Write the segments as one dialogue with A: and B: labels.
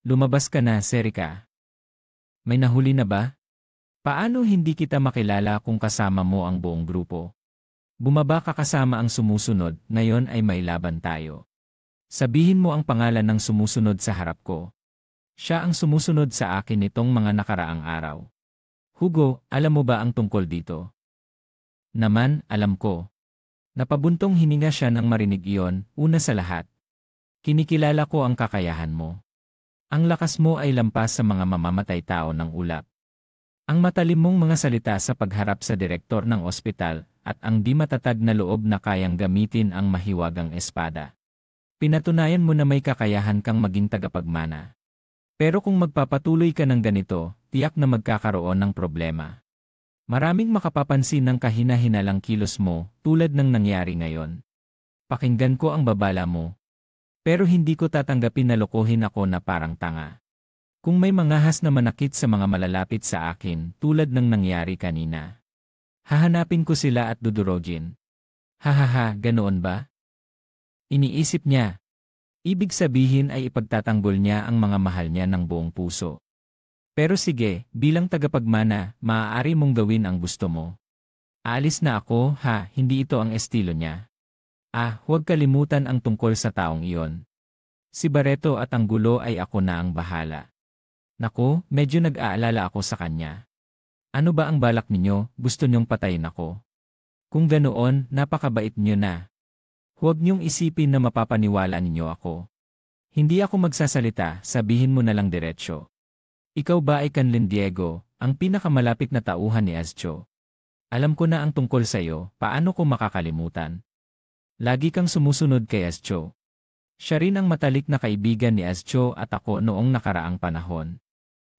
A: Lumabas ka na, Serika. May nahuli na ba? Paano hindi kita makilala kung kasama mo ang buong grupo? Bumaba ka kasama ang sumusunod, ngayon ay may laban tayo. Sabihin mo ang pangalan ng sumusunod sa harap ko. Siya ang sumusunod sa akin nitong mga nakaraang araw. Hugo, alam mo ba ang tungkol dito? Naman, alam ko. Napabuntong hininga siya nang marinig iyon, una sa lahat. Kinikilala ko ang kakayahan mo. Ang lakas mo ay lampas sa mga mamamatay tao ng ulap. Ang matalim mong mga salita sa pagharap sa direktor ng ospital at ang di matatag na loob na kayang gamitin ang mahiwagang espada. Pinatunayan mo na may kakayahan kang maging tagapagmana. Pero kung magpapatuloy ka ng ganito, tiyak na magkakaroon ng problema. Maraming makapapansin ng kahina-hinalang kilos mo tulad ng nangyari ngayon. Pakinggan ko ang babala mo. Pero hindi ko tatanggapin na lokohin ako na parang tanga. Kung may mangahas na manakit sa mga malalapit sa akin tulad ng nangyari kanina, hahanapin ko sila at dudurogin. Hahaha, ganoon ba? Iniisip niya. Ibig sabihin ay ipagtatanggol niya ang mga mahal niya ng buong puso. Pero sige, bilang tagapagmana, maaari mong gawin ang gusto mo. Aalis na ako, hindi ito ang estilo niya. Huwag kalimutan ang tungkol sa taong iyon. Si Barreto at ang gulo ay ako na ang bahala. Naku, medyo nag-aalala ako sa kanya. Ano ba ang balak ninyo? Gusto niyong patayin ako? Kung ganoon, napakabait niyo na. Huwag niyong isipin na mapapaniwala ninyo ako. Hindi ako magsasalita, sabihin mo na lang diretsyo. Ikaw ba ay Kanlin Diego, ang pinakamalapit na tauhan ni Ascho? Alam ko na ang tungkol sa iyo, paano ko makakalimutan? Lagi kang sumusunod kay Ascho. Siya rin ang matalik na kaibigan ni Ascho at ako noong nakaraang panahon.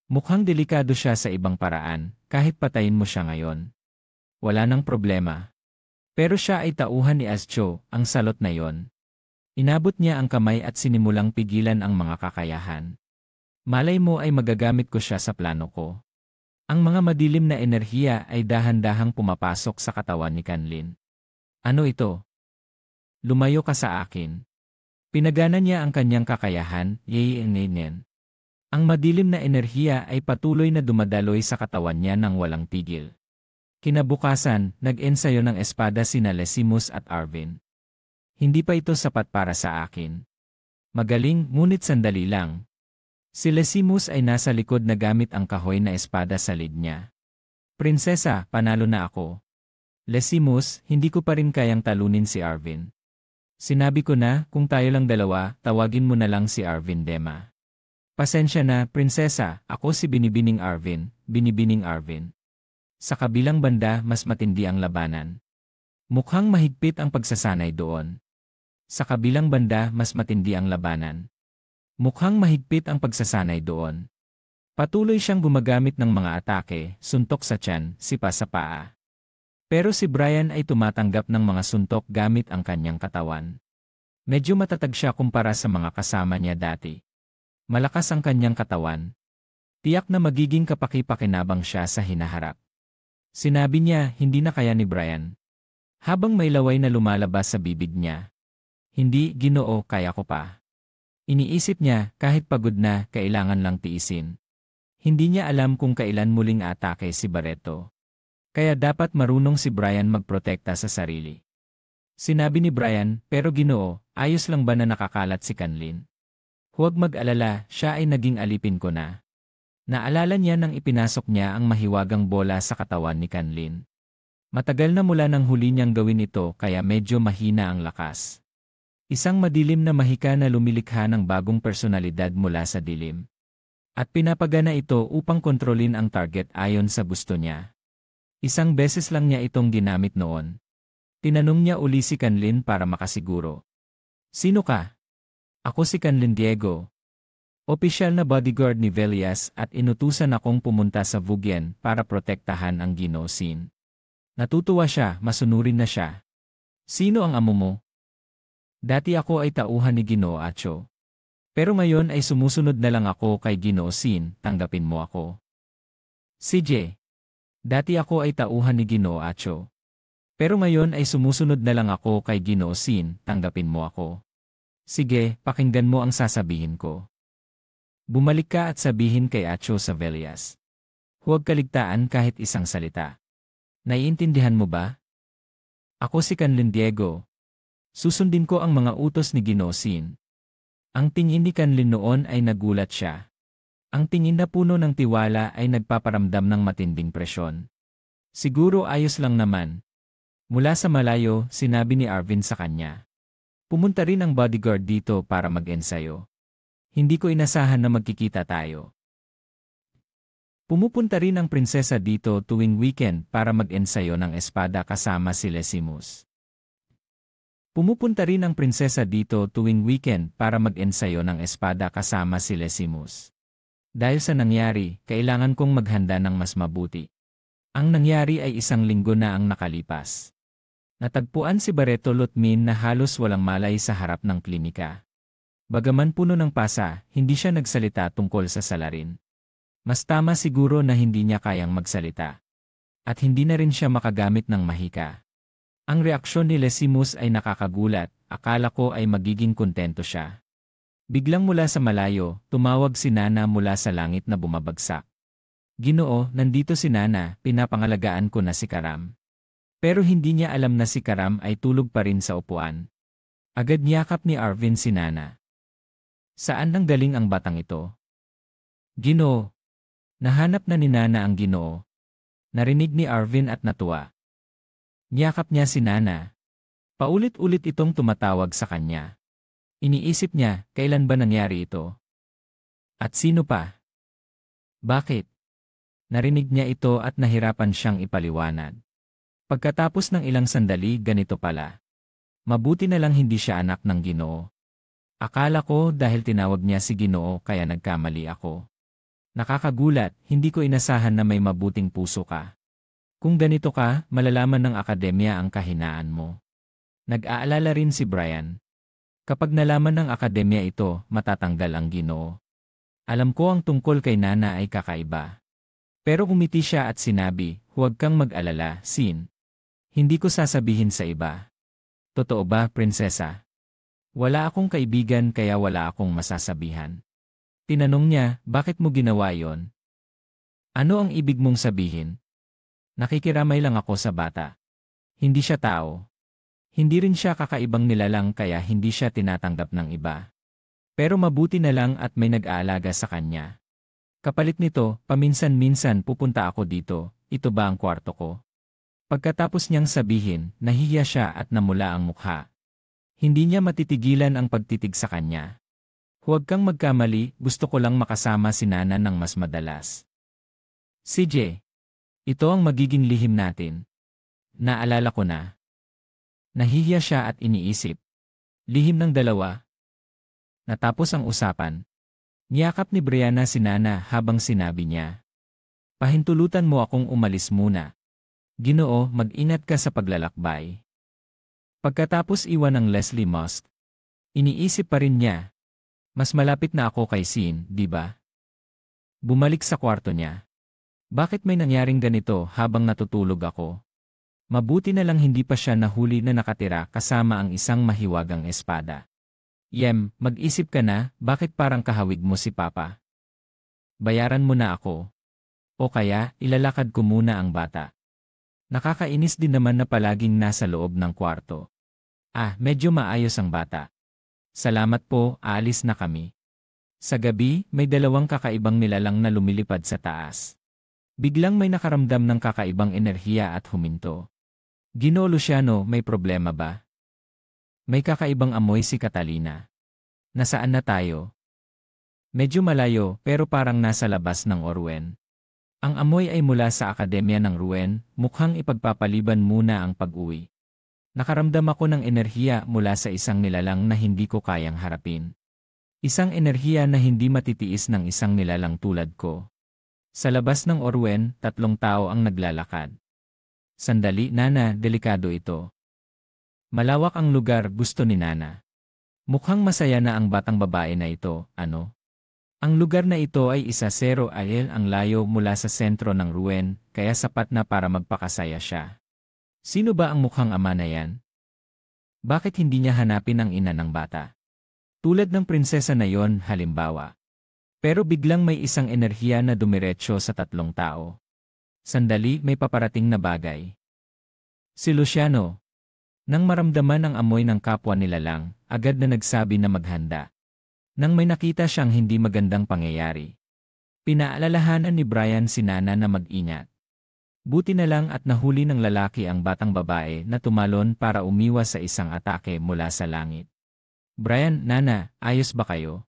A: Mukhang delikado siya sa ibang paraan, kahit patayin mo siya ngayon. Wala nang problema. Pero siya ay tauhan ni Ascho, ang salot na yon. Inabot niya ang kamay at sinimulang pigilan ang mga kakayahan. Malay mo ay magagamit ko siya sa plano ko. Ang mga madilim na enerhiya ay dahan-dahang pumapasok sa katawan ni Kanlin. Ano ito? Lumayo ka sa akin. Pinagana niya ang kanyang kakayahan, yeyengenen. Ang madilim na enerhiya ay patuloy na dumadaloy sa katawan niya nang walang tigil. Kinabukasan, nag-ensayo ng espada sina Lesimus at Arvin. Hindi pa ito sapat para sa akin. Magaling, ngunit sandali lang. Si Lesimus ay nasa likod na gamit ang kahoy na espada sa lid niya. Prinsesa, panalo na ako. Lesimus, hindi ko pa rin kayang talunin si Arvin. Sinabi ko na, kung tayo lang dalawa, tawagin mo na lang si Arvin Dema. Pasensya na, prinsesa, ako si Binibining Arvin, Binibining Arvin. Sa kabilang banda, mas matindi ang labanan. Mukhang mahigpit ang pagsasanay doon. Sa kabilang banda, mas matindi ang labanan. Mukhang mahigpit ang pagsasanay doon. Patuloy siyang gumagamit ng mga atake, suntok sa tiyan, sipa sa paa. Pero si Brian ay tumatanggap ng mga suntok gamit ang kanyang katawan. Medyo matatag siya kumpara sa mga kasama niya dati. Malakas ang kanyang katawan. Tiyak na magiging kapaki-pakinabang siya sa hinaharap. Sinabi niya, hindi na kaya ni Brian. Habang may laway na lumalabas sa bibig niya. Hindi, Ginoo, kaya ko pa. Iniisip niya, kahit pagod na, kailangan lang tiisin. Hindi niya alam kung kailan muling atake si Barreto. Kaya dapat marunong si Brian magprotekta sa sarili. Sinabi ni Brian, pero Ginoo, ayos lang ba na nakakalat si Kanlin? Huwag mag-alala, siya ay naging alipin ko na. Naalala niya nang ipinasok niya ang mahiwagang bola sa katawan ni Kanlin. Matagal na mula nang huli niyang gawin ito kaya medyo mahina ang lakas. Isang madilim na mahika na lumilikha ng bagong personalidad mula sa dilim. At pinapagana ito upang kontrolin ang target ayon sa gusto niya. Isang beses lang niya itong ginamit noon. Tinanong niya uli si Kanlin para makasiguro. Sino ka? Ako si Kanlin Diego. Opisyal na bodyguard ni Velias at inutusan akong pumunta sa Vugien para protektahan ang Ginoo Sin. Natutuwa siya, masunurin na siya. Sino ang amo mo? Dati ako ay tauhan ni Ginoo Acho. Pero ngayon ay sumusunod na lang ako kay Ginoo Sin, tanggapin mo ako. CJ. Dati ako ay tauhan ni Ginoo Acho. Pero ngayon ay sumusunod na lang ako kay Ginoo Sin, tanggapin mo ako. Sige, pakinggan mo ang sasabihin ko. Bumalik ka at sabihin kay Acho Savellas. Huwag kaligtaan kahit isang salita. Naiintindihan mo ba? Ako si Kanlin Diego. Susundin ko ang mga utos ni Ginoo Sin. Ang tingin ni Kanlin noon ay nagulat siya. Ang tingin na puno ng tiwala ay nagpaparamdam ng matinding presyon. Siguro ayos lang naman. Mula sa malayo, sinabi ni Arvin sa kanya. Pumunta rin ang bodyguard dito para mag-ensayo. Hindi ko inasahan na magkikita tayo. Pumupunta rin ang prinsesa dito tuwing weekend para mag-ensayo ng espada kasama si Lesimus. Pumupunta rin ang prinsesa dito tuwing weekend para mag-ensayo ng espada kasama si Lesimus. Dahil sa nangyari, kailangan kong maghanda ng mas mabuti. Ang nangyari ay 1 linggo na ang nakalipas. Natagpuan si Barreto Lutmin na halos walang malay sa harap ng klinika. Bagaman puno ng pasa, hindi siya nagsalita tungkol sa salarin. Mas tama siguro na hindi niya kayang magsalita. At hindi na rin siya makagamit ng mahika. Ang reaksyon ni Lesimus ay nakakagulat, akala ko ay magiging kontento siya. Biglang mula sa malayo, tumawag si Nana mula sa langit na bumabagsak. Ginoo, nandito si Nana, pinapangalagaan ko na si Karam. Pero hindi niya alam na si Karam ay tulog pa rin sa upuan. Agad niyakap ni Arvin si Nana. Saan nanggaling ang batang ito? Ginoo. Nahanap na ni Nana ang Ginoo. Narinig ni Arvin at natuwa. Niyakap niya si Nana. Paulit-ulit itong tumatawag sa kanya. Iniisip niya, kailan ba nangyari ito? At sino pa? Bakit? Narinig niya ito at nahirapan siyang ipaliwanag. Pagkatapos ng ilang sandali, ganito pala. Mabuti na lang hindi siya anak ng Ginoo. Akala ko dahil tinawag niya si Ginoo kaya nagkamali ako. Nakakagulat, hindi ko inasahan na may mabuting puso ka. Kung ganito ka, malalaman ng akademya ang kahinaan mo. Nag-aalala rin si Brian. Kapag nalaman ng akademya ito, matatanggal ang Ginoo. Alam ko ang tungkol kay Nana ay kakaiba. Pero umiti siya at sinabi, huwag kang mag-alala, Sin. Hindi ko sasabihin sa iba. Totoo ba, prinsesa? Wala akong kaibigan kaya wala akong masasabihan. Tinanong niya, bakit mo ginawa yon? Ano ang ibig mong sabihin? Nakikiramay lang ako sa bata. Hindi siya tao. Hindi rin siya kakaibang nilalang kaya hindi siya tinatanggap ng iba. Pero mabuti na lang at may nag-aalaga sa kanya. Kapalit nito, paminsan-minsan pupunta ako dito, ito ba ang kwarto ko? Pagkatapos niyang sabihin, nahihiya siya at namula ang mukha. Hindi niya matitigilan ang pagtitig sa kanya. Huwag kang magkamali, gusto ko lang makasama si Nana ng mas madalas. CJ, ito ang magiging lihim natin. Naalala ko na. Nahihiya siya at iniisip. Lihim ng dalawa. Natapos ang usapan. Niyakap ni Brianna si Nana habang sinabi niya. Pahintulutan mo akong umalis muna. Ginoo, mag-ingat ka sa paglalakbay. Pagkatapos iwan ng Leslie Musk, iniisip pa rin niya. Mas malapit na ako kay Sin, di ba? Bumalik sa kwarto niya. Bakit may nangyaring ganito habang natutulog ako? Mabuti na lang hindi pa siya nahuli na nakatira kasama ang isang mahiwagang espada. Mag-isip ka na, bakit parang kahawig mo si Papa? Bayaran mo na ako. O kaya, ilalakad ko muna ang bata. Nakakainis din naman na palaging nasa loob ng kwarto. Medyo maayos ang bata. Salamat po, aalis na kami. Sa gabi, may 2 kakaibang nilalang na lumilipad sa taas. Biglang may nakaramdam ng kakaibang enerhiya at huminto. Ginoo Luciano, may problema ba? May kakaibang amoy si Catalina. Nasaan na tayo? Medyo malayo pero parang nasa labas ng Orwen. Ang amoy ay mula sa Akademya ng Ruen, mukhang ipagpapaliban muna ang pag-uwi. Nakaramdam ako ng enerhiya mula sa isang nilalang na hindi ko kayang harapin. Isang enerhiya na hindi matitiis ng isang nilalang tulad ko. Sa labas ng Orwen, 3 tao ang naglalakad. Sandali, Nana, delikado ito. Malawak ang lugar, gusto ni Nana. Mukhang masaya na ang batang babae na ito, ano? Ang lugar na ito ay 10 mile ang layo mula sa sentro ng Ruen, kaya sapat na para magpakasaya siya. Sino ba ang mukhang ama na yan? Bakit hindi niya hanapin ang ina ng bata? Tulad ng prinsesa na yon, halimbawa. Pero biglang may isang enerhiya na dumiretso sa tatlong tao. Sandali, may paparating na bagay. Si Luciano. Nang maramdaman ang amoy ng kapwa nilalang, agad na nagsabi na maghanda. Nang may nakita siyang hindi magandang pangyayari, pinaalalahanan ni Brian si Nana na mag-ingat. Buti na lang at nahuli ng lalaki ang batang babae na tumalon para umiwas sa isang atake mula sa langit. Brian, Nana, ayos ba kayo?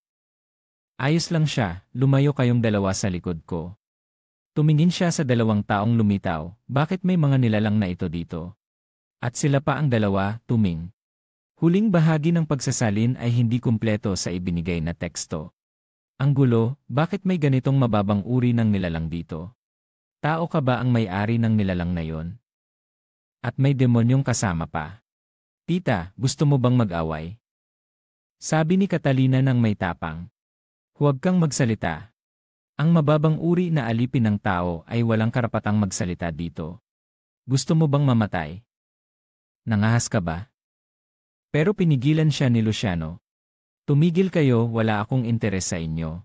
A: Ayos lang siya, lumayo kayong dalawa sa likod ko. Tumingin siya sa dalawang taong lumitaw, bakit may mga nilalang na ito dito? At sila pa ang dalawa, tuming. Huling bahagi ng pagsasalin ay hindi kumpleto sa ibinigay na teksto. Ang gulo, bakit may ganitong mababang uri ng nilalang dito? Tao ka ba ang may-ari ng nilalang na yon? At may demonyong kasama pa. Tita, gusto mo bang mag-away? Sabi ni Catalina ng may tapang. Huwag kang magsalita. Ang mababang uri na alipin ng tao ay walang karapatang magsalita dito. Gusto mo bang mamatay? Nangahas ka ba? Pero pinigilan siya ni Luciano. Tumigil kayo, wala akong interes sa inyo.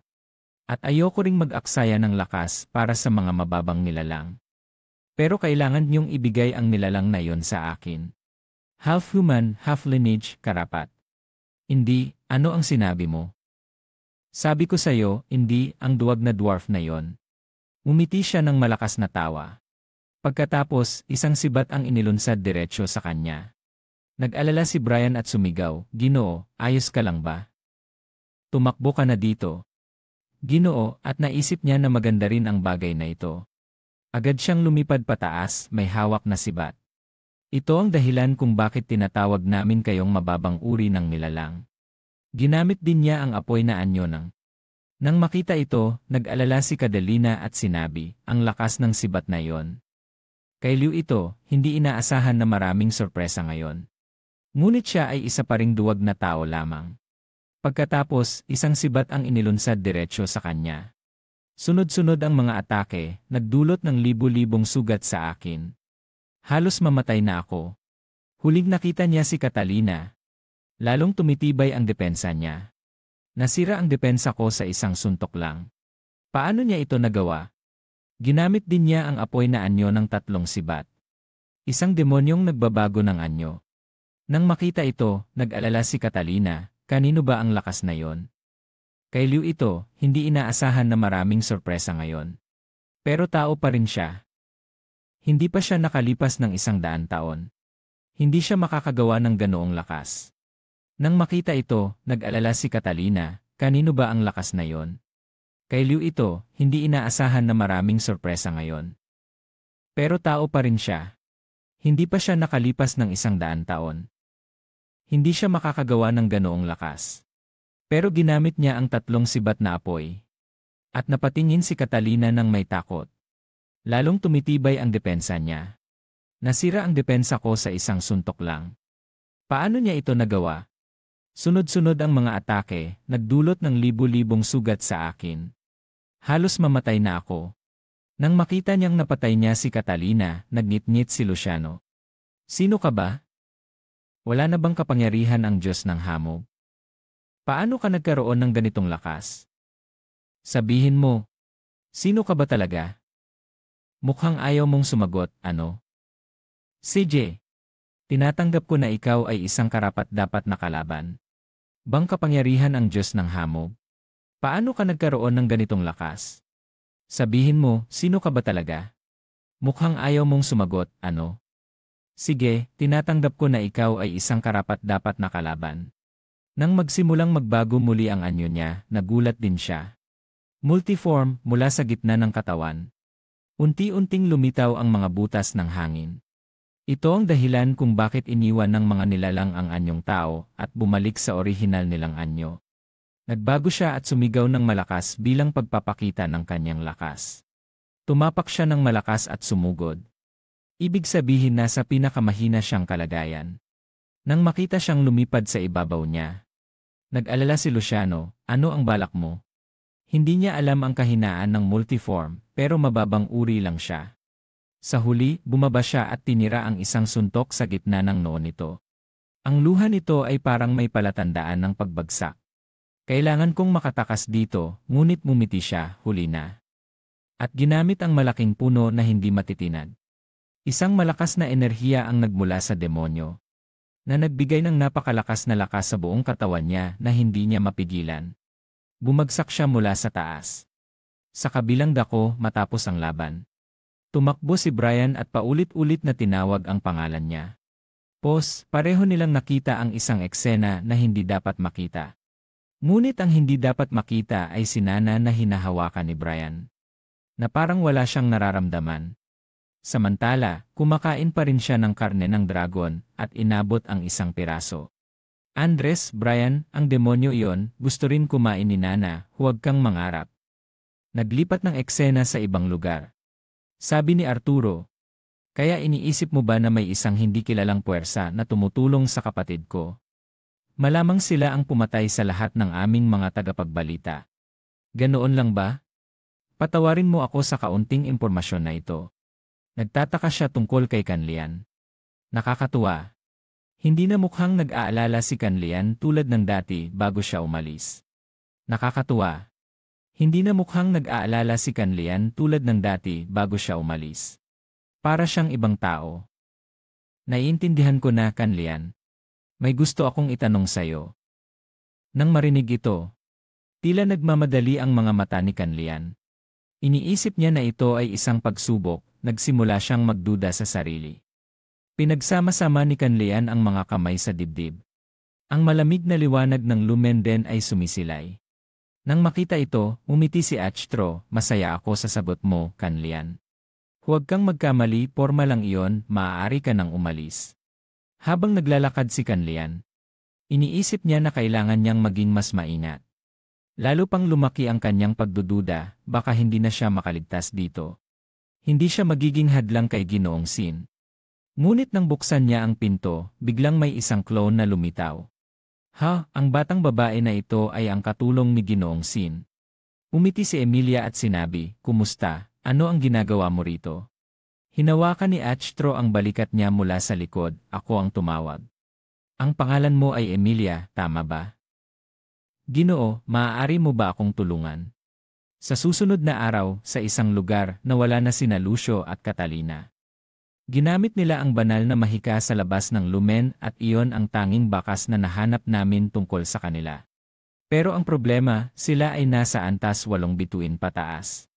A: At ayoko ring mag-aksaya ng lakas para sa mga mababang nilalang. Pero kailangan niyong ibigay ang nilalang na yon sa akin. Half human, half lineage, karapat. Hindi, ano ang sinabi mo? Sabi ko sa'yo, hindi, ang duwag na dwarf na yon. Umiti siya ng malakas na tawa. Pagkatapos, isang sibat ang inilunsad diretsyo sa kanya. Nag-alala si Brian at sumigaw, Ginoo, ayos ka lang ba? Tumakbo ka na dito. Ginoo, at naisip niya na maganda rin ang bagay na ito. Agad siyang lumipad pataas, may hawak na sibat. Ito ang dahilan kung bakit tinatawag namin kayong mababang uri ng nilalang. Ginamit din niya ang apoy na anyo ng. Nang makita ito, nag-alala si Catalina at sinabi, ang lakas ng sibat na yon. Kay Liu ito, hindi inaasahan na maraming sorpresa ngayon. Ngunit siya ay isa pa ring duwag na tao lamang. Pagkatapos, isang sibat ang inilunsad diretsyo sa kanya. Sunod-sunod ang mga atake, nagdulot ng libu-libong sugat sa akin. Halos mamatay na ako. Huling nakita niya si Catalina. Lalong tumitibay ang depensa niya. Nasira ang depensa ko sa isang suntok lang. Paano niya ito nagawa? Ginamit din niya ang apoy na anyo ng tatlong sibat. Isang demonyong nagbabago ng anyo. Nang makita ito, nag-alala si Catalina, kanino ba ang lakas na yon? Kay Liu ito, hindi inaasahan na maraming sorpresa ngayon. Pero tao pa rin siya. Hindi pa siya nakalipas ng 100 taon. Hindi siya makakagawa ng ganoong lakas. Nang makita ito, nag-alala si Catalina, kanino ba ang lakas na yon? Kay Liu ito, hindi inaasahan na maraming sorpresa ngayon. Pero tao pa rin siya. Hindi pa siya nakalipas ng 100 taon. Hindi siya makakagawa ng ganoong lakas. Pero ginamit niya ang tatlong sibat na apoy. At napatingin si Catalina ng may takot. Lalong tumitibay ang depensa niya. Nasira ang depensa ko sa isang suntok lang. Paano niya ito nagawa? Sunod-sunod ang mga atake, nagdulot ng libu-libong sugat sa akin. Halos mamatay na ako. Nang makita niyang napatay niya si Catalina, nagngit-ngit si Luciano. Sino ka ba? Wala na bang kapangyarihan ang Diyos ng hamog? Paano ka nagkaroon ng ganitong lakas? Sabihin mo, sino ka ba talaga? Mukhang ayaw mong sumagot, ano? CJ, tinatanggap ko na ikaw ay isang karapat-dapat na kalaban. Bang kapangyarihan ang Diyos ng hamog? Paano ka nagkaroon ng ganitong lakas? Sabihin mo, sino ka ba talaga? Mukhang ayaw mong sumagot, ano? Sige, tinatanggap ko na ikaw ay isang karapat-dapat na kalaban. Nang magsimulang magbago muli ang anyo niya, nagulat din siya. Multiform mula sa gitna ng katawan. Unti-unting lumitaw ang mga butas ng hangin. Ito ang dahilan kung bakit iniwan ng mga nilalang ang anyong tao at bumalik sa orihinal nilang anyo. Nagbago siya at sumigaw ng malakas bilang pagpapakita ng kanyang lakas. Tumapak siya ng malakas at sumugod. Ibig sabihin na sa pinakamahina siyang kalagayan. Nang makita siyang lumipad sa ibabaw niya, nag-alala si Luciano, ano ang balak mo? Hindi niya alam ang kahinaan ng multiform, pero mababang uri lang siya. Sa huli, bumaba siya at tinira ang isang suntok sa gitna ng noo nito. Ang luha nito ay parang may palatandaan ng pagbagsak. Kailangan kong makatakas dito, ngunit mumiti siya, huli na. At ginamit ang malaking puno na hindi matitinag. Isang malakas na enerhiya ang nagmula sa demonyo, na nagbigay ng napakalakas na lakas sa buong katawan niya na hindi niya mapigilan. Bumagsak siya mula sa taas. Sa kabilang dako matapos ang laban. Tumakbo si Brian at paulit-ulit na tinawag ang pangalan niya. Pareho nilang nakita ang isang eksena na hindi dapat makita. Ngunit ang hindi dapat makita ay si Nana na hinahawakan ni Brian. Na parang wala siyang nararamdaman. Samantala, kumakain pa rin siya ng karne ng dragon at inabot ang isang piraso. Andres, Brian, ang demonyo iyon, gusto rin kumain ni Nana, huwag kang mangarap. Naglipat ng eksena sa ibang lugar. Sabi ni Arturo, kaya iniisip mo ba na may isang hindi kilalang puwersa na tumutulong sa kapatid ko? Malamang sila ang pumatay sa lahat ng aming mga tagapagbalita. Ganoon lang ba? Patawarin mo ako sa kaunting impormasyon na ito. Nagtataka siya tungkol kay Kanlian. Nakakatuwa. Hindi na mukhang nag-aalala si Kanlian tulad ng dati bago siya umalis. Nakakatuwa. Hindi na mukhang nag-aalala si Kanlian tulad ng dati bago siya umalis. Para siyang ibang tao. Naiintindihan ko na, Kanlian. May gusto akong itanong sa'yo. Nang marinig ito, tila nagmamadali ang mga mata ni Kanlian. Iniisip niya na ito ay isang pagsubok. Nagsimula siyang magduda sa sarili. Pinagsama-sama ni Kanlian ang mga kamay sa dibdib. Ang malamig na liwanag ng lumen din ay sumisilay. Nang makita ito, umiti si Achitro, masaya ako sa sagot mo, Kanlian. Huwag kang magkamali, porma lang iyon, maaari ka nang umalis. Habang naglalakad si Kanlian, iniisip niya na kailangan niyang maging mas maingat. Lalo pang lumaki ang kanyang pagdududa, baka hindi na siya makaligtas dito. Hindi siya magiging hadlang kay Ginoong Sin. Ngunit nang buksan niya ang pinto, biglang may isang clone na lumitaw. Ang batang babae na ito ay ang katulong ni Ginoong Sin. Umiti si Emilia at sinabi, "Kumusta? Ano ang ginagawa mo rito?" Hinawakan ni Achitro ang balikat niya mula sa likod, ako ang tumawag. "Ang pangalan mo ay Emilia, tama ba?" "Ginoo, maaari mo ba akong tulungan?" Sa susunod na araw, sa isang lugar, nawala na sina Lucio at Catalina. Ginamit nila ang banal na mahika sa labas ng lumen at iyon ang tanging bakas na nahanap namin tungkol sa kanila. Pero ang problema, sila ay nasa antas 8 bituin pataas.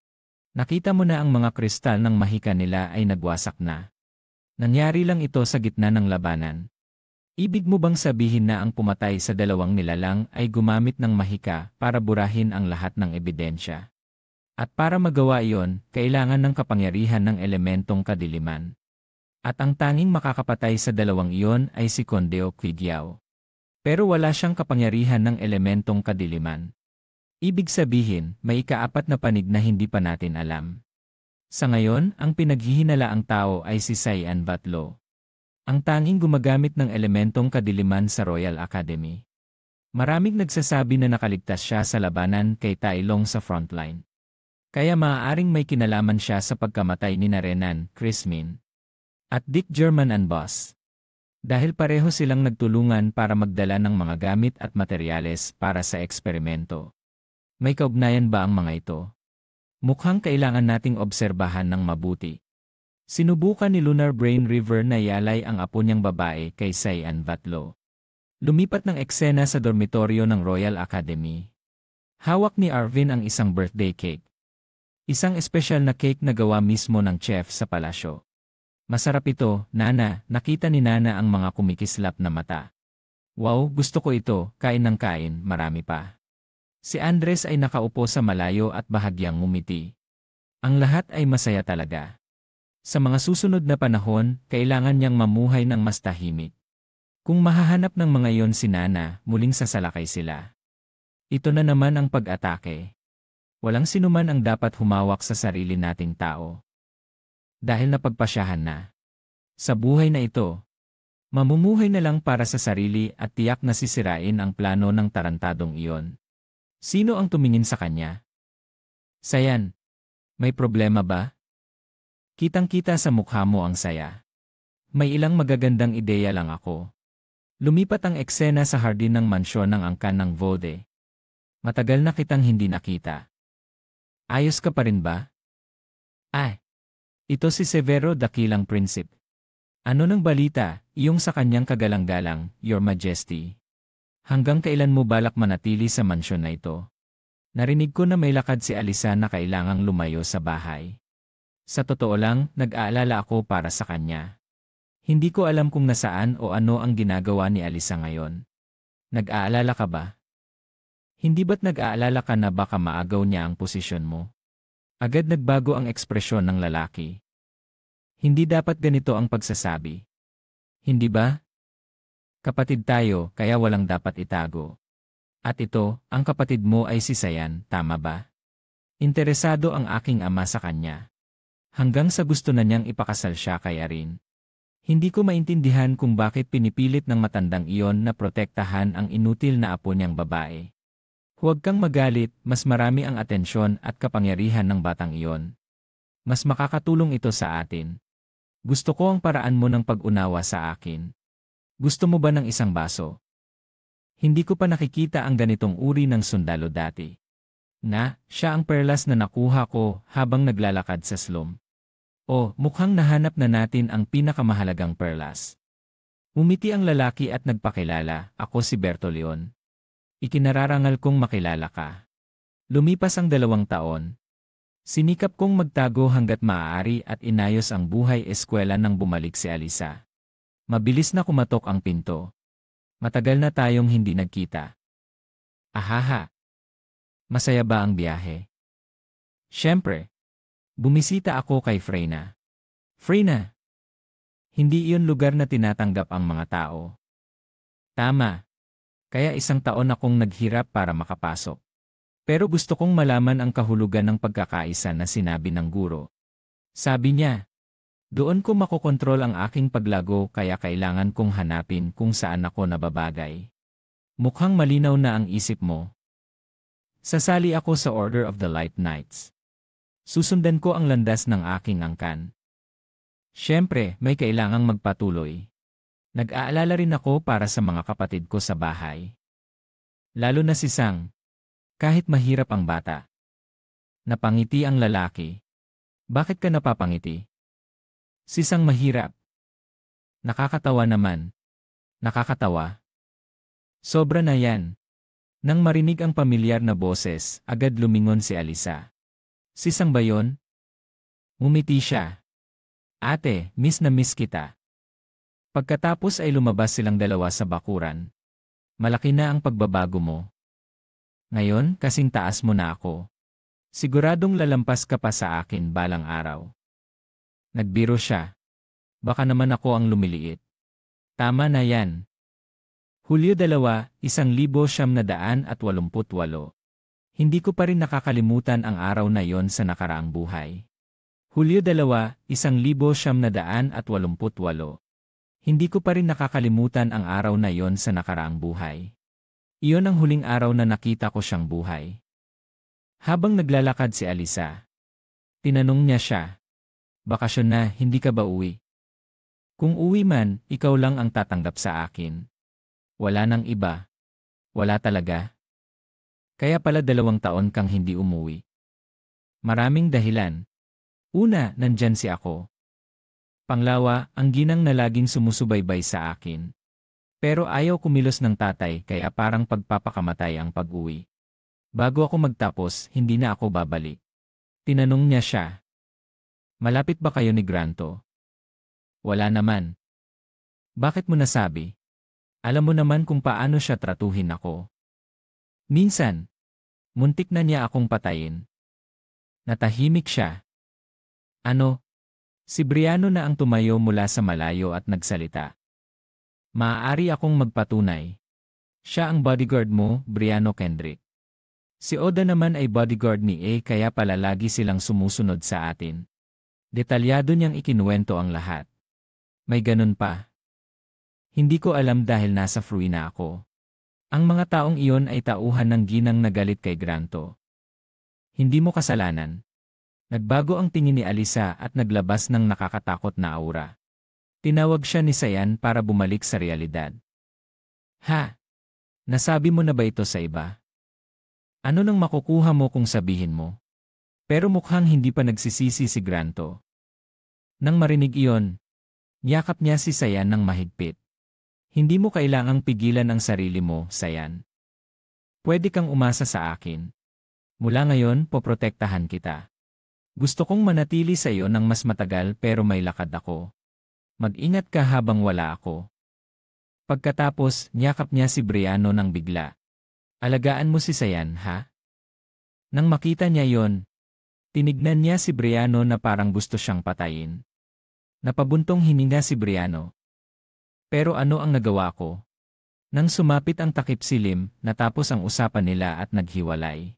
A: Nakita mo na ang mga kristal ng mahika nila ay nagwasak na. Nangyari lang ito sa gitna ng labanan. Ibig mo bang sabihin na ang pumatay sa 2 nilalang ay gumamit ng mahika para burahin ang lahat ng ebidensya? At para magawa iyon, kailangan ng kapangyarihan ng elementong kadiliman. At ang tanging makakapatay sa 2 iyon ay si Condeo Quigiao. Pero wala siyang kapangyarihan ng elementong kadiliman. Ibig sabihin, may ika-4 na panig na hindi pa natin alam. Sa ngayon, ang pinaghihinalaang tao ay si Cyan Batlo. Ang tanging gumagamit ng elementong kadiliman sa Royal Academy. Maraming nagsasabi na nakaligtas siya sa labanan kay Tai Long sa frontline. Kaya maaaring may kinalaman siya sa pagkamatay ni Renan, Chris Min, at Dick German and Boss. Dahil pareho silang nagtulungan para magdala ng mga gamit at materyales para sa eksperimento. May kaugnayan ba ang mga ito? Mukhang kailangan nating obserbahan ng mabuti. Sinubukan ni Lunar Brain River na ialay ang apo niyang babae kay Cyan Batlo. Lumipat ng eksena sa dormitoryo ng Royal Academy. Hawak ni Arvin ang isang birthday cake. Isang espesyal na cake na gawa mismo ng chef sa palasyo. Masarap ito, Nana, nakita ni Nana ang mga kumikislap na mata. Wow, gusto ko ito, kain ng kain, marami pa. Si Andres ay nakaupo sa malayo at bahagyang ngumiti. Ang lahat ay masaya talaga. Sa mga susunod na panahon, kailangan niyang mamuhay ng mas tahimik. Kung mahahanap ng mga iyon si Nana, muling sasalakay sila. Ito na naman ang pag-atake. Walang sinuman ang dapat humawak sa sarili nating tao. Dahil napagpasyahan na. Sa buhay na ito, mamumuhay na lang para sa sarili at tiyak na sisirain ang plano ng tarantadong iyon. Sino ang tumingin sa kanya? Cyan, may problema ba? Kitang-kita sa mukha mo ang saya. May ilang magagandang ideya lang ako. Lumipat ang eksena sa hardin ng mansyon ng angkan ng Vode. Matagal na kitang hindi nakita. Ayos ka pa rin ba? Ay, ito si Severo Dakilang Prinsip. Ano ng balita, iyong sa kanyang kagalang-galang, Your Majesty? Hanggang kailan mo balak manatili sa mansyon na ito? Narinig ko na may lakad si Alisa na kailangang lumayo sa bahay. Sa totoo lang, nag-aalala ako para sa kanya. Hindi ko alam kung nasaan o ano ang ginagawa ni Alisa ngayon. Nag-aalala ka ba? Hindi ba't nag-aalala ka na baka maagaw niya ang posisyon mo? Agad nagbago ang ekspresyon ng lalaki. Hindi dapat ganito ang pagsasabi. Hindi ba? Kapatid tayo, kaya walang dapat itago. At ito, ang kapatid mo ay si Sayan, tama ba? Interesado ang aking ama sa kanya. Hanggang sa gusto na niyang ipakasal siya kay Arin. Hindi ko maintindihan kung bakit pinipilit ng matandang iyon na protektahan ang inutil na apo niyang babae. Huwag kang magalit, mas marami ang atensyon at kapangyarihan ng batang iyon. Mas makakatulong ito sa atin. Gusto ko ang paraan mo ng pag-unawa sa akin. Gusto mo ba ng isang baso? Hindi ko pa nakikita ang ganitong uri ng sundalo dati. Siya ang perlas na nakuha ko habang naglalakad sa slum. Mukhang nahanap na natin ang pinakamahalagang perlas. Umiti ang lalaki at nagpakilala, ako si Bertoleon. Ikinararangal kong makilala ka. Lumipas ang 2 taon. Sinikap kong magtago hanggat maaari at inayos ang buhay eskwela nang bumalik si Alisa. Mabilis na kumatok ang pinto. Matagal na tayong hindi nagkita. Ahaha! Masaya ba ang biyahe? Siyempre. Bumisita ako kay Freyna. Freyna! Hindi iyon lugar na tinatanggap ang mga tao. Tama. Kaya 1 taon akong naghirap para makapasok. Pero gusto kong malaman ang kahulugan ng pagkakaisa na sinabi ng guro. Sabi niya, doon ko makokontrol ang aking paglago kaya kailangan kong hanapin kung saan ako nababagay. Mukhang malinaw na ang isip mo. Sasali ako sa Order of the Light Knights. Susundan ko ang landas ng aking angkan. Siyempre, may kailangang magpatuloy. Nag-aalala rin ako para sa mga kapatid ko sa bahay. Lalo na si Sang. Kahit mahirap ang bata. Napangiti ang lalaki. Bakit ka napapangiti? Si Sang mahirap. Nakakatawa naman. Nakakatawa. Sobra na yan. Nang marinig ang pamilyar na boses, agad lumingon si Alisa. Si Sang ba yun? Ngumiti siya. Ate, miss na miss kita. Pagkatapos ay lumabas silang dalawa sa bakuran. Malaki na ang pagbabago mo. Ngayon, kasing taas mo na ako. Siguradong lalampas ka pa sa akin balang araw. Nagbiro siya. Baka naman ako ang lumiliit. Tama na yan. Hulyo 2, 1988. Hindi ko pa rin nakakalimutan ang araw na yon sa nakaraang buhay. Hulyo 2, 1988. Hindi ko pa rin nakakalimutan ang araw na yon sa nakaraang buhay. Iyon ang huling araw na nakita ko siyang buhay. Habang naglalakad si Alisa, tinanong niya siya, bakasyon na, hindi ka ba uwi? Kung uwi man, ikaw lang ang tatanggap sa akin. Wala nang iba. Wala talaga. Kaya pala 2 taon kang hindi umuwi. Maraming dahilan. Una, nandyan si ako. Panglawa, ang ginang na laging sumusubaybay sa akin. Pero ayaw kumilos ng tatay kaya parang pagpapakamatay ang pag-uwi. Bago ako magtapos, hindi na ako babalik. Tinanong niya siya. Malapit ba kayo ni Granto? Wala naman. Bakit mo nasabi? Alam mo naman kung paano siya tratuhin ako. Minsan, muntik na niya akong patayin. Natahimik siya. Ano? Si Briano na ang tumayo mula sa malayo at nagsalita. Maaari akong magpatunay. Siya ang bodyguard mo, Briano Kendrick. Si Oda naman ay bodyguard ni A kaya pala lagi silang sumusunod sa atin. Detalyado niyang ikinuwento ang lahat. May ganun pa. Hindi ko alam dahil nasa free na ako. Ang mga taong iyon ay tauhan ng ginang na galit kay Granto. Hindi mo kasalanan. Nagbago ang tingin ni Alisa at naglabas ng nakakatakot na aura. Tinawag siya ni Sayan para bumalik sa realidad. Ha? Nasabi mo na ba ito sa iba? Ano nang makukuha mo kung sabihin mo? Pero mukhang hindi pa nagsisisi si Granto. Nang marinig iyon, yakap niya si Sayan ng mahigpit. Hindi mo kailangang pigilan ang sarili mo, Sayan. Pwede kang umasa sa akin. Mula ngayon, poprotektahan kita. Gusto kong manatili sa iyo ng mas matagal pero may lakad ako. Mag-ingat ka habang wala ako. Pagkatapos, niyakap niya si Briano ng bigla. Alagaan mo si Sayan, ha? Nang makita niya yon, tinignan niya si Briano na parang gusto siyang patayin. Napabuntong hininga si Briano. Pero ano ang nagawa ko? Nang sumapit ang takip silim, natapos ang usapan nila at naghiwalay.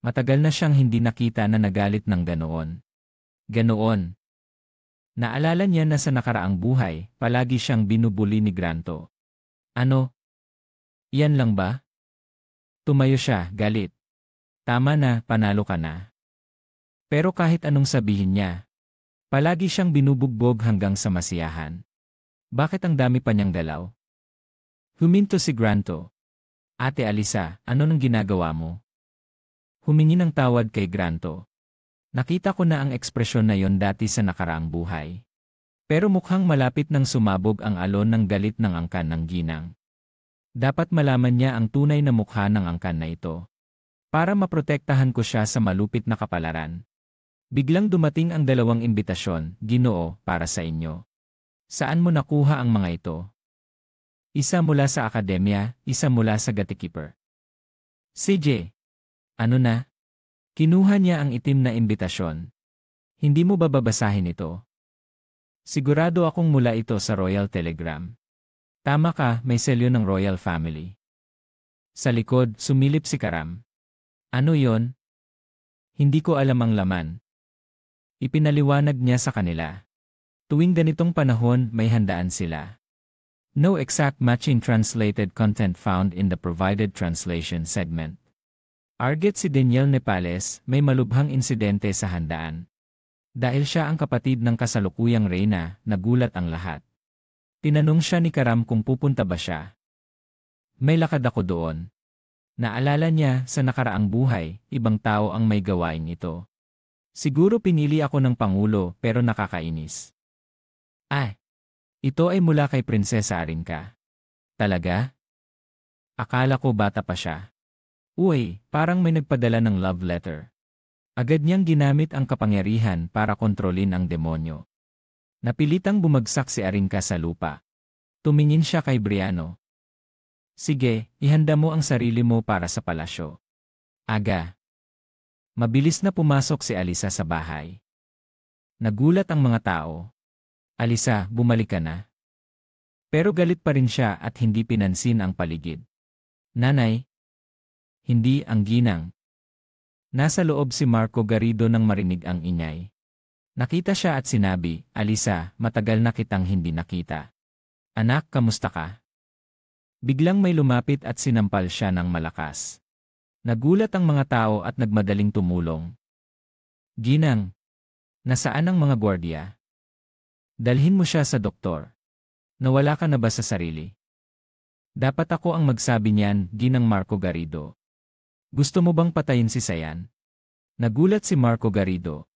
A: Matagal na siyang hindi nakita na nagalit ng ganoon. Ganoon. Naalala niya na sa nakaraang buhay, palagi siyang binubuli ni Granto. Ano? Iyan lang ba? Tumayo siya, galit. Tama na, panalo ka na. Pero kahit anong sabihin niya, palagi siyang binubugbog hanggang sa masiyahan. Bakit ang dami pa niyang dalaw? Huminto si Granto. Ate Alisa, ano nang ginagawa mo? Humingi ng tawad kay Granto. Nakita ko na ang ekspresyon na yon dati sa nakaraang buhay. Pero mukhang malapit nang sumabog ang alon ng galit ng angkan ng ginang. Dapat malaman niya ang tunay na mukha ng angkan na ito. Para maprotektahan ko siya sa malupit na kapalaran. Biglang dumating ang dalawang imbitasyon, Ginoo, para sa inyo. Saan mo nakuha ang mga ito? Isa mula sa akademya, isa mula sa Gatekeeper. CJ. Ano na? Kinuha niya ang itim na imbitasyon. Hindi mo ba babasahin ito? Sigurado akong mula ito sa Royal Telegram. Tama ka, may selyo ng Royal Family. Sa likod, sumilip si Karam. Ano yon? Hindi ko alam ang laman. Ipinaliwanag niya sa kanila. Tuwing ganitong panahon, may handaan sila. No exact matching translated content found in the provided translation segment. Argit si Daniel Nepales, may malubhang insidente sa handaan. Dahil siya ang kapatid ng kasalukuyang reyna, nagulat ang lahat. Tinanong siya ni Karam kung pupunta ba siya. May lakad ako doon. Naalala niya, sa nakaraang buhay, ibang tao ang may gawain ito. Siguro pinili ako ng Pangulo pero nakakainis. Ito ay mula kay Prinsesa Arinka. Talaga? Akala ko bata pa siya. Uy, parang may nagpadala ng love letter. Agad niyang ginamit ang kapangyarihan para kontrolin ang demonyo. Napilitang bumagsak si Arinka sa lupa. Tumingin siya kay Briano. Sige, ihanda mo ang sarili mo para sa palasyo. Aga. Mabilis na pumasok si Alisa sa bahay. Nagulat ang mga tao. Alisa, bumalik ka na. Pero galit pa rin siya at hindi pinansin ang paligid. Nanay. Hindi ang ginang. Nasa loob si Marco Garrido nang marinig ang ingay. Nakita siya at sinabi, Alisa, matagal na kitang hindi nakita. Anak, kamusta ka? Biglang may lumapit at sinampal siya ng malakas. Nagulat ang mga tao at nagmadaling tumulong. Ginang, nasaan ang mga gwardiya? Dalhin mo siya sa doktor. Nawala ka na ba sa sarili? Dapat ako ang magsabi niyan, Ginang Marco Garrido. Gusto mo bang patayin si Sayan? Nagulat si Marco Garrido.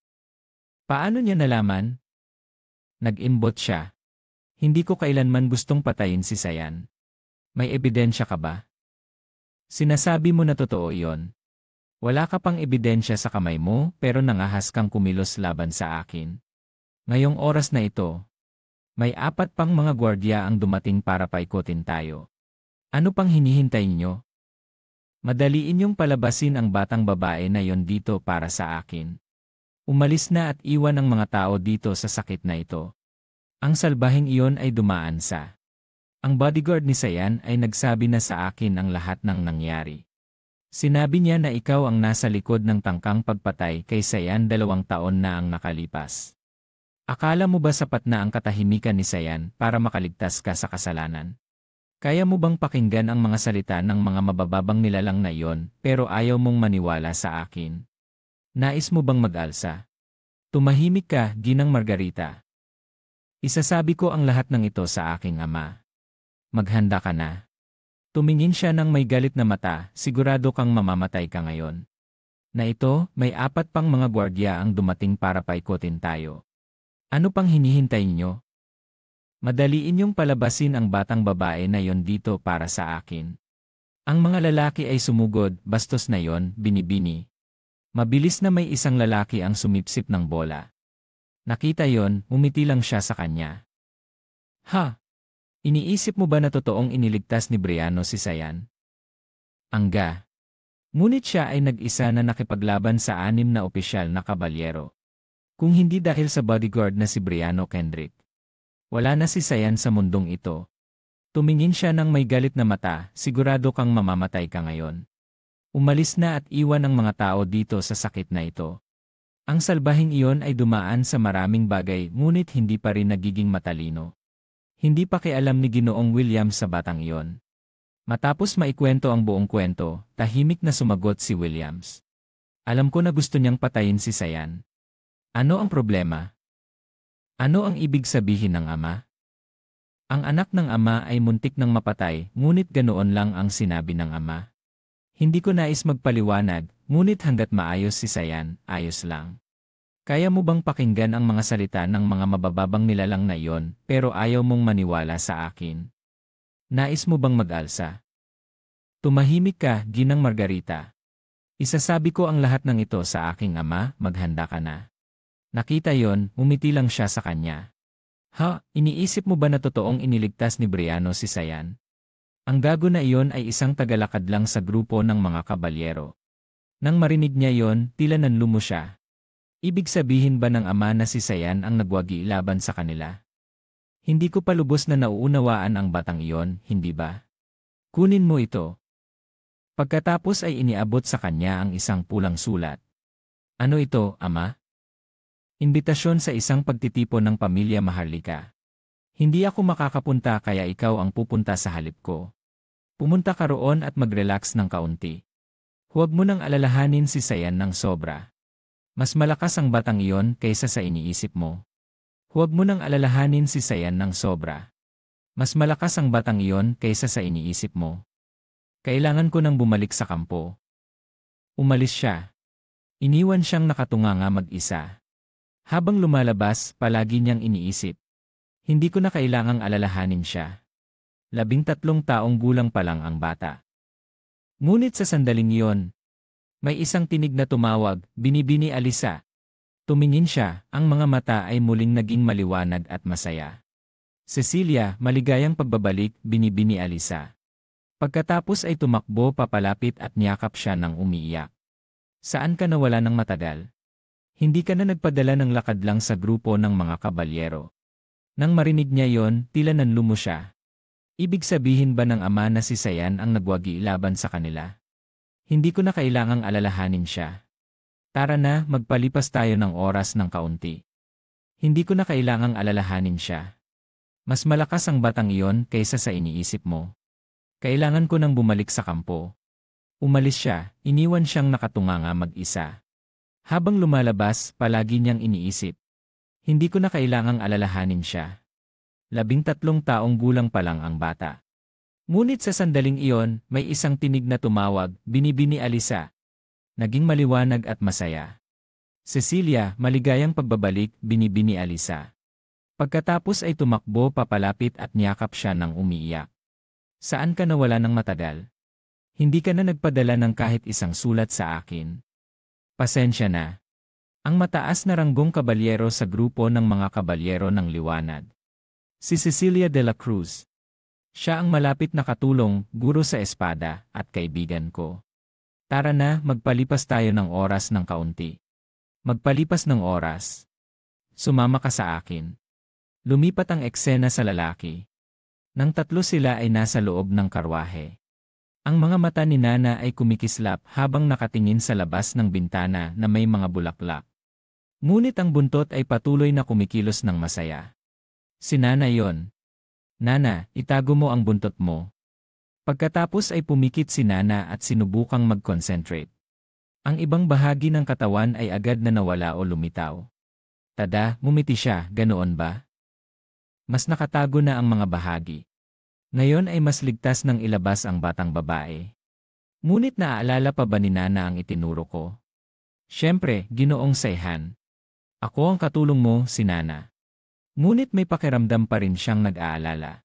A: Paano niya nalaman? Nag-imbot siya. Hindi ko kailanman gustong patayin si Sayan. May ebidensya ka ba? Sinasabi mo na totoo iyon. Wala ka pang ebidensya sa kamay mo pero nangahas kang kumilos laban sa akin. Ngayong oras na ito, may 4 pang mga gwardiya ang dumating para paikutin tayo. Ano pang hinihintay niyo? Madaliin niyong palabasin ang batang babae na yon dito para sa akin. Umalis na at iwan ang mga tao dito sa sakit na ito. Ang salbahing iyon ay dumaan sa. Ang bodyguard ni Sayan ay nagsabi na sa akin ang lahat ng nangyari. Sinabi niya na ikaw ang nasa likod ng tangkang pagpatay kay Sayan 2 taon na ang nakalipas. Akala mo ba sapat na ang katahimikan ni Sayan para makaligtas ka sa kasalanan? Kaya mo bang pakinggan ang mga salita ng mga mabababang nilalang na iyon pero ayaw mong maniwala sa akin? Nais mo bang mag-alsa? Tumahimik ka, Ginang Margarita. Isasabi ko ang lahat ng ito sa aking ama. Maghanda ka na. Tumingin siya ng may galit na mata, sigurado kang mamamatay ka ngayon. Na ito, may 4 pang mga gwardiya ang dumating para paikotin tayo. Ano pang hinihintay niyo? Madaliin niyong palabasin ang batang babae na yon dito para sa akin. Ang mga lalaki ay sumugod, bastos na yon, binibini. Mabilis na may isang lalaki ang sumipsip ng bola. Nakita yon, umiti lang siya sa kanya. Ha? Iniisip mo ba na totoong iniligtas ni Briano si Sayan? Angga. Ngunit siya ay nag-isa na nakipaglaban sa 6 na opisyal na kabalyero. Kung hindi dahil sa bodyguard na si Briano Kendrick. Wala na si Sayan sa mundong ito. Tumingin siya ng may galit na mata, sigurado kang mamamatay ka ngayon. Umalis na at iwan ang mga tao dito sa sakit na ito. Ang salbahing iyon ay dumaan sa maraming bagay ngunit hindi pa rin nagiging matalino. Hindi pa kialam ni Ginoong Williams sa batang iyon. Matapos maikwento ang buong kwento, tahimik na sumagot si Williams. Alam ko na gusto niyang patayin si Sayan. Ano ang problema? Ano ang ibig sabihin ng ama? Ang anak ng ama ay muntik ng mapatay, ngunit ganoon lang ang sinabi ng ama. Hindi ko nais magpaliwanag, ngunit hanggat maayos si Sayan, ayos lang. Kaya mo bang pakinggan ang mga salita ng mga mabababang nilalang na iyon, pero ayaw mong maniwala sa akin? Nais mo bang mag-alsa? Tumahimik ka, Ginang Margarita. Isasabi ko ang lahat ng ito sa aking ama, maghanda ka na. Nakita yon, umiti lang siya sa kanya. Ha, iniisip mo ba na totoong iniligtas ni Briano si Sayan? Ang gago na iyon ay isang tagalakad lang sa grupo ng mga kabalyero. Nang marinig niya yon, tila nanlumo siya. Ibig sabihin ba ng ama na si Sayan ang nagwagi laban sa kanila? Hindi ko pa lubos na nauunawaan ang batang iyon, hindi ba? Kunin mo ito. Pagkatapos ay iniabot sa kanya ang isang pulang sulat. Ano ito, ama? Imbitasyon sa isang pagtitipon ng pamilya Maharlika. Hindi ako makakapunta kaya ikaw ang pupunta sa halip ko. Pumunta ka roon at mag-relax ng kaunti. Huwag mo nang alalahanin si Sayan ng sobra. Mas malakas ang batang iyon kaysa sa iniisip mo. Huwag mo nang alalahanin si Sayan ng sobra. Mas malakas ang batang iyon kaysa sa iniisip mo. Kailangan ko nang bumalik sa kampo. Umalis siya. Iniwan siyang nakatunganga mag-isa. Habang lumalabas, palagi niyang iniisip. Hindi ko na kailangang alalahanin siya. 13 taong gulang pa lang ang bata. Ngunit sa sandaling iyon, may isang tinig na tumawag, binibini Alisa. Tumingin siya, ang mga mata ay muling naging maliwanag at masaya. Cecilia, maligayang pagbabalik, binibini Alisa. Pagkatapos ay tumakbo papalapit at niyakap siya ng umiiyak. Saan ka nawala ng matagal? Hindi ka na nagpadala ng lakad lang sa grupo ng mga kabalyero. Nang marinig niya yon, tila nanlumo siya. Ibig sabihin ba ng ama na si Sayan ang nagwagi laban sa kanila? Hindi ko na kailangang alalahanin siya. Tara na, magpalipas tayo ng oras ng kaunti. Hindi ko na kailangang alalahanin siya. Mas malakas ang batang iyon kaysa sa iniisip mo. Kailangan ko nang bumalik sa kampo. Umalis siya, iniwan siyang nakatunganga mag-isa. Habang lumalabas, palagi niyang iniisip. Hindi ko na kailangang alalahanin siya. 13 taong gulang pa lang ang bata. Ngunit sa sandaling iyon, may isang tinig na tumawag, binibini Alisa. Naging maliwanag at masaya. Cecilia, maligayang pagbabalik, binibini Alisa. Pagkatapos ay tumakbo papalapit at niyakap siya ng umiiyak. Saan ka nawala ng matagal? Hindi ka na nagpadala ng kahit isang sulat sa akin. Pasensya na. Ang mataas na ranggong kabalyero sa grupo ng mga kabalyero ng liwanag. Si Cecilia de la Cruz. Siya ang malapit na katulong, guro sa espada, at kaibigan ko. Tara na, magpalipas tayo ng oras ng kaunti. Magpalipas ng oras. Sumama ka sa akin. Lumipat ang eksena sa lalaki. Nang 3 sila ay nasa loob ng karwahe. Ang mga mata ni Nana ay kumikislap habang nakatingin sa labas ng bintana na may mga bulaklak. Ngunit ang buntot ay patuloy na kumikilos ng masaya. Si Nana yon. Nana, itago mo ang buntot mo. Pagkatapos ay pumikit si Nana at sinubukang mag-concentrate. Ang ibang bahagi ng katawan ay agad na nawala o lumitaw. Tada, ngumiti siya, ganoon ba? Mas nakatago na ang mga bahagi. Ngayon ay mas ligtas ng ilabas ang batang babae. Ngunit naaalala pa ba ni Nana ang itinuro ko? Siyempre, Ginoong Saihan. Ako ang katulong mo, si Nana. Ngunit may pakiramdam pa rin siyang nag-aalala.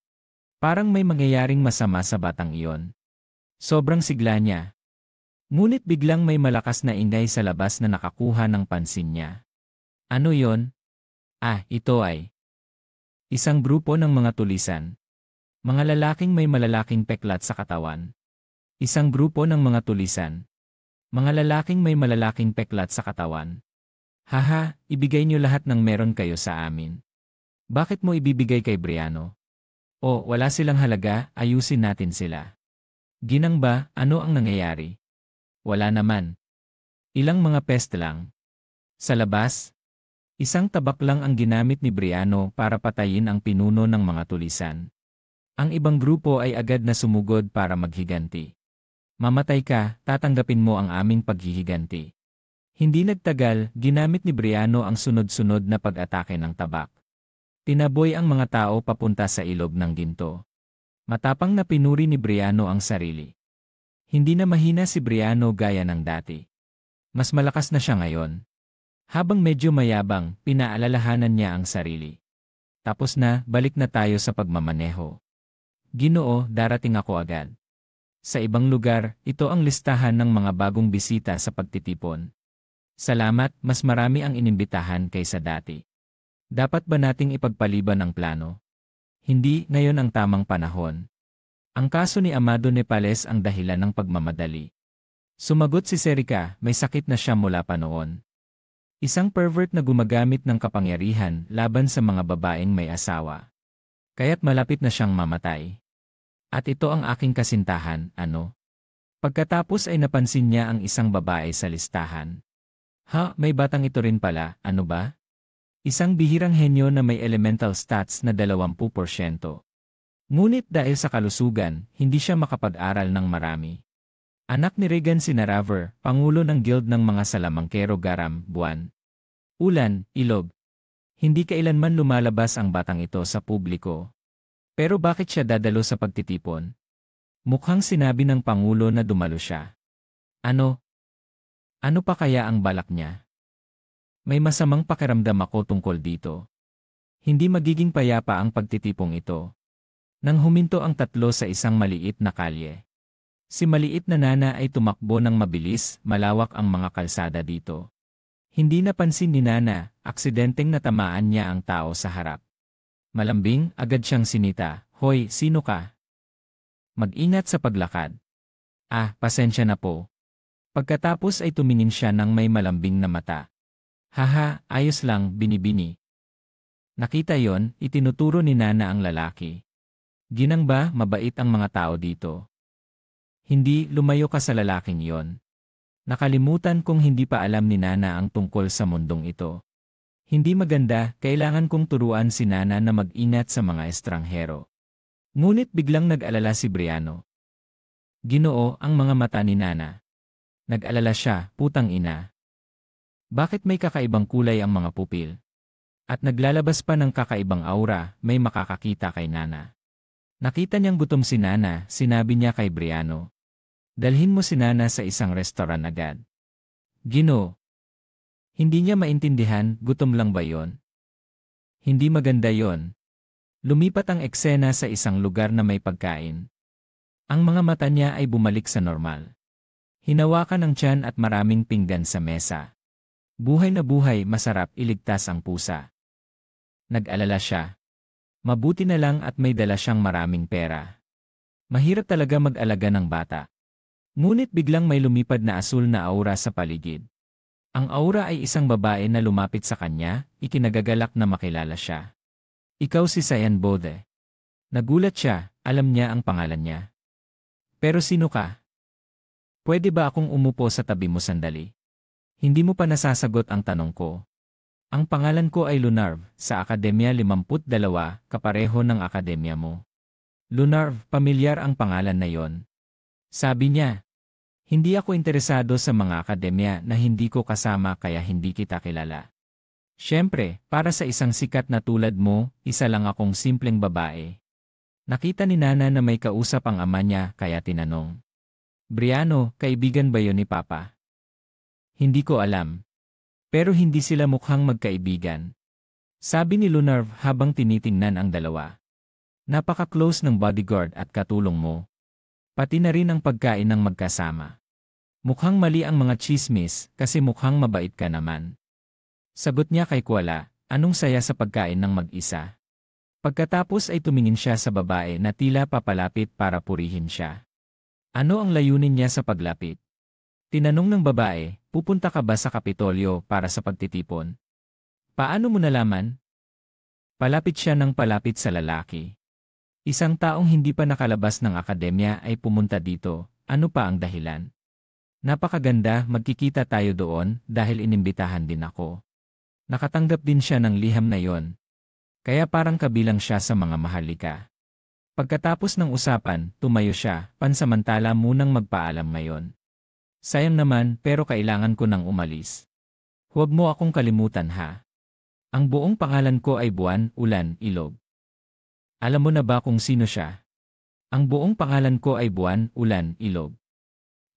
A: Parang may mangyayaring masama sa batang iyon. Sobrang sigla niya. Ngunit biglang may malakas na ingay sa labas na nakakuha ng pansin niya. Ano yon? Ito ay isang grupo ng mga tulisan. Mga lalaking may malalaking peklat sa katawan. Isang grupo ng mga tulisan. Mga lalaking may malalaking peklat sa katawan. Haha, ibigay niyo lahat ng meron kayo sa amin. Bakit mo ibibigay kay Briano? Wala silang halaga, ayusin natin sila. Ginang ba, ano ang nangyayari? Wala naman. Ilang mga peste lang. Sa labas, isang tabak lang ang ginamit ni Briano para patayin ang pinuno ng mga tulisan. Ang ibang grupo ay agad na sumugod para maghiganti. Mamatay ka, tatanggapin mo ang aming paghihiganti. Hindi nagtagal, ginamit ni Briano ang sunod-sunod na pag-atake ng tabak. Tinaboy ang mga tao papunta sa ilog ng ginto. Matapang na pinuri ni Briano ang sarili. Hindi na mahina si Briano gaya ng dati. Mas malakas na siya ngayon. Habang medyo mayabang, pinaalalahanan niya ang sarili. Tapos na, balik na tayo sa pagmamaneho. Ginoo, darating ako agad. Sa ibang lugar, ito ang listahan ng mga bagong bisita sa pagtitipon. Salamat, mas marami ang inimbitahan kaysa dati. Dapat ba nating ipagpaliban ang plano? Hindi, ngayon ang tamang panahon. Ang kaso ni Amado Nepales ang dahilan ng pagmamadali. Sumagot si Serica, may sakit na siya mula pa noon. Isang pervert na gumagamit ng kapangyarihan laban sa mga babaeng may asawa. Kaya't malapit na siyang mamatay. At ito ang aking kasintahan, ano? Pagkatapos ay napansin niya ang isang babae sa listahan. May batang ito rin pala, ano ba? Isang bihirang henyo na may elemental stats na 20%. Ngunit dahil sa kalusugan, hindi siya makapag-aral ng marami. Anak ni Regan Sinaraver, pangulo ng guild ng mga salamangkero garam, buwan, ulan, ilog. Hindi kailanman lumalabas ang batang ito sa publiko. Pero bakit siya dadalo sa pagtitipon? Mukhang sinabi ng pangulo na dumalo siya. Ano? Ano pa kaya ang balak niya? May masamang pakiramdam ako tungkol dito. Hindi magiging payapa ang pagtitipong ito. Nang huminto ang tatlo sa isang maliit na kalye. Si maliit na Nana ay tumakbo ng mabilis, malawak ang mga kalsada dito. Hindi napansin ni Nana, aksidenteng natamaan niya ang tao sa harap. Malambing, agad siyang sinita, "Hoy, sino ka? Mag-ingat sa paglakad." Pasensya na po. Pagkatapos ay tumingin siya ng may malambing na mata. Haha, ayos lang, binibini. Nakita yon, itinuturo ni Nana ang lalaki. Ginang ba, mabait ang mga tao dito? Hindi, lumayo ka sa lalaking yon. Nakalimutan kong hindi pa alam ni Nana ang tungkol sa mundong ito. Hindi maganda, kailangan kong turuan si Nana na mag-ingat sa mga estranghero. Ngunit biglang nag-alala si Briano. Ginoo, ang mga mata ni Nana. Nag-alala siya, putang ina. Bakit may kakaibang kulay ang mga pupil? At naglalabas pa ng kakaibang aura, may makakakita kay Nana. Nakita niyang gutom si Nana, sinabi niya kay Briano. Dalhin mo si Nana sa isang restoran agad. Ginoo. Hindi niya maintindihan, gutom lang ba yon? Hindi maganda yon. Lumipat ang eksena sa isang lugar na may pagkain. Ang mga mata niya ay bumalik sa normal. Hinawakan ang tiyan at maraming pinggan sa mesa. Buhay na buhay, masarap, iligtas ang pusa. Nag-alala siya. Mabuti na lang at may dala siyang maraming pera. Mahirap talaga mag-alaga ng bata. Ngunit biglang may lumipad na asul na aura sa paligid. Ang aura ay isang babae na lumapit sa kanya, ikinagagalak na makilala siya. Ikaw si Sayan Bode. Nagulat siya, alam niya ang pangalan niya. Pero sino ka? Pwede ba akong umupo sa tabi mo sandali? Hindi mo pa nasasagot ang tanong ko. Ang pangalan ko ay Lunarv, sa Akademya 52, kapareho ng akademya mo. Lunarv, pamilyar ang pangalan na yon. Sabi niya, hindi ako interesado sa mga akademya na hindi ko kasama kaya hindi kita kilala. Siyempre, para sa isang sikat na tulad mo, isa lang akong simpleng babae. Nakita ni Nana na may kausap ang ama niya kaya tinanong. Briano, kaibigan ba yon ni Papa? Hindi ko alam. Pero hindi sila mukhang magkaibigan. Sabi ni Lunarv habang tinitingnan ang dalawa. Napaka-close ng bodyguard at katulong mo. Pati na rin ang pagkain ng magkasama. Mukhang mali ang mga chismis kasi mukhang mabait ka naman. Sagot niya kay Kuala, anong saya sa pagkain ng mag-isa. Pagkatapos ay tumingin siya sa babae na tila papalapit para purihin siya. Ano ang layunin niya sa paglapit? Tinanong ng babae, pupunta ka ba sa Kapitolyo para sa pagtitipon? Paano mo nalaman? Palapit siya ng palapit sa lalaki. Isang taong hindi pa nakalabas ng akademya ay pumunta dito, ano pa ang dahilan? Napakaganda, magkikita tayo doon dahil inimbitahan din ako. Nakatanggap din siya ng liham na yon. Kaya parang kabilang siya sa mga maharlika. Pagkatapos ng usapan, tumayo siya, pansamantala munang magpaalam ngayon. Sayang naman pero kailangan ko nang umalis. Huwag mo akong kalimutan ha. Ang buong pangalan ko ay Buwan, Ulan, Ilog. Alam mo na ba kung sino siya? Ang buong pangalan ko ay Buwan, Ulan, Ilog.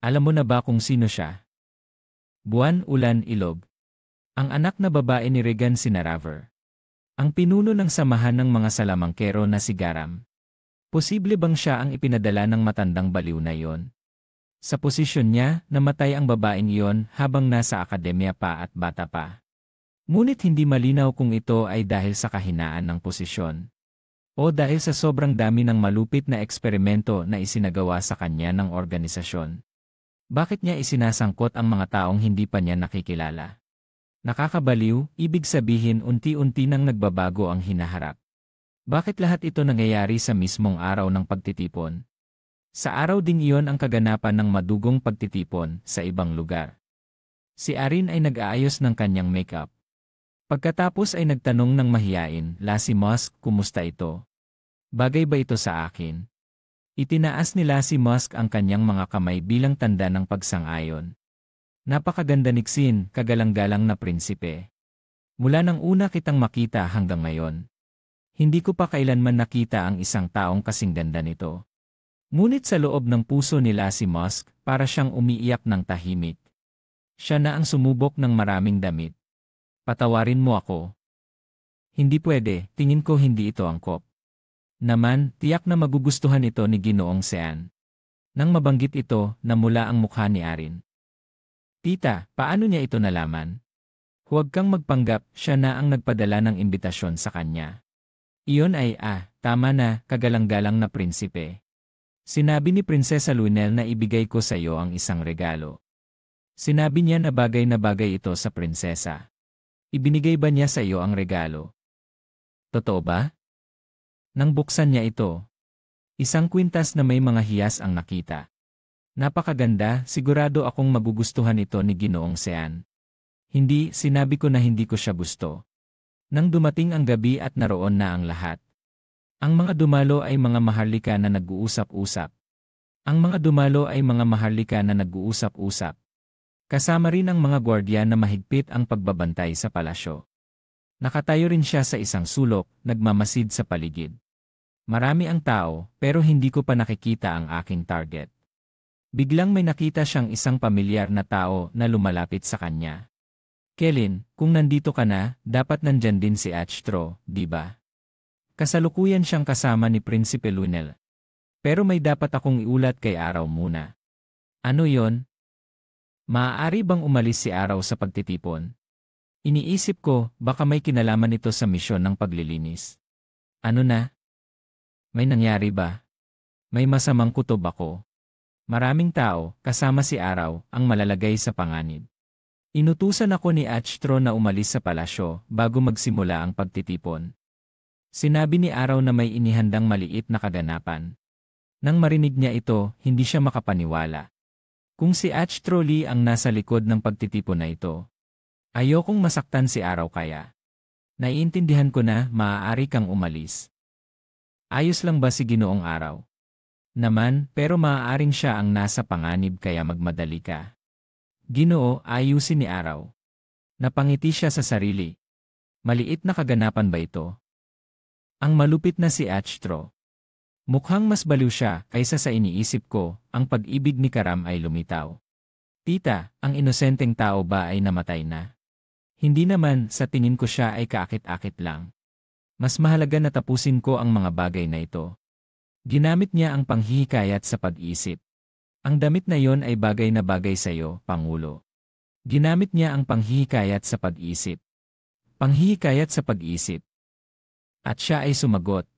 A: Alam mo na ba kung sino siya? Buwan, Ulan, Ilog. Ang anak na babae ni Regan Sinaraver. Ang pinuno ng samahan ng mga salamangkero na si Garam. Posible bang siya ang ipinadala ng matandang baliw na iyon? Sa posisyon niya, namatay ang babaeng iyon habang nasa akademya pa at bata pa. Ngunit hindi malinaw kung ito ay dahil sa kahinaan ng posisyon o dahil sa sobrang dami ng malupit na eksperimento na isinagawa sa kanya ng organisasyon. Bakit niya isinasangkot ang mga taong hindi pa niya nakikilala? Nakakabaliw, ibig sabihin unti-unti nang nagbabago ang hinaharap. Bakit lahat ito nangyayari sa mismong araw ng pagtitipon? Sa araw ding iyon ang kaganapan ng madugong pagtitipon sa ibang lugar. Si Arin ay nag-aayos ng kanyang makeup. Pagkatapos ay nagtanong ng mahiyain, Lassie Musk, kumusta ito? Bagay ba ito sa akin? Itinaas ni Lassie Musk ang kanyang mga kamay bilang tanda ng pagsang-ayon. Napakaganda Nixin, kagalang-galang na prinsipe. Mula nang una kitang makita hanggang ngayon. Hindi ko pa kailanman nakita ang isang taong kasing ganda nito. Ngunit sa loob ng puso ni Lassie Musk, para siyang umiiyak ng tahimik. Siya na ang sumubok ng maraming damit. Patawarin mo ako. Hindi pwede, tingin ko hindi ito angkop. Naman, tiyak na magugustuhan ito ni Ginoong Sean. Nang mabanggit ito, namula ang mukha ni Arin. Tita, paano niya ito nalaman? Huwag kang magpanggap, siya na ang nagpadala ng imbitasyon sa kanya. Iyon ay, tama na, kagalang-galang na prinsipe. Sinabi ni Prinsesa Lunel na ibigay ko sa iyo ang isang regalo. Sinabi niya na bagay ito sa prinsesa. Ibinigay ba niya sa iyo ang regalo? Totoo ba? Nang buksan niya ito, isang kwintas na may mga hiyas ang nakita. Napakaganda, sigurado akong magugustuhan ito ni Ginoong Sean. Hindi, sinabi ko na hindi ko siya gusto. Nang dumating ang gabi at naroon na ang lahat. Ang mga dumalo ay mga maharlika na nag-uusap-usap. Ang mga dumalo ay mga maharlika na nag-uusap-usap. Kasama rin ang mga gwardiya na mahigpit ang pagbabantay sa palasyo. Nakatayo rin siya sa isang sulok, nagmamasid sa paligid. Marami ang tao, pero hindi ko pa nakikita ang aking target. Biglang may nakita siyang isang pamilyar na tao na lumalapit sa kanya. Kellen, kung nandito ka na, dapat nandyan din si Achtrow, di ba? Kasalukuyan siyang kasama ni Prinsipe Lunel. Pero may dapat akong iulat kay Araw muna. Ano yon? Maaari bang umalis si Araw sa pagtitipon? Iniisip ko, baka may kinalaman ito sa misyon ng paglilinis. Ano na? May nangyari ba? May masamang kutob ako. Maraming tao, kasama si Araw, ang malalagay sa panganib. Inutusan ako ni Achtrow na umalis sa palasyo bago magsimula ang pagtitipon. Sinabi ni Araw na may inihandang maliit na kaganapan. Nang marinig niya ito, hindi siya makapaniwala. Kung si Achtrow Lee ang nasa likod ng pagtitipon na ito, ayokong masaktan si Araw kaya. Naiintindihan ko na maaari kang umalis. Ayos lang ba si Ginoong Araw? Naman, pero maaaring siya ang nasa panganib kaya magmadali ka. Ginoo, ayusin ni Araw. Napangiti siya sa sarili. Maliit na kaganapan ba ito? Ang malupit na si Achtrow. Mukhang mas baliw siya kaysa sa iniisip ko, ang pag-ibig ni Karam ay lumitaw. Tita, ang inosenteng tao ba ay namatay na? Hindi naman, sa tingin ko siya ay kaakit-akit lang. Mas mahalaga na tapusin ko ang mga bagay na ito. Ginamit niya ang panghihikayat sa pag-iisip. Ang damit na yon ay bagay na bagay sa iyo, Pangulo. Ginamit niya ang panghihikayat sa pag-iisip. Panghihikayat sa pag-iisip. At siya ay sumagot.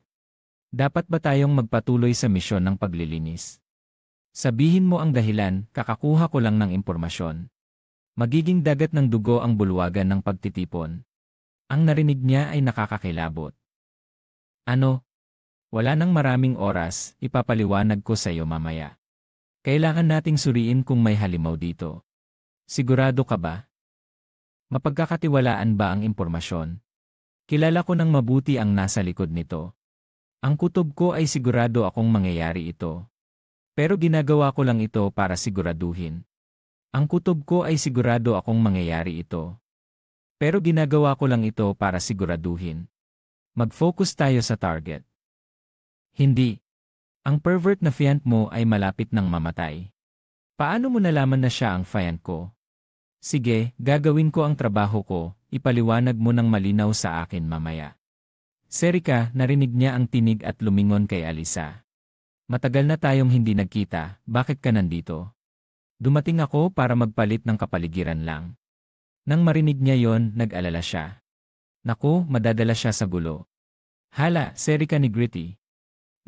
A: Dapat ba tayong magpatuloy sa misyon ng paglilinis? Sabihin mo ang dahilan, kakakuha ko lang ng impormasyon. Magiging dagat ng dugo ang bulwagan ng pagtitipon. Ang narinig niya ay nakakakilabot. Ano? Wala nang maraming oras, ipapaliwanag ko sa iyo mamaya. Kailangan nating suriin kung may halimaw dito. Sigurado ka ba? Mapagkakatiwalaan ba ang impormasyon? Kilala ko ng mabuti ang nasa likod nito. Ang kutob ko ay sigurado akong mangyayari ito. Pero ginagawa ko lang ito para siguraduhin. Ang kutob ko ay sigurado akong mangyayari ito. Pero ginagawa ko lang ito para siguraduhin. Mag-focus tayo sa target. Hindi. Ang pervert na fiant mo ay malapit ng mamatay. Paano mo nalaman na siya ang fiant ko? Sige, gagawin ko ang trabaho ko, ipaliwanag mo ng malinaw sa akin mamaya. Serika, narinig niya ang tinig at lumingon kay Alisa. Matagal na tayong hindi nagkita, bakit ka nandito? Dumating ako para magpalit ng kapaligiran lang. Nang marinig niya yon, nag-alala siya. Naku, madadala siya sa gulo. Hala, Serika ni Gritty.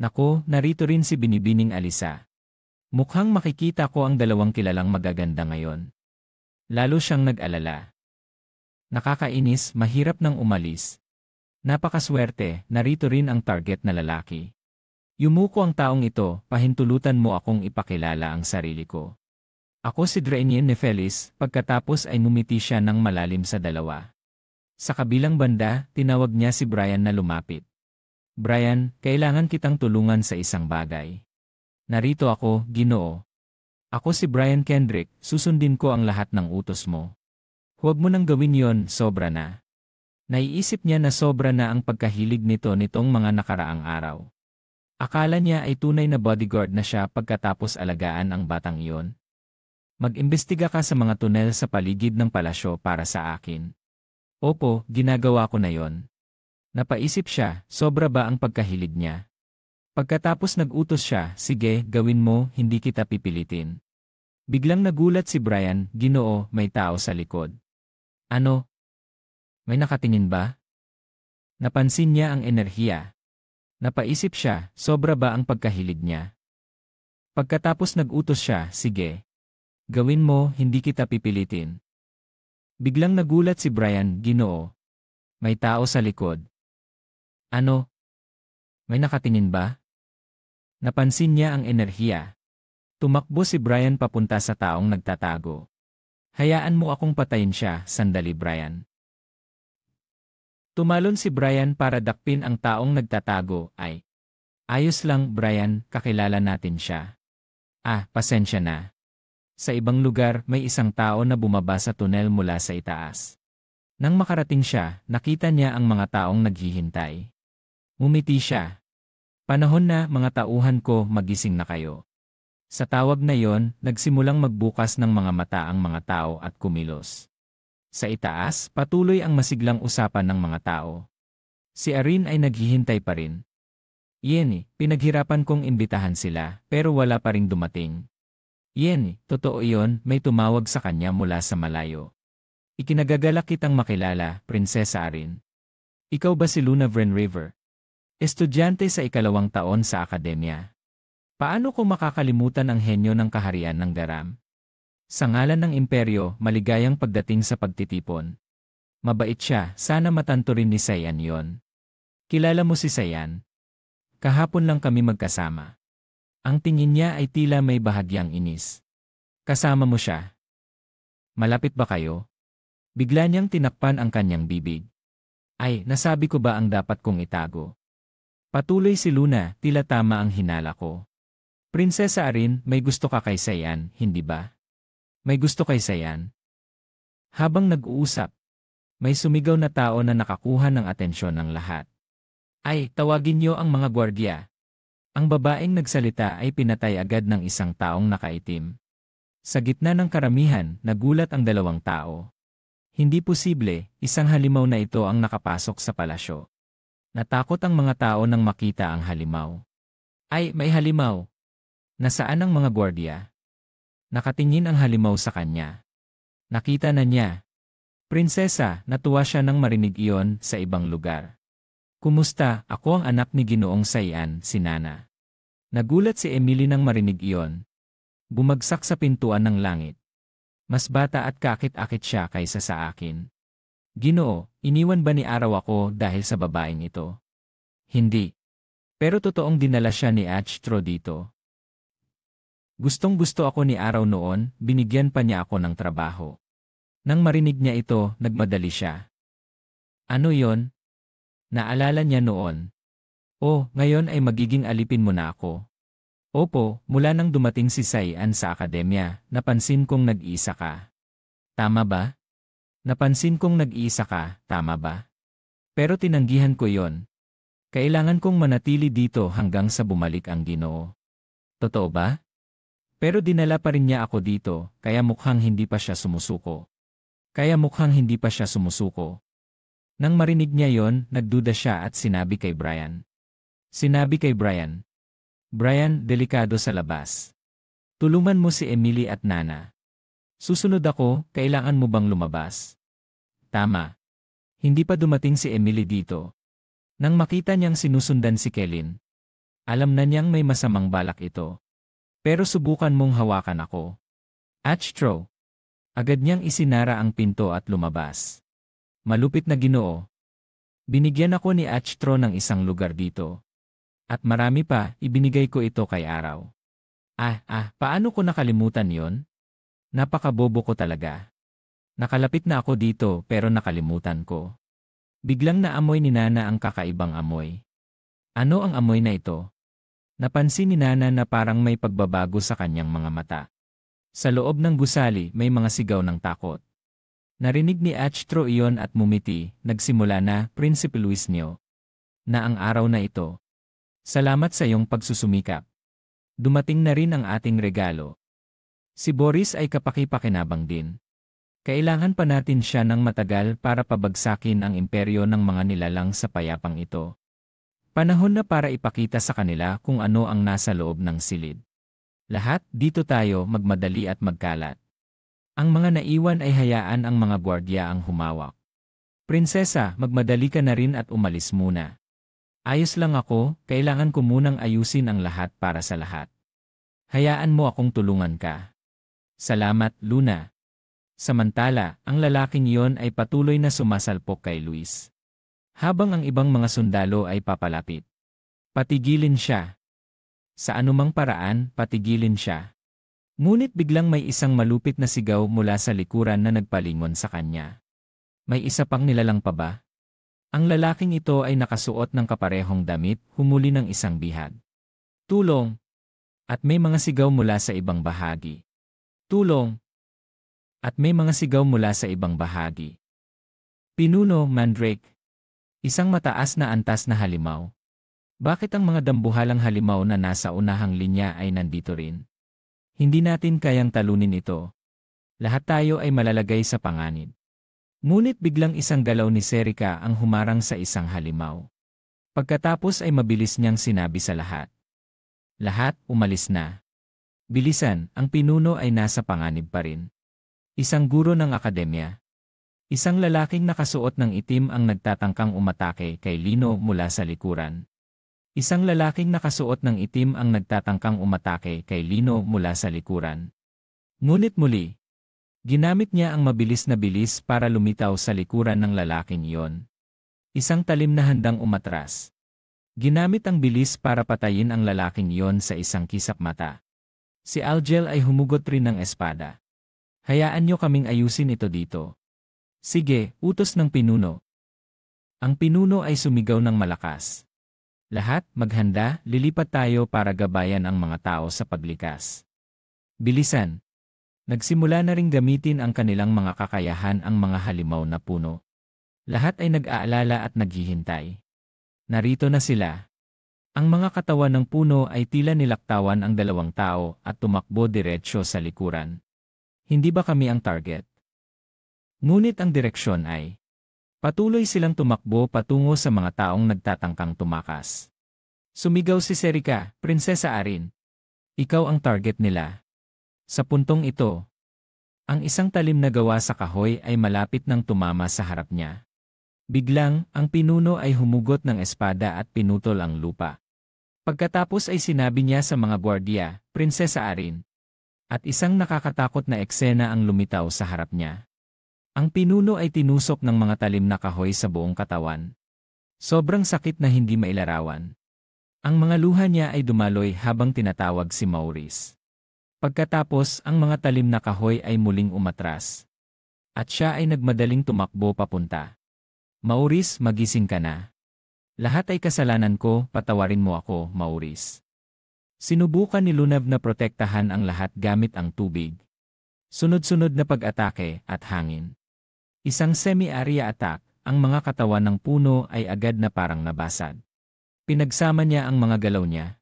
A: Naku, narito rin si Binibining Alisa. Mukhang makikita ko ang dalawang kilalang magaganda ngayon. Lalo siyang nag-alala. Nakakainis, mahirap nang umalis. Napakaswerte, narito rin ang target na lalaki. Yumuko ang taong ito, pahintulutan mo akong ipakilala ang sarili ko. Ako si Draenien Nefelis, pagkatapos ay ngumiti siya ng malalim sa dalawa. Sa kabilang banda, tinawag niya si Brian na lumapit. Brian, kailangan kitang tulungan sa isang bagay. Narito ako, Ginoo. Ako si Brian Kendrick, susundin ko ang lahat ng utos mo. Huwag mo nang gawin yon, sobra na. Naiisip niya na sobra na ang pagkahilig nito nitong mga nakaraang araw. Akala niya ay tunay na bodyguard na siya pagkatapos alagaan ang batang iyon. Mag-imbestiga ka sa mga tunel sa paligid ng palasyo para sa akin. Opo, ginagawa ko na yon. Napaisip siya, sobra ba ang pagkahilig niya? Pagkatapos nag-utos siya, sige, gawin mo, hindi kita pipilitin. Biglang nagulat si Brian, Ginoo, may tao sa likod. Ano? May nakatingin ba? Napansin niya ang enerhiya. Napaisip siya, sobra ba ang pagkahilig niya? Pagkatapos nag-utos siya, sige. Gawin mo, hindi kita pipilitin. Biglang nagulat si Brian, Ginoo. May tao sa likod. Ano? May nakatingin ba? Napansin niya ang enerhiya. Tumakbo si Brian papunta sa taong nagtatago. Hayaan mo akong patayin siya, sandali Brian. Tumalon si Brian para dakpin ang taong nagtatago ay. Ayos lang, Brian, kakilala natin siya. Ah, pasensya na. Sa ibang lugar, may isang tao na bumaba sa tunel mula sa itaas. Nang makarating siya, nakita niya ang mga taong naghihintay. Ngumiti siya. Panahon na, mga tauhan ko, magising na kayo. Sa tawag na yon, nagsimulang magbukas ng mga mata ang mga tao at kumilos. Sa itaas, patuloy ang masiglang usapan ng mga tao. Si Arin ay naghihintay pa rin. Yenny, pinaghirapan kong imbitahan sila, pero wala pa ring dumating. Yenny, totoo iyon, may tumawag sa kanya mula sa malayo. Ikinagagalak kitang makilala, Prinsesa Arin. Ikaw ba si Luna Vren River? Estudyante sa 2nd taon sa akademya. Paano ko makakalimutan ang henyo ng kaharian ng Garam? Sa ngalan ng imperyo, maligayang pagdating sa pagtitipon. Mabait siya, sana matanto rin ni Sayan yon. Kilala mo si Sayan? Kahapon lang kami magkasama. Ang tingin niya ay tila may bahagyang inis. Kasama mo siya? Malapit ba kayo? Bigla niyang tinakpan ang kanyang bibig. Ay, nasabi ko ba ang dapat kong itago? Patuloy si Luna, tila tama ang hinala ko. Prinsesa Arin, may gusto ka kay Sayan, hindi ba? May gusto kay Sayan? Habang nag-uusap, may sumigaw na tao na nakakuha ng atensyon ng lahat. Ay, tawagin niyo ang mga gwardiya. Ang babaeng nagsalita ay pinatay agad ng isang taong nakaitim. Sa gitna ng karamihan, nagulat ang dalawang tao. Hindi posible, isang halimaw na ito ang nakapasok sa palasyo. Natakot ang mga tao nang makita ang halimaw. Ay, may halimaw! Nasaan ang mga gwardiya? Nakatingin ang halimaw sa kanya. Nakita na niya. Prinsesa, natuwa siya nang marinig iyon sa ibang lugar. Kumusta, ako ang anak ni Ginoong Saian, si Nana. Nagulat si Emily nang marinig iyon. Bumagsak sa pintuan ng langit. Mas bata at kakit-akit siya kaysa sa akin. Ginoo, iniwan ba ni Araw ako dahil sa babaeng ito? Hindi. Pero totoong dinala siya ni Achtro dito. Gustong-gusto ako ni Araw noon, binigyan pa niya ako ng trabaho. Nang marinig niya ito, nagmadali siya. Ano yon? Naalala niya noon. Oh, ngayon ay magiging alipin mo na ako. Opo, mula nang dumating si Saian sa akademya, napansin kong nag-iisa ka. Tama ba? Napansin kong nag-iisa ka, tama ba? Pero tinanggihan ko yon. Kailangan kong manatili dito hanggang sa bumalik ang Ginoo. Totoo ba? Pero dinala pa rin niya ako dito, kaya mukhang hindi pa siya sumusuko. Nang marinig niya yon, nagduda siya at sinabi kay Brian. Brian, delikado sa labas. Tulungan mo si Emily at Nana. Susunod ako, kailangan mo bang lumabas? Tama. Hindi pa dumating si Emily dito. Nang makita niyang sinusundan si Kellyn, alam na niyang may masamang balak ito. Pero subukan mong hawakan ako. Achtro. Agad niyang isinara ang pinto at lumabas. Malupit na Ginoo. Binigyan ako ni Achtro ng isang lugar dito. At marami pa, ibinigay ko ito kay Araw. Paano ko nakalimutan yon? Napakabobo ko talaga. Nakalapit na ako dito pero nakalimutan ko. Biglang naamoy ni Nana ang kakaibang amoy. Ano ang amoy na ito? Napansin ni Nana na parang may pagbabago sa kanyang mga mata. Sa loob ng gusali may mga sigaw ng takot. Narinig ni Achtro iyon at mumiti, nagsimula na, Prinsipe Luis Nyo. Na ang araw na ito. Salamat sa iyong pagsusumikap. Dumating na rin ang ating regalo. Si Boris ay kapaki-pakinabang din. Kailangan pa natin siya ng matagal para pabagsakin ang imperyo ng mga nilalang sa payapang ito. Panahon na para ipakita sa kanila kung ano ang nasa loob ng silid. Lahat, dito tayo magmadali at magkalat. Ang mga naiwan ay hayaan ang mga gwardiya ang humawak. Prinsesa, magmadali ka na rin at umalis muna. Ayos lang ako, kailangan ko munang ayusin ang lahat para sa lahat. Hayaan mo akong tulungan ka. Salamat, Luna. Samantala, ang lalaking iyon ay patuloy na sumasalpok kay Luis. Habang ang ibang mga sundalo ay papalapit. Patigilin siya. Sa anumang paraan, patigilin siya. Ngunit biglang may isang malupit na sigaw mula sa likuran na nagpalingon sa kanya. May isa pang nilalang pa ba? Ang lalaking ito ay nakasuot ng kaparehong damit, humuli ng isang bihag. Tulong! At may mga sigaw mula sa ibang bahagi. Tulong! At may mga sigaw mula sa ibang bahagi. Pinuno, Mandrake. Isang mataas na antas na halimaw. Bakit ang mga dambuhalang halimaw na nasa unahang linya ay nandito rin? Hindi natin kayang talunin ito. Lahat tayo ay malalagay sa panganib. Ngunit biglang isang galaw ni Serica ang humarang sa isang halimaw. Pagkatapos ay mabilis niyang sinabi sa lahat. Lahat, umalis na. Bilisan, ang pinuno ay nasa panganib pa rin. Isang guro ng akademya. Isang lalaking nakasuot ng itim ang nagtatangkang umatake kay Lino mula sa likuran. Isang lalaking nakasuot ng itim ang nagtatangkang umatake kay Lino mula sa likuran. Ngunit muli, ginamit niya ang mabilis na bilis para lumitaw sa likuran ng lalaking iyon. Isang talim na handang umatras. Ginamit ang bilis para patayin ang lalaking iyon sa isang kisap mata. Si Algel ay humugot rin ng espada. Hayaan niyo kaming ayusin ito dito. Sige, utos ng pinuno. Ang pinuno ay sumigaw ng malakas. Lahat, maghanda, lilipat tayo para gabayan ang mga tao sa paglikas. Bilisan. Nagsimula na ring gamitin ang kanilang mga kakayahan ang mga halimaw na puno. Lahat ay nag-aalala at naghihintay. Narito na sila. Ang mga katawan ng puno ay tila nilaktawan ang dalawang tao at tumakbo diretsyo sa likuran. Hindi ba kami ang target? Ngunit ang direksyon ay patuloy silang tumakbo patungo sa mga taong nagtatangkang tumakas. Sumigaw si Serika, Prinsesa Arin. Ikaw ang target nila. Sa puntong ito, ang isang talim na gawa sa kahoy ay malapit nang tumama sa harap niya. Biglang, ang pinuno ay humugot ng espada at pinutol ang lupa. Pagkatapos ay sinabi niya sa mga gwardiya, Prinsesa Arin. At isang nakakatakot na eksena ang lumitaw sa harap niya. Ang pinuno ay tinusok ng mga talim na kahoy sa buong katawan. Sobrang sakit na hindi mailarawan. Ang mga luha niya ay dumaloy habang tinatawag si Maurice. Pagkatapos, ang mga talim na kahoy ay muling umatras. At siya ay nagmadaling tumakbo papunta. Maurice, magising ka na. Lahat ay kasalanan ko, patawarin mo ako, Maurice. Sinubukan ni Lunav na protektahan ang lahat gamit ang tubig. Sunod-sunod na pag-atake at hangin. Isang semi-area attack, ang mga katawan ng puno ay agad na parang nabasag. Pinagsama niya ang mga galaw niya.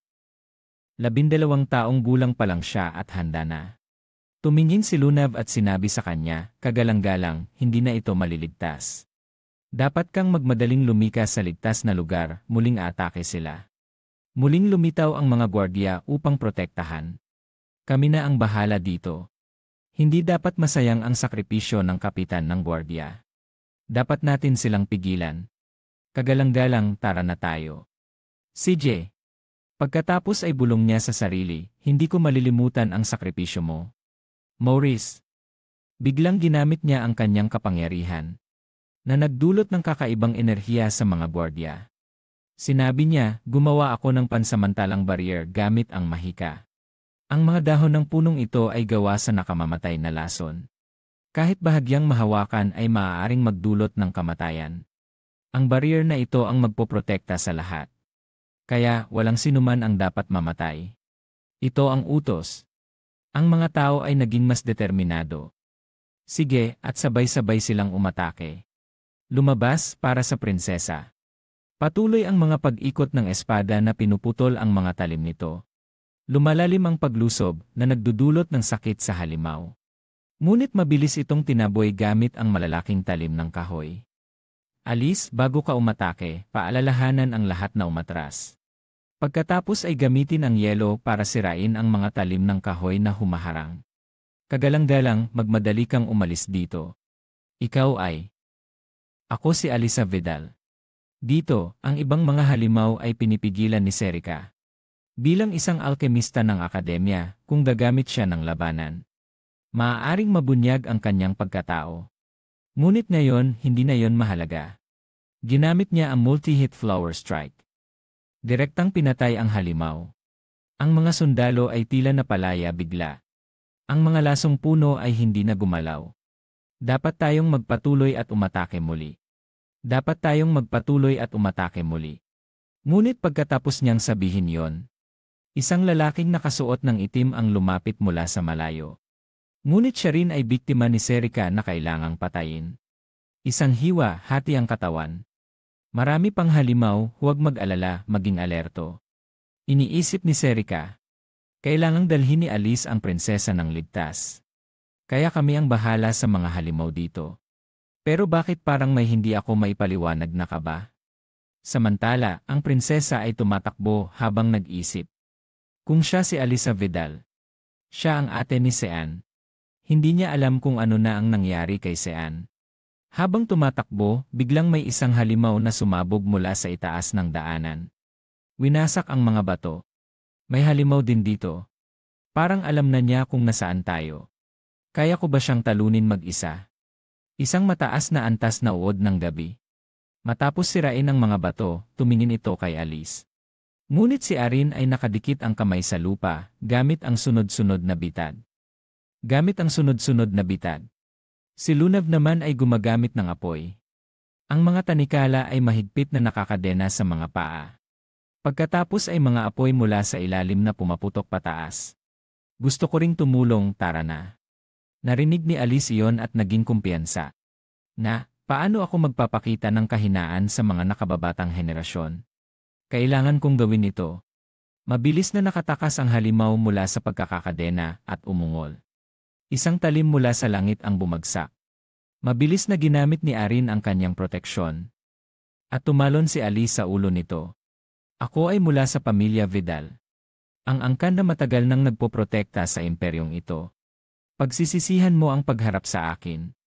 A: 12 taong gulang pa lang siya at handa na. Tumingin si Lunav at sinabi sa kanya, kagalang-galang, hindi na ito maliligtas. Dapat kang magmadaling lumikas sa ligtas na lugar, muling atake sila. Muling lumitaw ang mga gwardiya upang protektahan. Kami na ang bahala dito. Hindi dapat masayang ang sakripisyo ng kapitan ng gwardiya. Dapat natin silang pigilan. Kagalang-galang, tara na tayo. CJ. Pagkatapos ay bulong niya sa sarili, hindi ko malilimutan ang sakripisyo mo. Maurice. Biglang ginamit niya ang kanyang kapangyarihan na nagdulot ng kakaibang enerhiya sa mga gwardiya. Sinabi niya, gumawa ako ng pansamantalang barrier gamit ang mahika. Ang mga dahon ng punong ito ay gawa sa nakamamatay na lason. Kahit bahagyang mahawakan ay maaaring magdulot ng kamatayan. Ang barrier na ito ang magpoprotekta sa lahat. Kaya, walang sinuman ang dapat mamatay. Ito ang utos. Ang mga tao ay naging mas determinado. Sige, at sabay-sabay silang umatake. Lumabas para sa prinsesa. Patuloy ang mga pag-ikot ng espada na pinuputol ang mga talim nito. Lumalalim ang paglusob na nagdudulot ng sakit sa halimaw. Ngunit mabilis itong tinaboy gamit ang malalaking talim ng kahoy. Alis, bago ka umatake, paalalahanan ang lahat na umatras. Pagkatapos ay gamitin ang yelo para sirain ang mga talim ng kahoy na humaharang. Kagalang-galang, magmadali kang umalis dito. Ikaw ay... Ako si Alisa Vidal. Dito, ang ibang mga halimaw ay pinipigilan ni Serika. Bilang isang alkemista ng akademya, kung gagamit siya ng labanan, maaaring mabunyag ang kanyang pagkatao. Ngunit ngayon, hindi na yon mahalaga. Ginamit niya ang multi-hit flower strike. Direktang pinatay ang halimaw. Ang mga sundalo ay tila napalaya bigla. Ang mga lasong puno ay hindi na gumalaw. Dapat tayong magpatuloy at umatake muli. Dapat tayong magpatuloy at umatake muli. Ngunit pagkatapos niyang sabihin yon, isang lalaking nakasuot ng itim ang lumapit mula sa malayo. Ngunit siya rin ay biktima ni Serika na kailangang patayin. Isang hiwa, hati ang katawan. Marami pang halimaw, huwag mag-alala, maging alerto. Iniisip ni Serika. Kailangang dalhin ni Alice ang prinsesa ng ligtas. Kaya kami ang bahala sa mga halimaw dito. Pero bakit parang may hindi ako maipaliwanag na kaba? Samantala, ang prinsesa ay tumatakbo habang nag-isip. Kung siya si Alisa Vidal, siya ang ate ni Sean. Hindi niya alam kung ano na ang nangyari kay Sean. Habang tumatakbo, biglang may isang halimaw na sumabog mula sa itaas ng daanan. Winasak ang mga bato. May halimaw din dito. Parang alam na niya kung nasaan tayo. Kaya ko ba siyang talunin mag-isa? Isang mataas na antas na uod ng gabi. Matapos sirain ang mga bato, tumingin ito kay Alice. Ngunit si Arin ay nakadikit ang kamay sa lupa, gamit ang sunod-sunod na bitad. Si Lunav naman ay gumagamit ng apoy. Ang mga tanikala ay mahigpit na nakakadena sa mga paa. Pagkatapos ay mga apoy mula sa ilalim na pumaputok pataas. Gusto ko ring tumulong, tara na. Narinig ni Alice iyon at naging kumpiyansa. Na, paano ako magpapakita ng kahinaan sa mga nakababatang henerasyon? Kailangan kong gawin ito. Mabilis na nakatakas ang halimaw mula sa pagkakakadena at umungol. Isang talim mula sa langit ang bumagsak. Mabilis na ginamit ni Arin ang kanyang proteksyon. At tumalon si Ali sa ulo nito. Ako ay mula sa pamilya Vidal. Ang angkan na matagal nang nagpoprotekta sa imperyong ito. Pagsisisihan mo ang pagharap sa akin.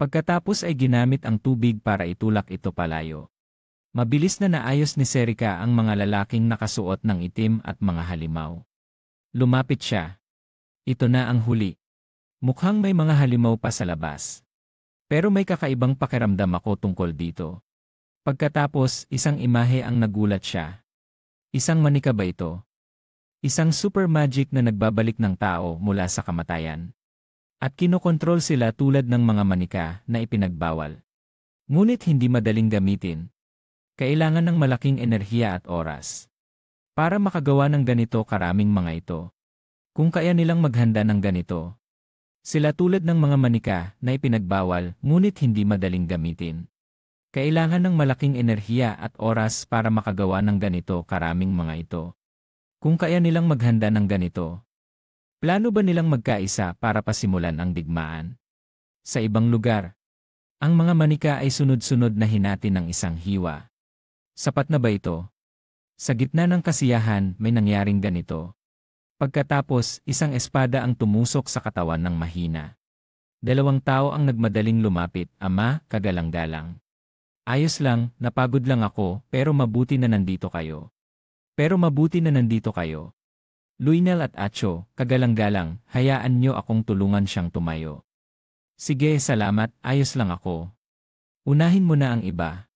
A: Pagkatapos ay ginamit ang tubig para itulak ito palayo. Mabilis na naayos ni Serika ang mga lalaking nakasuot ng itim at mga halimaw. Lumapit siya. Ito na ang huli. Mukhang may mga halimaw pa sa labas. Pero may kakaibang pakiramdam ako tungkol dito. Pagkatapos, isang imahe ang nagulat siya. Isang manika ba ito? Isang super magic na nagbabalik ng tao mula sa kamatayan. At kinokontrol sila tulad ng mga manika na ipinagbawal. Ngunit hindi madaling gamitin. Kailangan ng malaking enerhiya at oras. Para makagawa ng ganito karaming mga ito. Kung kaya nilang maghanda ng ganito. Sila tulad ng mga manika na ipinagbawal ngunit hindi madaling gamitin. Kailangan ng malaking enerhiya at oras para makagawa ng ganito karaming mga ito. Kung kaya nilang maghanda ng ganito. Plano ba nilang magkaisa para pasimulan ang digmaan? Sa ibang lugar, ang mga manika ay sunod-sunod na hinati ng isang hiwa. Sapat na ba ito? Sa gitna ng kasiyahan, may nangyaring ganito. Pagkatapos, isang espada ang tumusok sa katawan ng mahina. 2 tao ang nagmadaling lumapit, Ama, kagalang-galang. Ayos lang, napagod lang ako, pero mabuti na nandito kayo. Luinel at Acho, kagalang-galang, hayaan niyo akong tulungan siyang tumayo. Sige, salamat, ayos lang ako. Unahin mo na ang iba.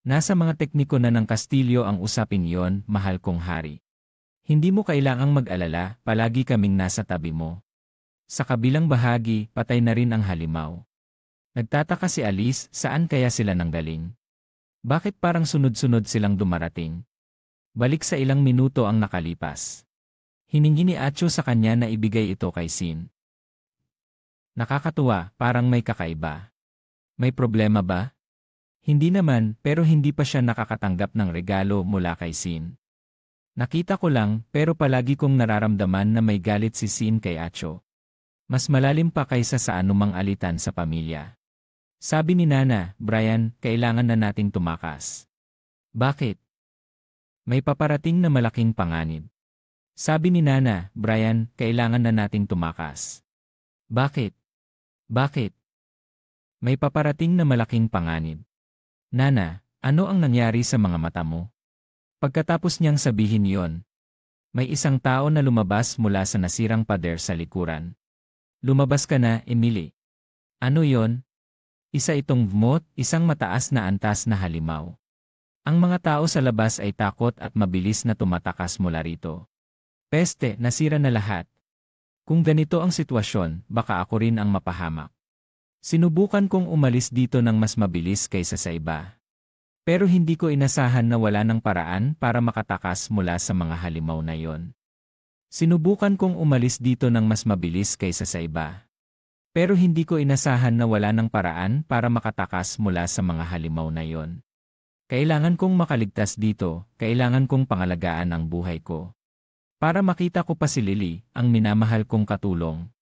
A: Nasa mga tekniko na ng Kastilyo ang usapin yon, mahal kong hari. Hindi mo kailangang mag-alala, palagi kaming nasa tabi mo. Sa kabilang bahagi, patay na rin ang halimaw. Nagtataka si Alice, saan kaya sila nanggaling? Bakit parang sunod-sunod silang dumarating? Balik sa ilang minuto ang nakalipas. Hiningi ni Acho sa kanya na ibigay ito kay Sin. Nakakatuwa, parang may kakaiba. May problema ba? Hindi naman, pero hindi pa siya nakakatanggap ng regalo mula kay Sin. Nakita ko lang, pero palagi kong nararamdaman na may galit si Sin kay Acho. Mas malalim pa kaysa sa anumang alitan sa pamilya. Sabi ni Nana, Brian, kailangan na nating tumakas. Bakit? May paparating na malaking panganib. Sabi ni Nana, Brian, kailangan na nating tumakas. Bakit? Bakit? May paparating na malaking panganib. Nana, ano ang nangyari sa mga mata mo? Pagkatapos niyang sabihin yon, may isang tao na lumabas mula sa nasirang pader sa likuran. Lumabas ka na, Emily. Ano yon? Isa itong vmot, isang mataas na antas na halimaw. Ang mga tao sa labas ay takot at mabilis na tumatakas mula rito. Peste, nasira na lahat. Kung ganito ang sitwasyon, baka ako rin ang mapahamak. Sinubukan kong umalis dito ng mas mabilis kaysa sa iba. Pero hindi ko inasahan na wala ng paraan para makatakas mula sa mga halimaw na yon. Sinubukan kong umalis dito ng mas mabilis kaysa sa iba. Pero hindi ko inasahan na wala ng paraan para makatakas mula sa mga halimaw na yon. Kailangan kong makaligtas dito, kailangan kong pangalagaan ang buhay ko. Para makita ko pa si Lily, ang minamahal kong katulong.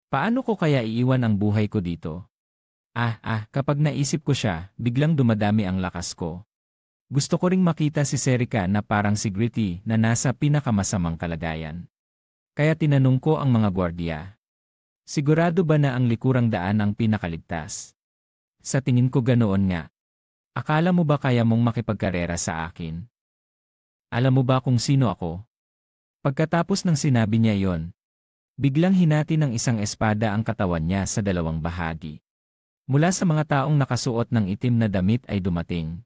A: Paano ko kaya iiwan ang buhay ko dito? Kapag naisip ko siya, biglang dumadami ang lakas ko. Gusto ko ring makita si Serika na parang si Gritty na nasa pinakamasamang kalagayan. Kaya tinanong ko ang mga gwardiya. Sigurado ba na ang likurang daan ang pinakaligtas? Sa tingin ko ganoon nga. Akala mo ba kaya mong makipagkarera sa akin? Alam mo ba kung sino ako? Pagkatapos ng sinabi niya yon, biglang hinati ng isang espada ang katawan niya sa 2 bahagi. Mula sa mga taong nakasuot ng itim na damit ay dumating.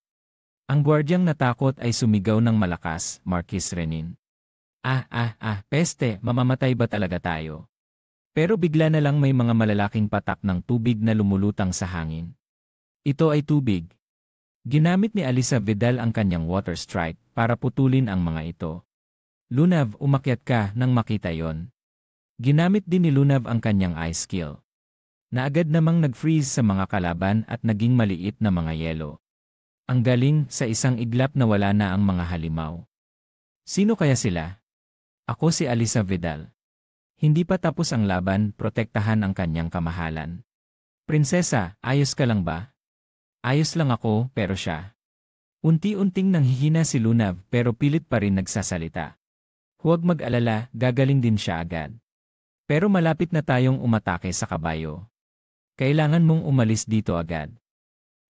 A: Ang gwardyang natakot ay sumigaw ng malakas, Marquis Renin. Peste, mamamatay ba talaga tayo? Pero bigla na lang may mga malalaking patak ng tubig na lumulutang sa hangin. Ito ay tubig. Ginamit ni Alisa Vidal ang kanyang water strike para putulin ang mga ito. Lunav, umakyat ka nang makita yon. Ginamit din ni Lunav ang kanyang ice skill. Na agad namang nag-freeze sa mga kalaban at naging maliit na mga yelo. Ang galing, sa isang iglap na wala na ang mga halimaw. Sino kaya sila? Ako si Alisa Vidal. Hindi pa tapos ang laban, protektahan ang kanyang kamahalan. Prinsesa, ayos ka lang ba? Ayos lang ako, pero siya. Unti-unting nanghihina si Lunav pero pilit pa rin nagsasalita. Huwag mag-alala, gagaling din siya agad. Pero malapit na tayong umatake sa kabayo. Kailangan mong umalis dito agad.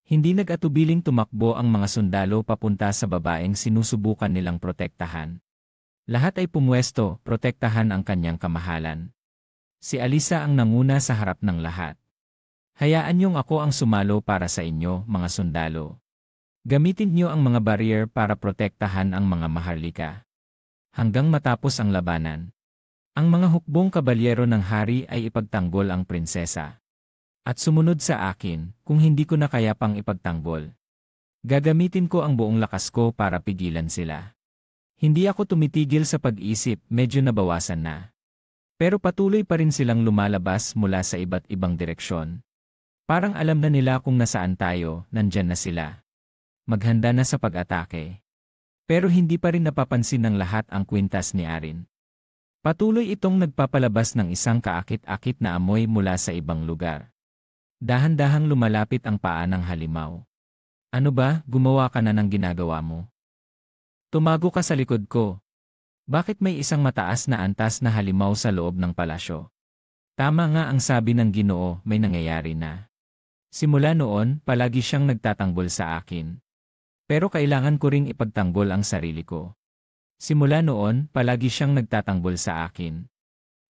A: Hindi nag-atubiling tumakbo ang mga sundalo papunta sa babaeng sinusubukan nilang protektahan. Lahat ay pumwesto, protektahan ang kanyang kamahalan. Si Alisa ang nanguna sa harap ng lahat. Hayaan niyong ako ang sumalo para sa inyo, mga sundalo. Gamitin niyo ang mga barrier para protektahan ang mga maharlika. Hanggang matapos ang labanan. Ang mga hukbong kabalyero ng hari ay ipagtanggol ang prinsesa. At sumunod sa akin, kung hindi ko na kaya pang ipagtanggol. Gagamitin ko ang buong lakas ko para pigilan sila. Hindi ako tumitigil sa pag-isip, medyo nabawasan na. Pero patuloy pa rin silang lumalabas mula sa iba't ibang direksyon. Parang alam na nila kung nasaan tayo, nandyan na sila. Maghanda na sa pag-atake. Pero hindi pa rin napapansin ng lahat ang kwintas ni Arin. Patuloy itong nagpapalabas ng isang kaakit-akit na amoy mula sa ibang lugar. Dahan-dahang lumalapit ang paa ng halimaw. Ano ba, gumawa ka na ng ginagawa mo? Tumago ka sa likod ko. Bakit may isang mataas na antas na halimaw sa loob ng palasyo? Tama nga ang sabi ng Ginoo, may nangyayari na. Simula noon, palagi siyang nagtatanggol sa akin. Pero kailangan ko ring ipagtanggol ang sarili ko. Simula noon, palagi siyang nagtatanggol sa akin.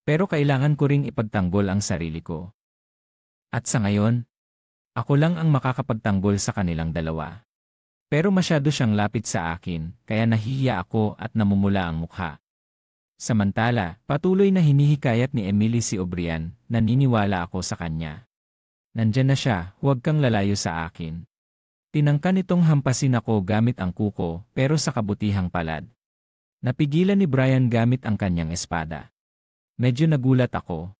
A: Pero kailangan ko ring ipagtanggol ang sarili ko. At sa ngayon, ako lang ang makakapagtanggol sa kanilang dalawa. Pero masyado siyang lapit sa akin, kaya nahihiya ako at namumula ang mukha. Samantala, patuloy na hinihikayat ni Emily si O'Brien, naniniwala ako sa kanya. Nandyan na siya, huwag kang lalayo sa akin. Tinangka nitong hampasin ako gamit ang kuko, pero sa kabutihang palad. Napigilan ni Brian gamit ang kanyang espada. Medyo nagulat ako.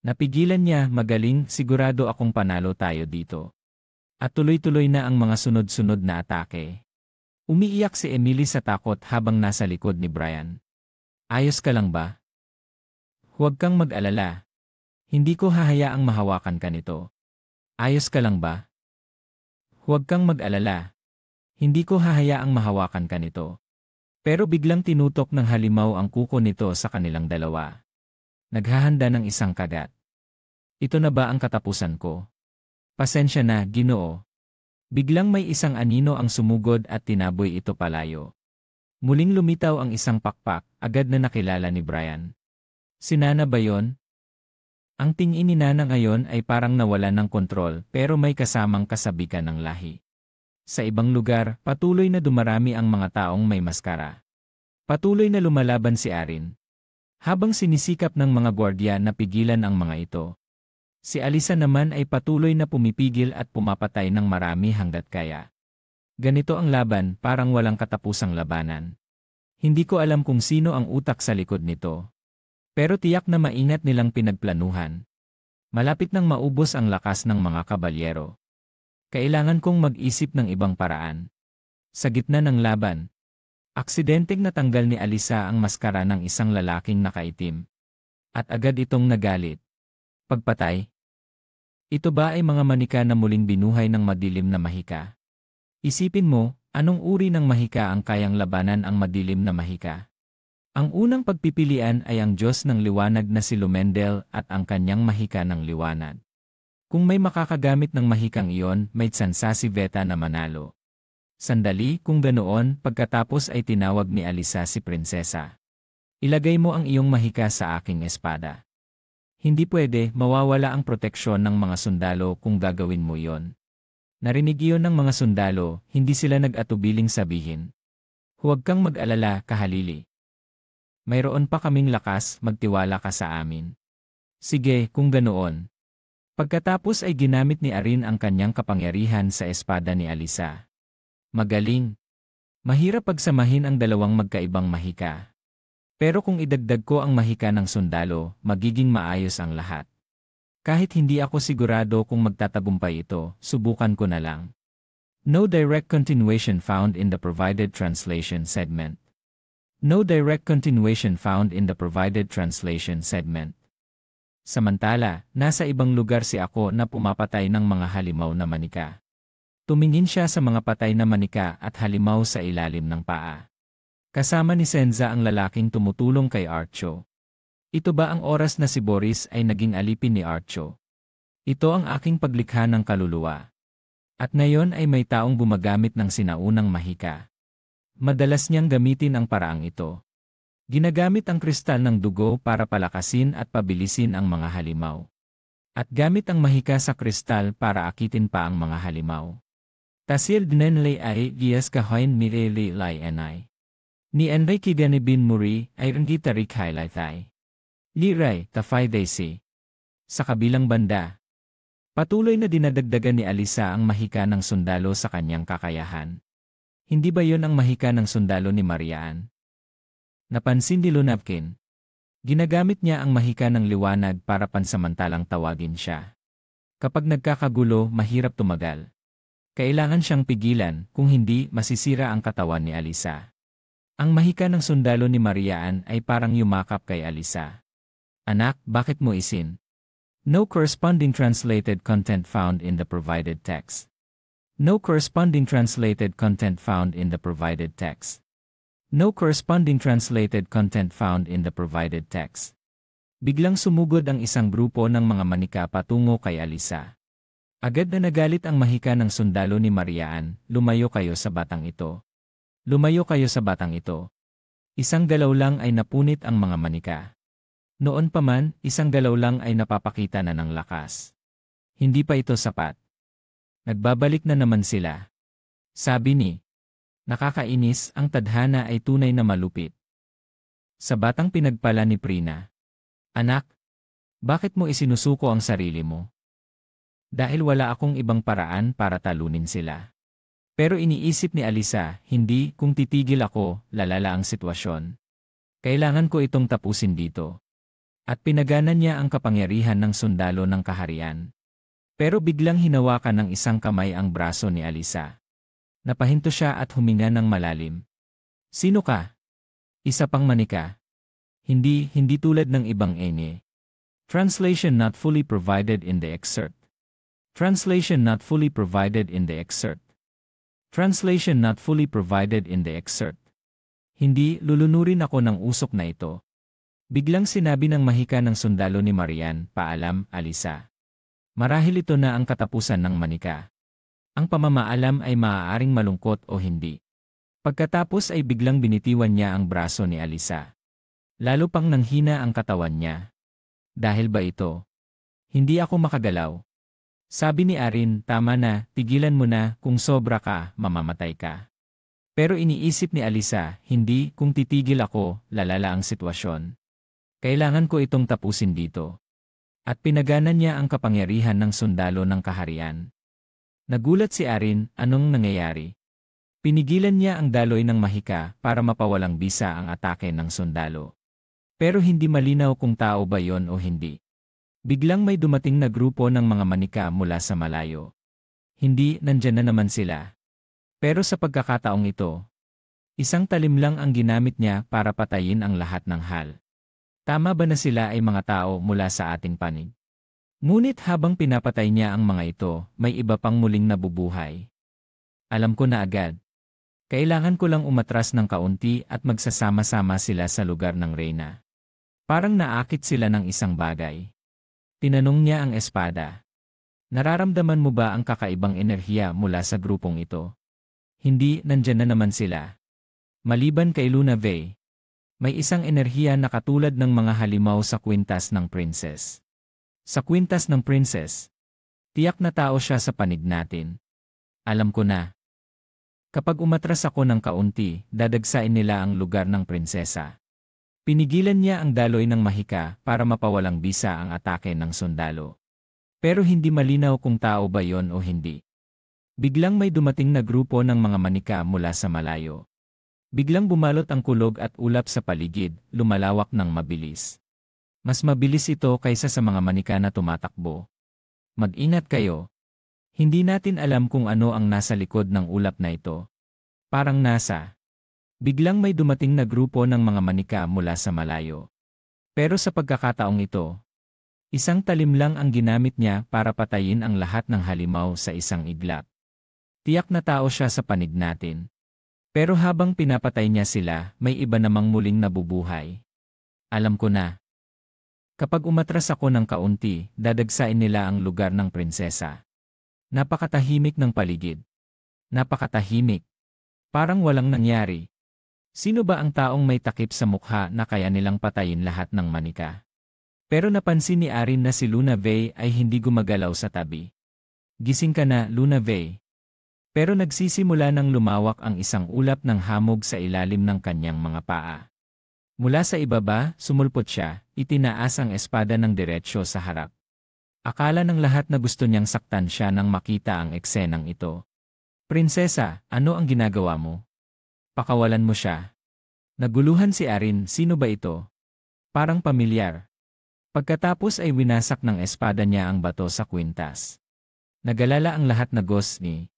A: Napigilan niya, magaling, sigurado akong panalo tayo dito. At tuloy-tuloy na ang mga sunod-sunod na atake. Umiiyak si Emily sa takot habang nasa likod ni Brian. Ayos ka lang ba? Huwag kang mag-alala. Hindi ko hahayaang mahawakan ka nito. Ayos ka lang ba? Huwag kang mag-alala. Hindi ko hahayaang mahawakan ka nito. Pero biglang tinutok ng halimaw ang kuko nito sa kanilang dalawa. Naghahanda ng isang kagat. Ito na ba ang katapusan ko? Pasensya na, Ginoo. Biglang may isang anino ang sumugod at tinaboy ito palayo. Muling lumitaw ang isang pakpak, agad na nakilala ni Brian. Si Nana ba yon? Ang tingin ni Nana ngayon ay parang nawala ng kontrol pero may kasamang kasabikan ng lahi. Sa ibang lugar, patuloy na dumarami ang mga taong may maskara. Patuloy na lumalaban si Arin. Habang sinisikap ng mga gwardiya na pigilan ang mga ito. Si Alisa naman ay patuloy na pumipigil at pumapatay ng marami hanggat kaya. Ganito ang laban, parang walang katapusang labanan. Hindi ko alam kung sino ang utak sa likod nito. Pero tiyak na maingat nilang pinagplanuhan. Malapit nang maubos ang lakas ng mga kabalyero. Kailangan kong mag-isip ng ibang paraan. Sa gitna ng laban, aksidenteng natanggal ni Alisa ang maskara ng isang lalaking nakaitim. At agad itong nagalit. Pagpatay? Ito ba ay mga manika na muling binuhay ng madilim na mahika? Isipin mo, anong uri ng mahika ang kayang labanan ang madilim na mahika? Ang unang pagpipilian ay ang Diyos ng liwanag na si Lumendel at ang kanyang mahika ng liwanag. Kung may makakagamit ng mahikang iyon, may tsansa si Veta na manalo. Sandali, kung ganoon, pagkatapos ay tinawag ni Alisa si prinsesa. Ilagay mo ang iyong mahika sa aking espada. Hindi pwede, mawawala ang proteksyon ng mga sundalo kung gagawin mo iyon. Narinig iyon ng mga sundalo, hindi sila nag-atubiling sabihin. Huwag kang mag-alala, kahalili. Mayroon pa kaming lakas, magtiwala ka sa amin. Sige, kung ganoon. Pagkatapos ay ginamit ni Arin ang kanyang kapangyarihan sa espada ni Alisa. Magaling. Mahirap pagsamahin ang dalawang magkaibang mahika. Pero kung idagdag ko ang mahika ng sundalo, magiging maayos ang lahat. Kahit hindi ako sigurado kung magtatagumpay ito, subukan ko na lang. No direct continuation found in the provided translation segment. No direct continuation found in the provided translation segment. Samantala, nasa ibang lugar si ako na pumapatay ng mga halimaw na manika. Tumingin siya sa mga patay na manika at halimaw sa ilalim ng paa. Kasama ni Senza ang lalaking tumutulong kay Archo. Ito ba ang oras na si Boris ay naging alipin ni Archo? Ito ang aking paglikha ng kaluluwa. At ngayon ay may taong gumagamit ng sinaunang mahika. Madalas niyang gamitin ang paraang ito. Ginagamit ang kristal ng dugo para palakasin at pabilisin ang mga halimaw. At gamit ang mahika sa kristal para akitin pa ang mga halimaw. Tasil dnenle ay gias kahoin mireli lai enay. Ni Enrique Ganibin Muri ay ringi tarik highlightai. Liray, tafay desi. Sa kabilang banda, patuloy na dinadagdagan ni Alisa ang mahika ng sundalo sa kanyang kakayahan. Hindi ba yon ang mahika ng sundalo ni Mariaan? Napansin ni Lunapkin. Ginagamit niya ang mahika ng liwanag para pansamantalang tawagin siya. Kapag nagkakagulo, mahirap tumagal. Kailangan siyang pigilan, kung hindi, masisira ang katawan ni Alisa. Ang mahika ng sundalo ni Mariaan ay parang yumakap kay Alisa. Anak, bakit mo isin? No corresponding translated content found in the provided text. No corresponding translated content found in the provided text. No corresponding translated content found in the provided text. Biglang sumugod ang isang grupo ng mga manika patungo kay Alisa. Agad na nagalit ang mahika ng sundalo ni Mariaan, lumayo kayo sa batang ito. Lumayo kayo sa batang ito. Isang galaw lang ay napunit ang mga manika. Noon pa man, isang galaw lang ay napapakita na ng lakas. Hindi pa ito sapat. Nagbabalik na naman sila. Sabi ni, nakakainis, ang tadhana ay tunay na malupit. Sa batang pinagpala ni Prina. Anak, bakit mo isinusuko ang sarili mo? Dahil wala akong ibang paraan para talunin sila. Pero iniisip ni Alisa, hindi, kung titigil ako, lalala ang sitwasyon. Kailangan ko itong tapusin dito. At pinaganan niya ang kapangyarihan ng sundalo ng kaharian. Pero biglang hinawakan ng isang kamay ang braso ni Alisa. Napahinto siya at huminga ng malalim. Sino ka? Isa pang manika. Hindi tulad ng ibang enye. Translation not fully provided in the excerpt. Translation not fully provided in the excerpt. Translation not fully provided in the excerpt. Hindi, lulunurin ako ng usok na ito. Biglang sinabi ng mahika ng sundalo ni Marian, paalam, Alisa. Marahil ito na ang katapusan ng manika. Ang pamamaalam ay maaaring malungkot o hindi. Pagkatapos ay biglang binitiwan niya ang braso ni Alisa. Lalo pang nanghina ang katawan niya. Dahil ba ito? Hindi ako makagalaw. Sabi ni Arin, tama na, tigilan mo na, kung sobra ka, mamamatay ka. Pero iniisip ni Alisa, hindi, kung titigil ako, lalala ang sitwasyon. Kailangan ko itong tapusin dito. At pinaganan niya ang kapangyarihan ng sundalo ng kaharian. Nagulat si Arin, anong nangyayari? Pinigilan niya ang daloy ng mahika para mapawalang bisa ang atake ng sundalo. Pero hindi malinaw kung tao ba yon o hindi. Biglang may dumating na grupo ng mga manika mula sa malayo. Hindi, nandyan na naman sila. Pero sa pagkakataong ito, isang talim lang ang ginamit niya para patayin ang lahat ng hal. Tama ba na sila ay mga tao mula sa ating panig? Ngunit habang pinapatay niya ang mga ito, may iba pang muling nabubuhay. Alam ko na agad. Kailangan ko lang umatras ng kaunti at magsasama-sama sila sa lugar ng Reyna. Parang naakit sila ng isang bagay. Tinanong niya ang espada. Nararamdaman mo ba ang kakaibang enerhiya mula sa grupong ito? Hindi, nandyan na naman sila. Maliban kay Luna Vey, may isang enerhiya na katulad ng mga halimaw sa kwintas ng princess. Sa kwintas ng princess, tiyak na tao siya sa panig natin. Alam ko na. Kapag umatras ako ng kaunti, dadagsain nila ang lugar ng prinsesa. Pinigilan niya ang daloy ng mahika para mapawalang bisa ang atake ng sundalo. Pero hindi malinaw kung tao ba yon o hindi. Biglang may dumating na grupo ng mga manika mula sa malayo. Biglang bumalot ang kulog at ulap sa paligid, lumalawak ng mabilis. Mas mabilis ito kaysa sa mga manika na tumatakbo. Mag-ingat kayo. Hindi natin alam kung ano ang nasa likod ng ulap na ito. Parang nasa. Biglang may dumating na grupo ng mga manika mula sa malayo. Pero sa pagkakataong ito, isang talim lang ang ginamit niya para patayin ang lahat ng halimaw sa isang iglap. Tiyak na tao siya sa panig natin. Pero habang pinapatay niya sila, may iba namang muling nabubuhay. Alam ko na. Kapag umatras ako ng kaunti, dadagsain nila ang lugar ng prinsesa. Napakatahimik ng paligid. Napakatahimik. Parang walang nangyari. Sino ba ang taong may takip sa mukha na kaya nilang patayin lahat ng manika? Pero napansin ni Arin na si Luna Vey ay hindi gumagalaw sa tabi. Gising ka na, Luna Vey. Pero nagsisimula ng lumawak ang isang ulap ng hamog sa ilalim ng kanyang mga paa. Mula sa ibaba, sumulpot siya, itinaas ang espada ng diretsyo sa harap. Akala ng lahat na gusto niyang saktan siya nang makita ang eksenang ito. Prinsesa, ano ang ginagawa mo? Pakawalan mo siya. Naguluhan si Arin, sino ba ito? Parang pamilyar. Pagkatapos ay winasak ng espada niya ang bato sa kwintas. Nagalala ang lahat na ghost ni.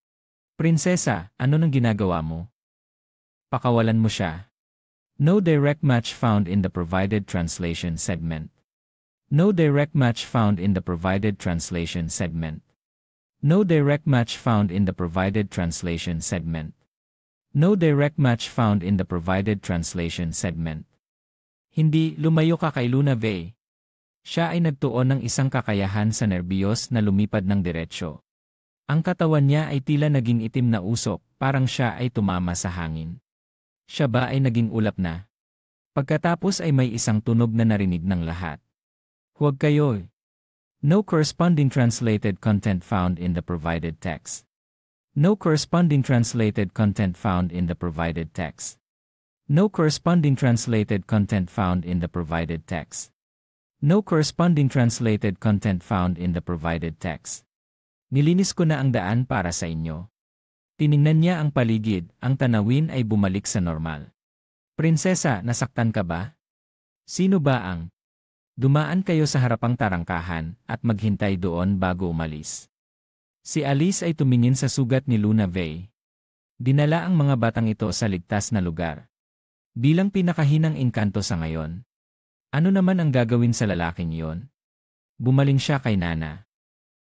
A: Prinsesa, ano nang ginagawa mo? Pakawalan mo siya. No direct match found in the provided translation segment. No direct match found in the provided translation segment. No direct match found in the provided translation segment. No direct match found in the provided translation segment. Hindi, lumayo ka kay Luna Vey. Siya ay nagtuon ng isang kakayahan sa nerbiyos na lumipad ng diretsyo. Ang katawan niya ay tila naging itim na usok, parang siya ay tumama sa hangin. Siya ba ay naging ulap na? Pagkatapos ay may isang tunog na narinig ng lahat. Huwag kayo. No corresponding translated content found in the provided text. No corresponding translated content found in the provided text. No corresponding translated content found in the provided text. No corresponding translated content found in the provided text. Nilinis ko na ang daan para sa inyo. Tiningnan niya ang paligid, ang tanawin ay bumalik sa normal. Prinsesa, nasaktan ka ba? Sino ba ang? Dumaan kayo sa harapang tarangkahan at maghintay doon bago umalis. Si Alice ay tumingin sa sugat ni Luna Vey. Dinala ang mga batang ito sa ligtas na lugar. Bilang pinakahinang engkanto sa ngayon. Ano naman ang gagawin sa lalaking iyon? Bumaling siya kay Nana.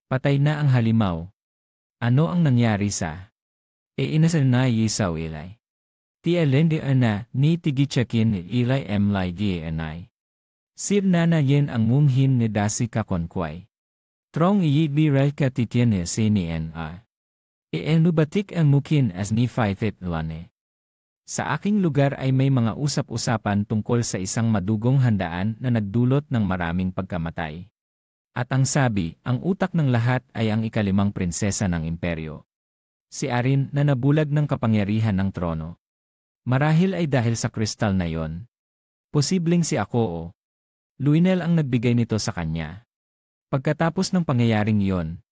A: Patay na ang halimaw. Ano ang nangyari sa? Inasan na yisaw ilay. Ti alende ana ni tigichakin ilay emlay gi-anay. Sir Nana yen ang munghin ni dasi kakonkway. Trong iyibiray ka titiene sini na. Enubatik ang mukin as ni fightet lane. Sa aking lugar ay may mga usap-usapan tungkol sa isang madugong handaan na nagdulot ng maraming pagkamatay. At ang sabi, ang utak ng lahat ay ang ikalimang prinsesa ng imperyo. Si Arin na nabulag ng kapangyarihan ng trono. Marahil ay dahil sa kristal na yon. Posibleng si ako o Luinel ang nagbigay nito sa kanya. Pagkatapos ng pangyayaring iyon,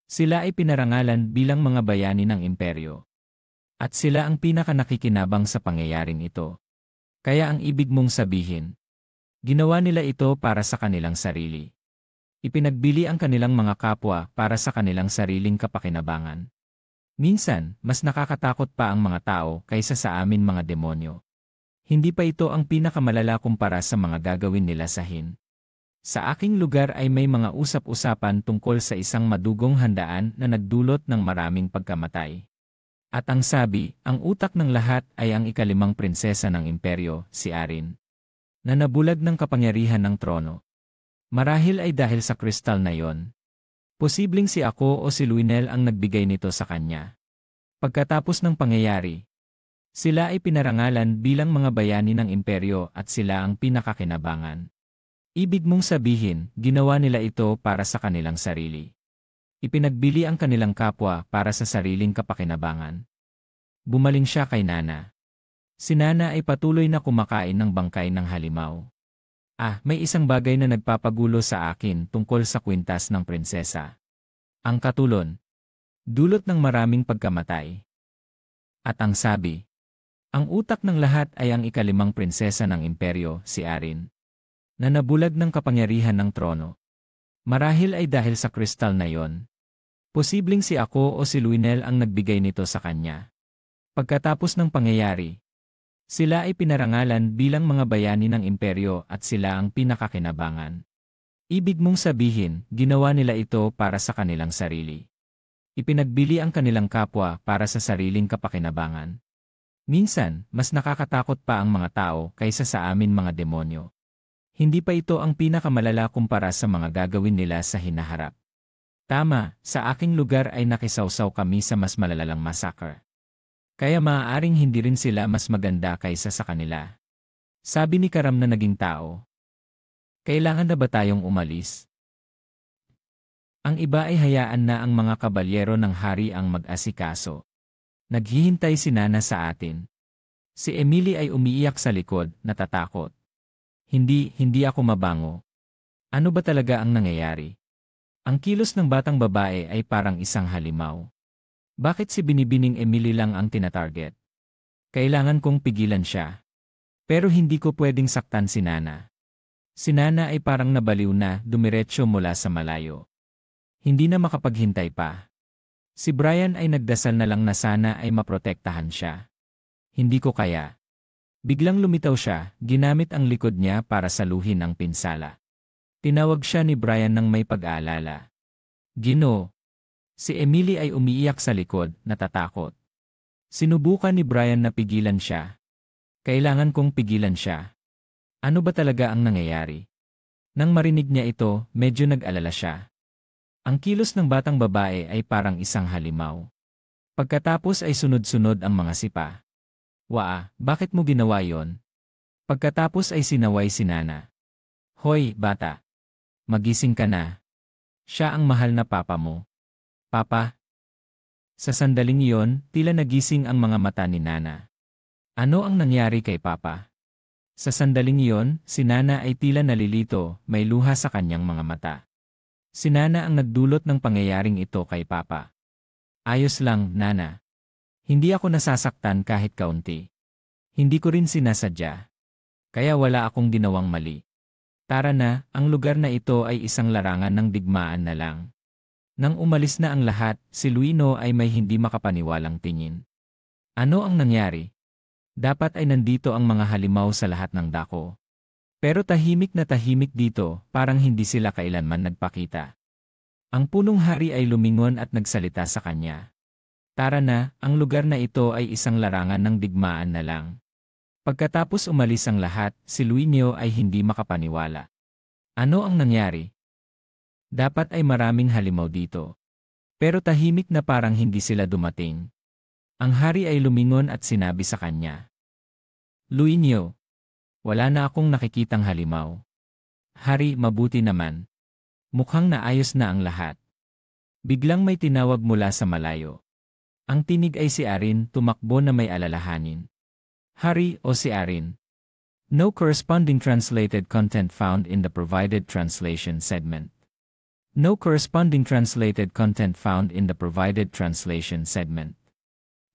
A: sila ay pinarangalan bilang mga bayani ng imperyo. At sila ang pinaka-nakikinabang sa pangyayaring ito. Kaya ang ibig mong sabihin, ginawa nila ito para sa kanilang sarili. Ipinagbili ang kanilang mga kapwa para sa kanilang sariling kapakinabangan. Minsan, mas nakakatakot pa ang mga tao kaysa sa amin mga demonyo. Hindi pa ito ang pinakamalala kumpara sa mga gagawin nila sa Hin. Sa aking lugar ay may mga usap-usapan tungkol sa isang madugong handaan na nagdulot ng maraming pagkamatay. At ang sabi, ang utak ng lahat ay ang ikalimang prinsesa ng imperyo, si Arin, na nabulag ng kapangyarihan ng trono. Marahil ay dahil sa kristal na yon. Posibleng si ako o si Luinel ang nagbigay nito sa kanya. Pagkatapos ng pangyayari, sila ay pinarangalan bilang mga bayani ng imperyo at sila ang pinakakinabangan. Ibig mong sabihin, ginawa nila ito para sa kanilang sarili. Ipinagbili ang kanilang kapwa para sa sariling kapakinabangan. Bumaling siya kay Nana. Si Nana ay patuloy na kumakain ng bangkay ng halimaw. May isang bagay na nagpapagulo sa akin tungkol sa kwintas ng prinsesa. Ang katulon. Dulot ng maraming pagkamatay. At ang sabi. Ang utak ng lahat ay ang ikalimang prinsesa ng imperyo, si Arin, na nabulag ng kapangyarihan ng trono. Marahil ay dahil sa kristal na yon. Posibleng si ako o si Luinel ang nagbigay nito sa kanya. Pagkatapos ng pangyayari, sila ay pinarangalan bilang mga bayani ng imperyo at sila ang pinakakinabangan. Ibig mong sabihin, ginawa nila ito para sa kanilang sarili. Ipinagbili ang kanilang kapwa para sa sariling kapakinabangan. Minsan, mas nakakatakot pa ang mga tao kaysa sa amin mga demonyo. Hindi pa ito ang pinakamalala kumpara sa mga gagawin nila sa hinaharap. Tama, sa aking lugar ay nakisawsaw kami sa mas malalalang massacre. Kaya maaaring hindi rin sila mas maganda kaysa sa kanila. Sabi ni Karam na naging tao. Kailangan na ba tayong umalis? Ang iba ay hayaan na ang mga kabalyero ng hari ang mag-asikaso. Naghihintay si Nana sa atin. Si Emily ay umiiyak sa likod, natatakot. Hindi ako mabango. Ano ba talaga ang nangyayari? Ang kilos ng batang babae ay parang isang halimaw. Bakit si Binibining Emily lang ang tinatarget? Kailangan kong pigilan siya. Pero hindi ko pwedeng saktan si Nana. Si Nana ay parang nabaliw na, dumiretso mula sa malayo. Hindi na makapaghintay pa. Si Brian ay nagdasal na lang na sana ay maprotektahan siya. Hindi ko kaya. Biglang lumitaw siya, ginamit ang likod niya para saluhin ang pinsala. Tinawag siya ni Brian ng may pag-aalala. Ginoo. Si Emily ay umiiyak sa likod, natatakot. Sinubukan ni Brian na pigilan siya. Kailangan kong pigilan siya. Ano ba talaga ang nangyayari? Nang marinig niya ito, medyo nag-alala siya. Ang kilos ng batang babae ay parang isang halimaw. Pagkatapos ay sunod-sunod ang mga sipa. Waa, bakit mo ginawa yon? Pagkatapos ay sinaway si Nana. Hoy, bata. Magising ka na. Siya ang mahal na papa mo. Papa? Sa sandaling iyon, tila nagising ang mga mata ni Nana. Ano ang nangyari kay Papa? Sa sandaling iyon, si Nana ay tila nalilito, may luha sa kanyang mga mata. Si Nana ang nagdulot ng pangyayaring ito kay Papa. Ayos lang, Nana. Hindi ako nasasaktan kahit kaunti. Hindi ko rin sinasadya. Kaya wala akong ginawang mali. Tara na, ang lugar na ito ay isang larangan ng digmaan na lang. Nang umalis na ang lahat, si Luino ay may hindi makapaniwalang tingin. Ano ang nangyari? Dapat ay nandito ang mga halimaw sa lahat ng dako. Pero tahimik na tahimik dito, parang hindi sila kailanman nagpakita. Ang punong hari ay lumingon at nagsalita sa kanya. Tara na, ang lugar na ito ay isang larangan ng digmaan na lang. Pagkatapos umalis ang lahat, si Luino ay hindi makapaniwala. Ano ang nangyari? Dapat ay maraming halimaw dito. Pero tahimik na parang hindi sila dumating. Ang hari ay lumingon at sinabi sa kanya. Luino, wala na akong nakikitang halimaw. Hari, mabuti naman. Mukhang naayos na ang lahat. Biglang may tinawag mula sa malayo. Ang tinig ay si Arin, tumakbo na may alalahanin. Hari o si Arin. No corresponding translated content found in the provided translation segment. No corresponding translated content found in the provided translation segment.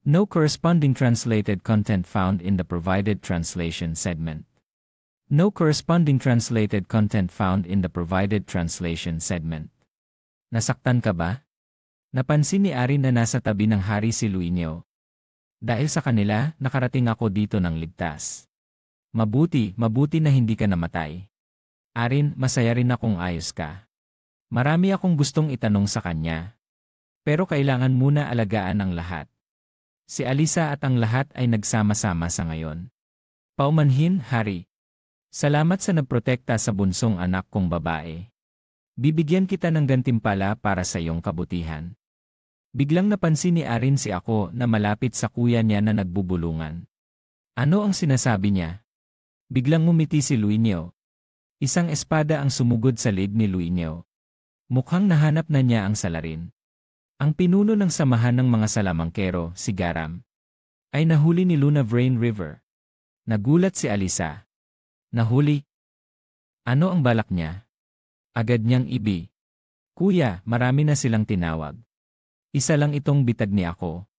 A: No corresponding translated content found in the provided translation segment. No corresponding translated content found in the provided translation segment. Nasaktan ka ba? Napansin ni Arin na nasa tabi ng hari si Luino. Dahil sa kanila, nakarating ako dito ng ligtas. Mabuti na hindi ka namatay. Arin, masaya rin akong ayos ka. Marami akong gustong itanong sa kanya. Pero kailangan muna alagaan ang lahat. Si Alisa at ang lahat ay nagsama-sama sa ngayon. Paumanhin, Hari. Salamat sa nagprotekta sa bunsong anak kong babae. Bibigyan kita ng gantimpala para sa iyong kabutihan. Biglang napansin ni Arin si ako na malapit sa kuya niya na nagbubulungan. Ano ang sinasabi niya? Biglang ngumiti si Luino. Isang espada ang sumugod sa leg ni Luino. Mukhang nahanap na niya ang salarin. Ang pinuno ng samahan ng mga salamangkero, si Garam, ay nahuli ni Luna Vrain River. Nagulat si Alisa. Nahuli? Ano ang balak niya? Agad niyang ibi. Kuya, marami na silang tinawag. Isa lang itong bitag ni ako.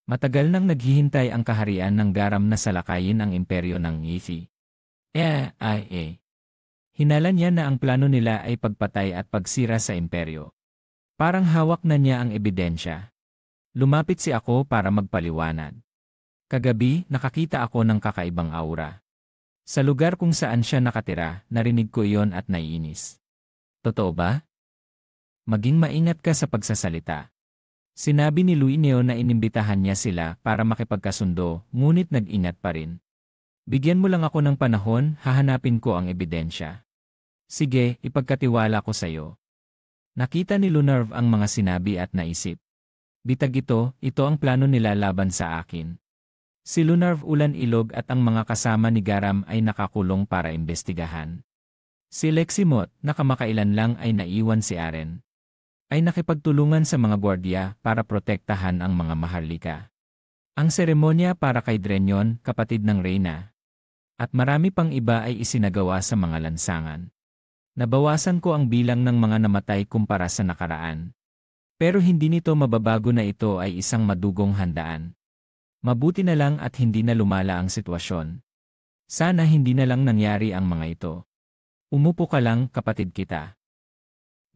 A: Matagal nang naghihintay ang kaharian ng Garam na salakayin ang imperyo ng Yifi. Hinala niya na ang plano nila ay pagpatay at pagsira sa imperyo. Parang hawak na niya ang ebidensya. Lumapit si ako para magpaliwanag. Kagabi, nakakita ako ng kakaibang aura. Sa lugar kung saan siya nakatira, narinig ko iyon at naiinis. Totoo ba? Maging maingat ka sa pagsasalita. Sinabi ni Luineo na inimbitahan niya sila para makipagkasundo, ngunit nag-ingat pa rin. Bigyan mo lang ako ng panahon, hahanapin ko ang ebidensya. Sige, ipagkatiwala ko sa'yo. Nakita ni Lunarv ang mga sinabi at naisip. Bitag ito ang plano nila laban sa akin. Si Lunarv Ulan Ilog at ang mga kasama ni Garam ay nakakulong para imbestigahan. Si Leximot, na kamakailan lang ay naiwan si Aren, ay nakipagtulungan sa mga gwardiya para protektahan ang mga maharlika. Ang seremonya para kay Drenyon, kapatid ng Reyna, at marami pang iba ay isinagawa sa mga lansangan. Nabawasan ko ang bilang ng mga namatay kumpara sa nakaraan. Pero hindi nito mababago na ito ay isang madugong handaan. Mabuti na lang at hindi na lumala ang sitwasyon. Sana hindi na lang nangyari ang mga ito. Umupo ka lang, kapatid kita.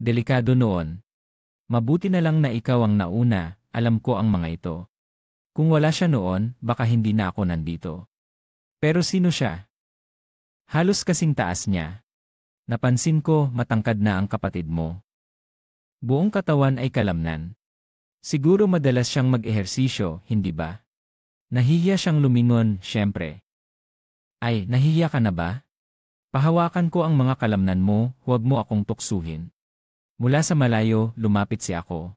A: Delikado noon. Mabuti na lang na ikaw ang nauna, alam ko ang mga ito. Kung wala siya noon, baka hindi na ako nandito. Pero sino siya? Halos kasing taas niya. Napansin ko, matangkad na ang kapatid mo. Buong katawan ay kalamnan. Siguro madalas siyang mag-ehersisyo, hindi ba? Nahihiya siyang lumingon, syempre. Ay, nahihiya ka na ba? Pahawakan ko ang mga kalamnan mo, huwag mo akong tuksuhin. Mula sa malayo, lumapit si ako.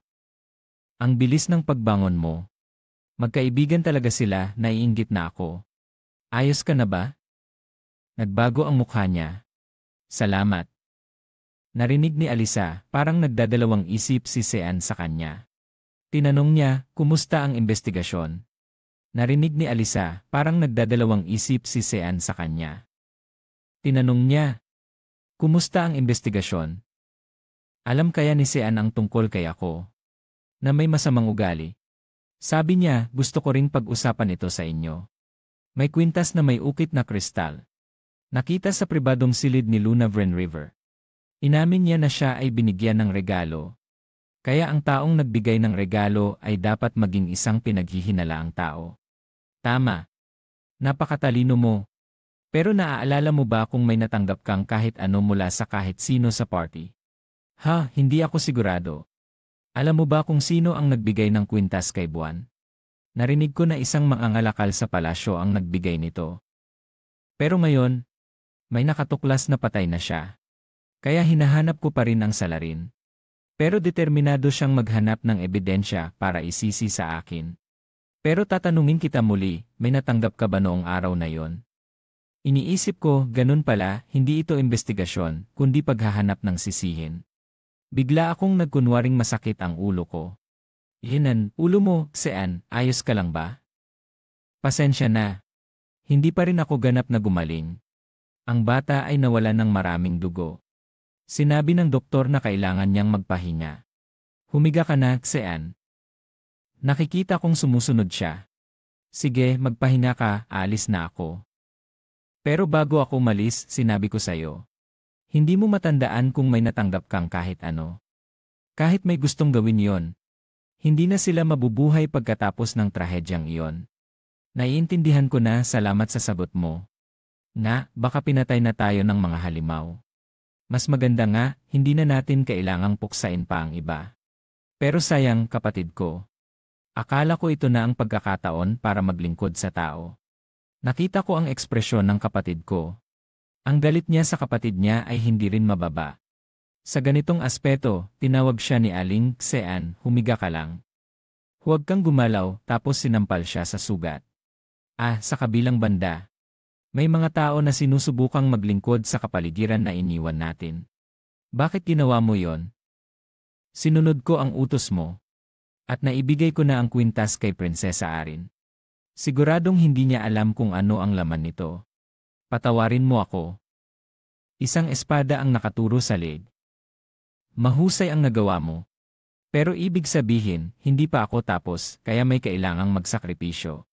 A: Ang bilis ng pagbangon mo. Magkaibigan talaga sila, naiinggit na ako. Ayos ka na ba? Nagbago ang mukha niya. Salamat. Narinig ni Alisa, parang nagdadalawang isip si Sean sa kanya. Tinanong niya, kumusta ang investigasyon? Narinig ni Alisa, parang nagdadalawang isip si Sean sa kanya. Tinanong niya, kumusta ang investigasyon? Alam kaya ni Sean ang tungkol kay ako? Na may masamang ugali? Sabi niya, gusto ko ring pag-usapan ito sa inyo. May kwintas na may ukit na kristal. Nakita sa pribadong silid ni Luna Vren River. Inamin niya na siya ay binigyan ng regalo. Kaya ang taong nagbigay ng regalo ay dapat maging isang pinaghihinalaang tao. Tama. Napakatalino mo. Pero naaalala mo ba kung may natanggap kang kahit ano mula sa kahit sino sa party? Ha, hindi ako sigurado. Alam mo ba kung sino ang nagbigay ng kwintas kay Buwan? Narinig ko na isang mangangalakal sa palasyo ang nagbigay nito. Pero ngayon, may nakatuklas na patay na siya. Kaya hinahanap ko pa rin ang salarin. Pero determinado siyang maghanap ng ebidensya para isisi sa akin. Pero tatanungin kita muli, may natanggap ka ba noong araw na yon? Iniisip ko, ganun pala, hindi ito investigasyon, kundi paghahanap ng sisihin. Bigla akong nagkunwaring masakit ang ulo ko. Hinan, ulo mo, Sean, ayos ka lang ba? Pasensya na. Hindi pa rin ako ganap na gumaling. Ang bata ay nawalan ng maraming dugo. Sinabi ng doktor na kailangan niyang magpahinga. Humiga ka na, Sean. Nakikita kong sumusunod siya. Sige, magpahinga ka, alis na ako. Pero bago ako umalis, sinabi ko sa'yo. Hindi mo matandaan kung may natanggap kang kahit ano. Kahit may gustong gawin yon, hindi na sila mabubuhay pagkatapos ng trahedyang iyon. Naiintindihan ko na, salamat sa sagot mo. Na, baka pinatay na tayo ng mga halimaw. Mas maganda nga, hindi na natin kailangang puksain pa ang iba. Pero sayang, kapatid ko. Akala ko ito na ang pagkakataon para maglingkod sa tao. Nakita ko ang ekspresyon ng kapatid ko. Ang galit niya sa kapatid niya ay hindi rin mababa. Sa ganitong aspeto, tinawag siya ni Aling, Sean, humiga ka lang. Huwag kang gumalaw, tapos sinampal siya sa sugat. Sa kabilang banda. May mga tao na sinusubukang maglingkod sa kapaligiran na iniwan natin. Bakit ginawa mo yon? Sinunod ko ang utos mo. At naibigay ko na ang kwintas kay Prinsesa Arin. Siguradong hindi niya alam kung ano ang laman nito. Patawarin mo ako. Isang espada ang nakaturo sa leg. Mahusay ang nagawa mo. Pero ibig sabihin, hindi pa ako tapos, kaya may kailangang magsakripisyo.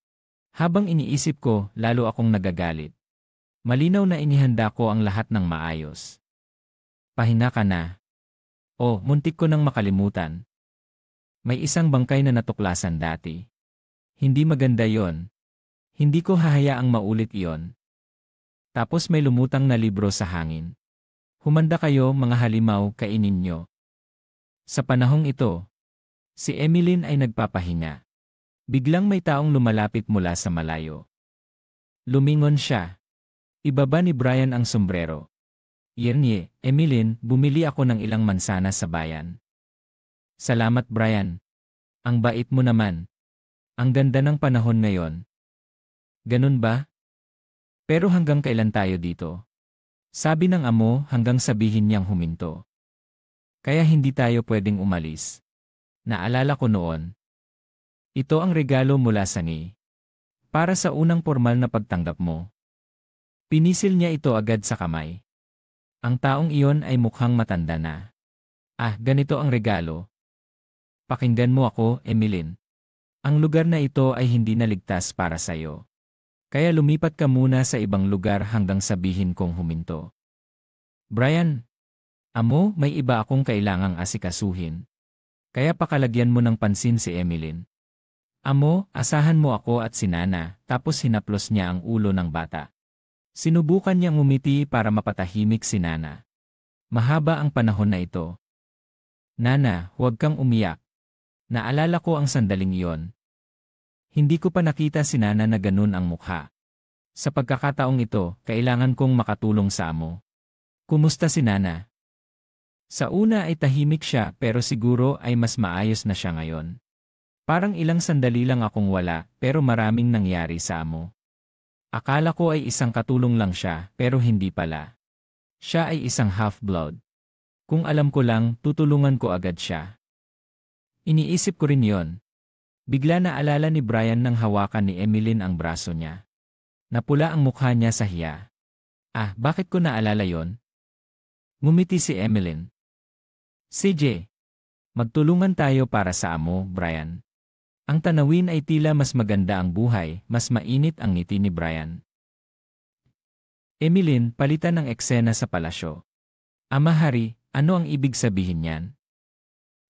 A: Habang iniisip ko, lalo akong nagagalit. Malinaw na inihanda ko ang lahat ng maayos. Pahina ka na. Oh, muntik ko nang makalimutan. May isang bangkay na natuklasan dati. Hindi maganda yon. Hindi ko hahayaang maulit iyon. Tapos may lumutang na libro sa hangin. Humanda kayo mga halimaw, kainin nyo. Sa panahong ito, si Emeline ay nagpapahinga. Biglang may taong lumalapit mula sa malayo. Lumingon siya. Ibaba ni Brian ang sombrero. Yernie, Emeline, bumili ako ng ilang mansanas sa bayan. Salamat Brian. Ang bait mo naman. Ang ganda ng panahon ngayon. Ganun ba? Pero hanggang kailan tayo dito? Sabi ng amo hanggang sabihin niyang huminto. Kaya hindi tayo pwedeng umalis. Naalala ko noon. Ito ang regalo mula sa ni. Para sa unang formal na pagtanggap mo. Pinisil niya ito agad sa kamay. Ang taong iyon ay mukhang matanda na. Ah, ganito ang regalo. Pakinggan mo ako, Emeline. Ang lugar na ito ay hindi naligtas para sa'yo. Kaya lumipat ka muna sa ibang lugar hanggang sabihin kong huminto. Brian, amo, may iba akong kailangang asikasuhin. Kaya pakalagyan mo ng pansin si Emeline. Amo, asahan mo ako at si Nana, tapos hinaplos niya ang ulo ng bata. Sinubukan niyang ngumiti para mapatahimik si Nana. Mahaba ang panahon na ito. Nana, huwag kang umiyak. Naalala ko ang sandaling iyon. Hindi ko pa nakita si Nana na ganun ang mukha. Sa pagkakataong ito, kailangan kong makatulong sa amo. Kumusta si Nana? Sa una ay tahimik siya pero siguro ay mas maayos na siya ngayon. Parang ilang sandali lang akong wala pero maraming nangyari sa amo. Akala ko ay isang katulong lang siya pero hindi pala. Siya ay isang half-blood. Kung alam ko lang, tutulungan ko agad siya. Iniisip ko rin yon. Bigla naalala ni Brian nang hawakan ni Emeline ang braso niya. Napula ang mukha niya sa hiya. Ah, bakit ko naalala yon? Ngumiti si Emeline. CJ, magtulungan tayo para sa amo, Brian. Ang tanawin ay tila mas maganda ang buhay, mas mainit ang ngiti ni Brian. Emeline, palitan ng eksena sa palasyo. Ama Hari, ano ang ibig sabihin niyan?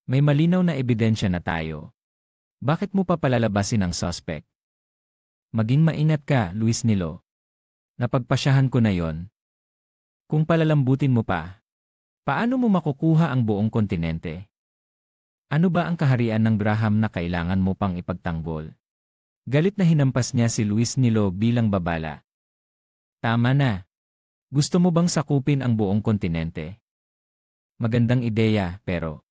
A: May malinaw na ebidensya na tayo. Bakit mo pa palalabasin ang suspect? Maging maingat ka, Luis Nilo. Napagpasyahan ko na yon. Kung palalambutin mo pa, paano mo makukuha ang buong kontinente? Ano ba ang kaharian ng Graham na kailangan mo pang ipagtanggol? Galit na hinampas niya si Luis Nilo bilang babala. Tama na. Gusto mo bang sakupin ang buong kontinente? Magandang ideya, pero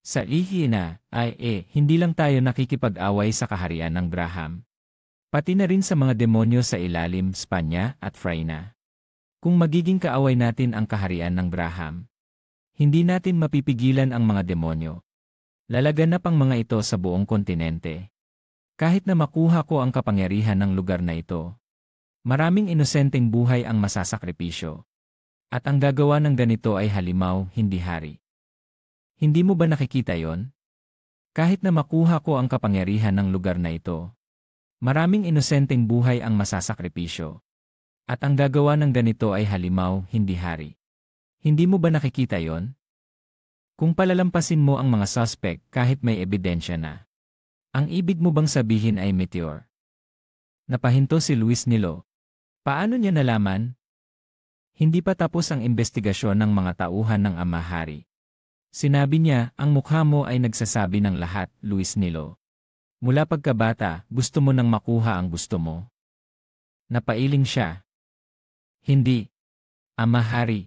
A: sa ihina ay hindi lang tayo nakikipag-away sa kaharian ng Graham. Pati na rin sa mga demonyo sa ilalim, Spanya at Fraina. Kung magiging kaaway natin ang kaharian ng Graham, hindi natin mapipigilan ang mga demonyo. Lalaganap ang mga ito sa buong kontinente. Kahit na makuha ko ang kapangyarihan ng lugar na ito, maraming inosenteng buhay ang masasakripisyo. At ang gagawa ng ganito ay halimaw, hindi hari. Hindi mo ba nakikita yon? Kahit na makuha ko ang kapangyarihan ng lugar na ito, maraming inosenteng buhay ang masasakripisyo. At ang gagawa ng ganito ay halimaw, hindi hari. Hindi mo ba nakikita yon? Kung palalampasin mo ang mga suspect kahit may ebidensya na, ang ibig mo bang sabihin ay meteor? Napahinto si Luis Nilo. Paano niya nalaman? Hindi pa tapos ang investigasyon ng mga tauhan ng Ama Hari. Sinabi niya, ang mukha mo ay nagsasabi ng lahat, Luis Nilo. Mula pagkabata, gusto mo nang makuha ang gusto mo. Napailing siya. Hindi. Ama Hari.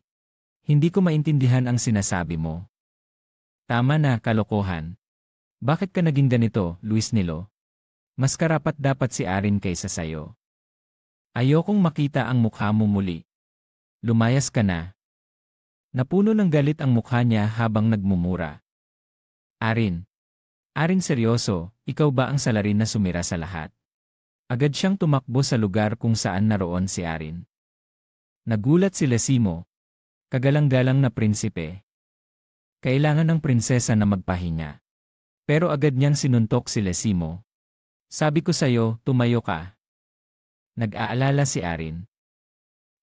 A: Hindi ko maintindihan ang sinasabi mo. Tama na, kalokohan. Bakit ka naging ganito, Luis Nilo? Mas karapat dapat si Arin kaysa sayo. Ayokong makita ang mukha mo muli. Lumayas ka na. Napuno ng galit ang mukha niya habang nagmumura. Arin. Arin seryoso, ikaw ba ang salarin na sumira sa lahat? Agad siyang tumakbo sa lugar kung saan naroon si Arin. Nagulat si Lesimo. Kagalang-galang na prinsipe. Kailangan ng prinsesa na magpahinga. Pero agad niyang sinuntok si Lesimo. Sabi ko sa'yo, tumayo ka. Nag-aalala si Arin.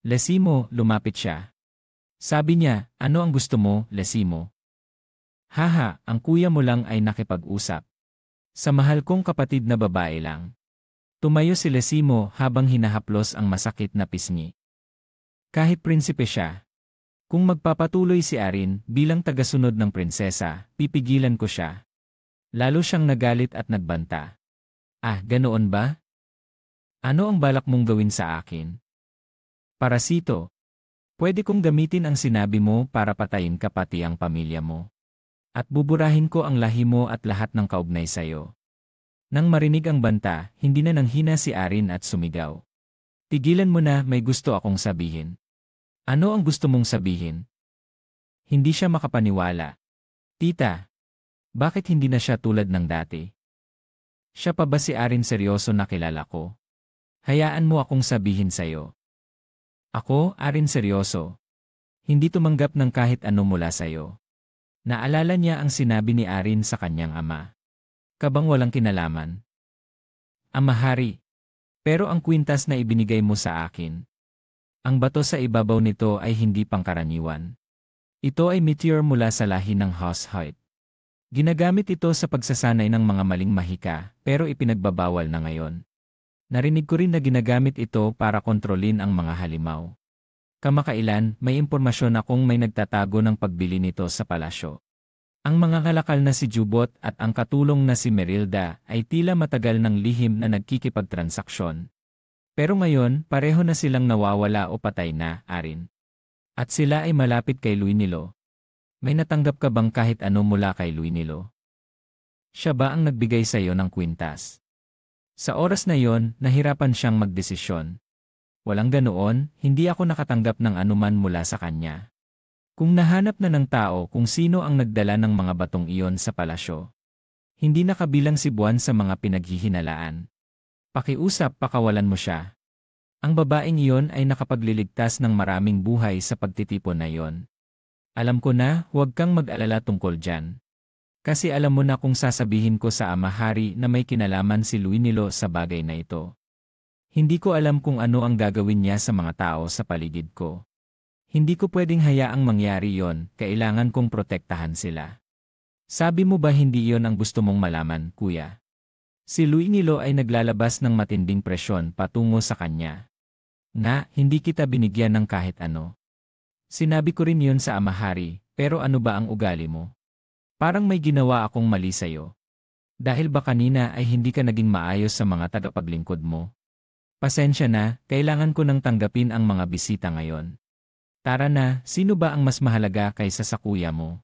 A: Lesimo, lumapit siya. Sabi niya, ano ang gusto mo, Lesimo? Haha, ang kuya mo lang ay nakipag-usap. Sa mahal kong kapatid na babae lang. Tumayo si Lesimo habang hinahaplos ang masakit na pisngi. Kahit prinsipe siya. Kung magpapatuloy si Arin bilang tagasunod ng prinsesa, pipigilan ko siya. Lalo siyang nagalit at nagbanta. Ah, ganoon ba? Ano ang balak mong gawin sa akin? Parasito, pwede kong gamitin ang sinabi mo para patayin ka pati ang pamilya mo. At buburahin ko ang lahi mo at lahat ng kaugnay sayo. Nang marinig ang banta, hindi na nanghina si Arin at sumigaw. Tigilan mo na, may gusto akong sabihin. Ano ang gusto mong sabihin? Hindi siya makapaniwala. Tita, bakit hindi na siya tulad ng dati? Siya pa ba si Arin seryoso na kilala ko? Hayaan mo akong sabihin sa'yo. Ako, Arin seryoso. Hindi tumanggap ng kahit ano mula sa'yo. Naalala niya ang sinabi ni Arin sa kanyang ama. Kabang walang kinalaman. Ama hari. Pero ang kwintas na ibinigay mo sa akin. Ang bato sa ibabaw nito ay hindi pangkaraniwan. Ito ay meteor mula sa lahi ng Hushite. Ginagamit ito sa pagsasanay ng mga maling mahika, pero ipinagbabawal na ngayon. Narinig ko rin na ginagamit ito para kontrolin ang mga halimaw. Kamakailan, may impormasyon akong may nagtatago ng pagbili nito sa palasyo. Ang mga kalakal na si Jubot at ang katulong na si Merilda ay tila matagal ng lihim na nagkikipagtransaksyon. Pero ngayon, pareho na silang nawawala o patay na, Arin. At sila ay malapit kay Luinilo. May natanggap ka bang kahit ano mula kay Luinilo? Siya ba ang nagbigay sa iyo ng kwintas? Sa oras na yon, nahirapan siyang magdesisyon. Walang ganoon, hindi ako nakatanggap ng anuman mula sa kanya. Kung nahanap na ng tao kung sino ang nagdala ng mga batong iyon sa palasyo, hindi nakabilang si Buwan sa mga pinaghihinalaan. Pakiusap, pakawalan mo siya. Ang babaeng iyon ay nakapagliligtas ng maraming buhay sa pagtitipon na iyon. Alam ko na, huwag kang mag-alala tungkol dyan. Kasi alam mo na kung sasabihin ko sa ama hari na may kinalaman si Luinilo sa bagay na ito. Hindi ko alam kung ano ang gagawin niya sa mga tao sa paligid ko. Hindi ko pwedeng hayaang mangyari yon, kailangan kong protektahan sila. Sabi mo ba hindi iyon ang gusto mong malaman, kuya? Si Luinilo ay naglalabas ng matinding presyon patungo sa kanya. Na, hindi kita binigyan ng kahit ano. Sinabi ko rin yun sa ama hari, pero ano ba ang ugali mo? Parang may ginawa akong mali sa'yo. Dahil ba kanina ay hindi ka naging maayos sa mga tagapaglingkod mo? Pasensya na, kailangan ko nang tanggapin ang mga bisita ngayon. Tara na, sino ba ang mas mahalaga kaysa sa kuya mo?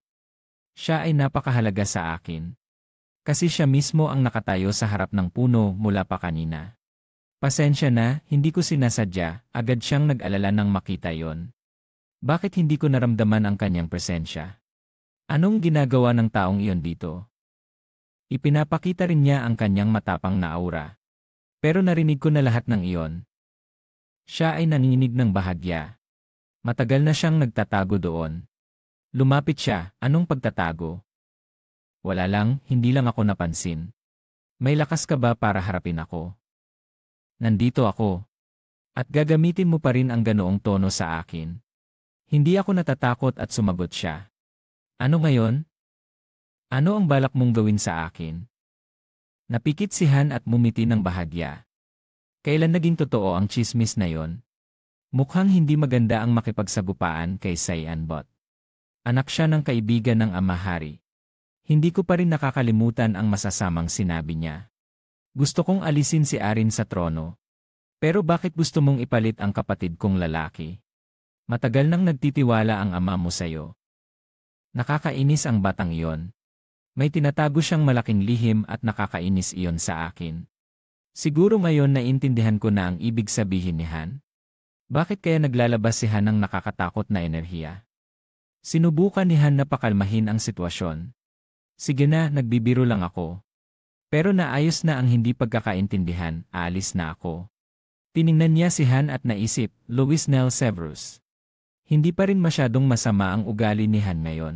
A: Siya ay napakahalaga sa akin. Kasi siya mismo ang nakatayo sa harap ng puno mula pa kanina. Pasensya na, hindi ko sinasadya, agad siyang nag-alala nang makita yon. Bakit hindi ko naramdaman ang kanyang presensya? Anong ginagawa ng taong iyon dito? Ipinapakita rin niya ang kanyang matapang na aura. Pero narinig ko na lahat ng iyon. Siya ay nanginginig ng bahagya. Matagal na siyang nagtatago doon. Lumapit siya, anong pagtatago? Wala lang, hindi lang ako napansin. May lakas ka ba para harapin ako? Nandito ako. At gagamitin mo pa rin ang ganoong tono sa akin. Hindi ako natatakot at sumagot siya. Ano ngayon? Ano ang balak mong gawin sa akin? Napikit si Han at mumiti ng bahagya. Kailan naging totoo ang chismis na yon? Mukhang hindi maganda ang makipagsagupaan kay Sayanbot. Anak siya ng kaibigan ng ama hari. Hindi ko pa rin nakakalimutan ang masasamang sinabi niya. Gusto kong alisin si Arin sa trono. Pero bakit gusto mong ipalit ang kapatid kong lalaki? Matagal nang nagtitiwala ang ama mo sa'yo. Nakakainis ang batang iyon. May tinatago siyang malaking lihim at nakakainis iyon sa akin. Siguro ngayon naintindihan ko na ang ibig sabihin ni Han. Bakit kaya naglalabas si Han ng nakakatakot na enerhiya? Sinubukan ni Han na pakalmahin ang sitwasyon. Sige na, nagbibiro lang ako. Pero naayos na ang hindi pagkakaintindihan, aalis na ako. Tiningnan niya si Han at naisip, Luis Nel Severus. Hindi pa rin masyadong masama ang ugali ni Han ngayon.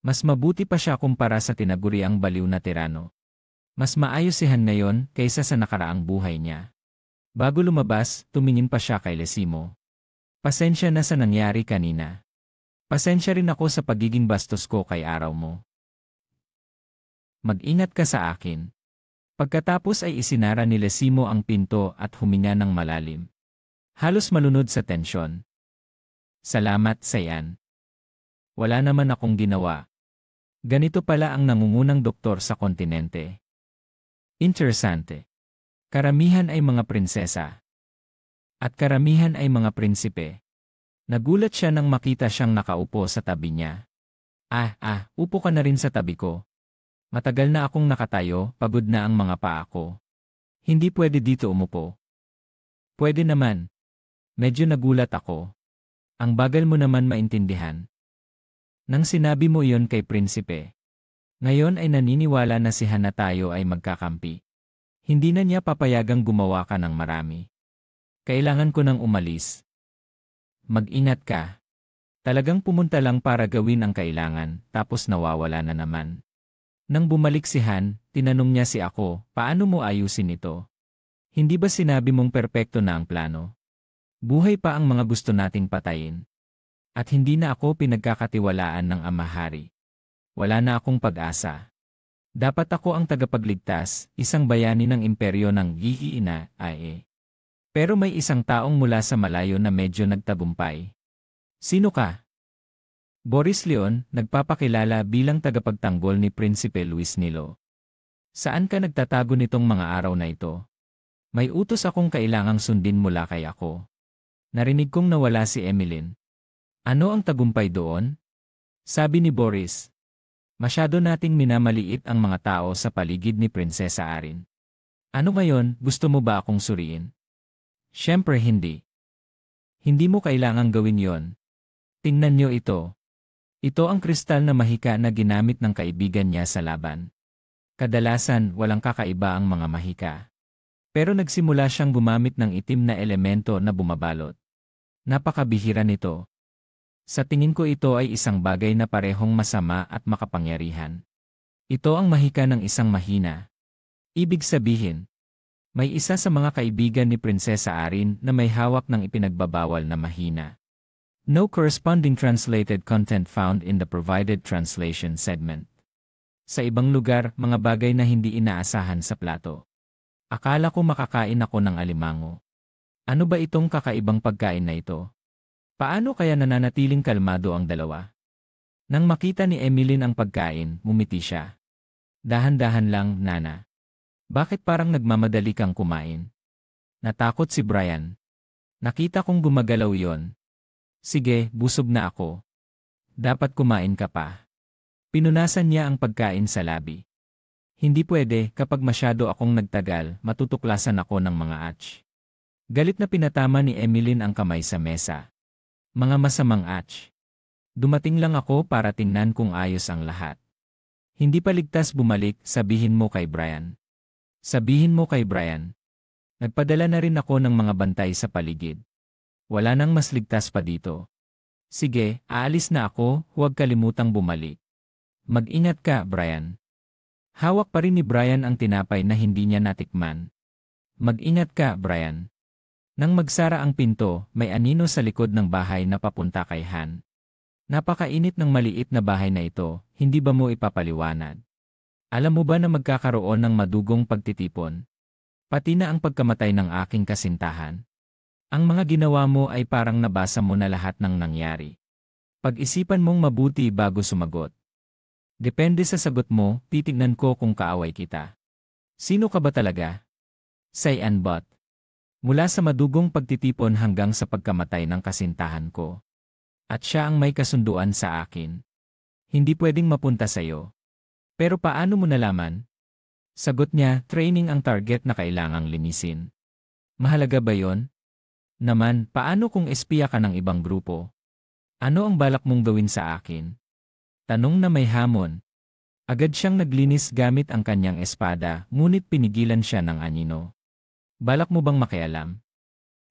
A: Mas mabuti pa siya kumpara sa tinaguriang baliw na tirano. Mas maayos si Han ngayon kaysa sa nakaraang buhay niya. Bago lumabas, tumingin pa siya kay Lesimo. Pasensya na sa nangyari kanina. Pasensya rin ako sa pagiging bastos ko kay araw mo. Mag-ingat ka sa akin. Pagkatapos ay isinara ni Lesimo ang pinto at huminga ng malalim. Halos malunod sa tensyon. Salamat, Sayan. Wala naman akong ginawa. Ganito pala ang nangungunang doktor sa kontinente. Interesante. Karamihan ay mga prinsesa. At karamihan ay mga prinsipe. Nagulat siya nang makita siyang nakaupo sa tabi niya. Upo ka na rin sa tabi ko. Matagal na akong nakatayo, pagod na ang mga paa ko. Hindi pwede dito umupo. Pwede naman. Medyo nagulat ako. Ang bagal mo naman maintindihan. Nang sinabi mo iyon kay prinsipe, ngayon ay naniniwala na si Hana tayo ay magkakampi. Hindi na niya papayagang gumawa ka ng marami. Kailangan ko nang umalis. Mag-ingat ka. Talagang pumunta lang para gawin ang kailangan, tapos nawawala na naman. Nang bumalik si Han, tinanong niya si ako, paano mo ayusin ito? Hindi ba sinabi mong perpekto na ang plano? Buhay pa ang mga gusto nating patayin. At hindi na ako pinagkakatiwalaan ng Ama-Hari. Wala na akong pag-asa. Dapat ako ang tagapagligtas, isang bayani ng imperyo ng Gihiina, Pero may isang taong mula sa malayo na medyo nagtagumpay. Sino ka? Boris Leon, nagpapakilala bilang tagapagtanggol ni Prinsipe Luis Nilo. Saan ka nagtatago nitong mga araw na ito? May utos akong kailangang sundin mula kay ako. Narinig kong nawala si Emmeline. Ano ang tagumpay doon? Sabi ni Boris. Masyado nating minamaliit ang mga tao sa paligid ni Prinsesa Arin. Ano ngayon, gusto mo ba akong suriin? Siyempre hindi. Hindi mo kailangang gawin yon. Tingnan niyo ito. Ito ang kristal na mahika na ginamit ng kaibigan niya sa laban. Kadalasan, walang kakaiba ang mga mahika. Pero nagsimula siyang gumamit ng itim na elemento na bumabalot. Napakabihira nito. Sa tingin ko ito ay isang bagay na parehong masama at makapangyarihan. Ito ang mahika ng isang mahina. Ibig sabihin, may isa sa mga kaibigan ni Prinsesa Arin na may hawak ng ipinagbabawal na mahina. No corresponding translated content found in the provided translation segment. Sa ibang lugar, mga bagay na hindi inaasahan sa plato. Akala ko makakain ako ng alimango. Ano ba itong kakaibang pagkain na ito? Paano kaya nananatiling kalmado ang dalawa? Nang makita ni Emmeline ang pagkain, ngumiti siya. Dahan-dahan lang, Nana. Bakit parang nagmamadali kang kumain? Natakot si Brian. Nakita kong gumagalaw yon. Sige, busog na ako. Dapat kumain ka pa. Pinunasan niya ang pagkain sa labi. Hindi pwede, kapag masyado akong nagtagal, matutuklasan ako ng mga atch. Galit na pinatama ni Emmeline ang kamay sa mesa. Mga masamang atch. Dumating lang ako para tingnan kung ayos ang lahat. Hindi pa ligtas bumalik, sabihin mo kay Brian. Sabihin mo kay Brian. Nagpadala na rin ako ng mga bantay sa paligid. Wala nang mas ligtas pa dito. Sige, aalis na ako, huwag kalimutang bumalik. Mag-ingat ka, Brian. Hawak pa rin ni Brian ang tinapay na hindi niya natikman. Mag-ingat ka, Brian. Nang magsara ang pinto, may anino sa likod ng bahay na papunta kay Han. Napakainit ng maliit na bahay na ito, hindi ba mo ipapaliwanag? Alam mo ba na magkakaroon ng madugong pagtitipon? Pati na ang pagkamatay ng aking kasintahan. Ang mga ginawa mo ay parang nabasa mo na lahat ng nangyari. Pag-isipan mong mabuti bago sumagot. Depende sa sagot mo, titignan ko kung kaaway kita. Sino ka ba talaga? Sayan Bot. Mula sa madugong pagtitipon hanggang sa pagkamatay ng kasintahan ko. At siya ang may kasunduan sa akin. Hindi pwedeng mapunta sa'yo. Pero paano mo nalaman? Sagot niya, training ang target na kailangang linisin. Mahalaga ba yon? Naman, paano kung espiya ka ng ibang grupo? Ano ang balak mong gawin sa akin? Tanong na may hamon. Agad siyang naglinis gamit ang kanyang espada, ngunit pinigilan siya ng anino. Balak mo bang makialam?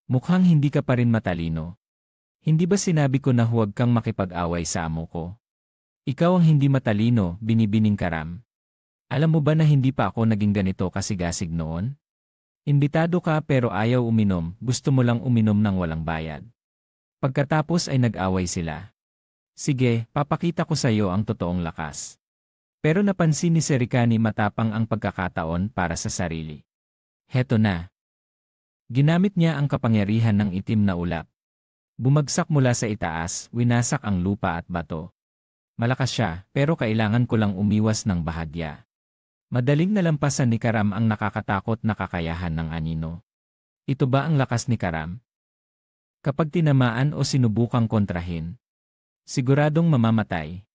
A: Mukhang hindi ka pa rin matalino. Hindi ba sinabi ko na huwag kang makipag-away sa amo ko? Ikaw ang hindi matalino, binibining karam. Alam mo ba na hindi pa ako naging ganito kasigasig noon? Imbitado ka pero ayaw uminom, gusto mo lang uminom ng walang bayad. Pagkatapos ay nag-away sila. Sige, papakita ko sa iyo ang totoong lakas. Pero napansin ni Serikani matapang ang pagkakataon para sa sarili. Heto na. Ginamit niya ang kapangyarihan ng itim na ulap. Bumagsak mula sa itaas, winasak ang lupa at bato. Malakas siya, pero kailangan ko lang umiwas ng bahagya. Madaling nalampasan ni Karam ang nakakatakot na kakayahan ng anino. Ito ba ang lakas ni Karam? Kapag tinamaan o sinubukang kontrahin, siguradong mamamatay.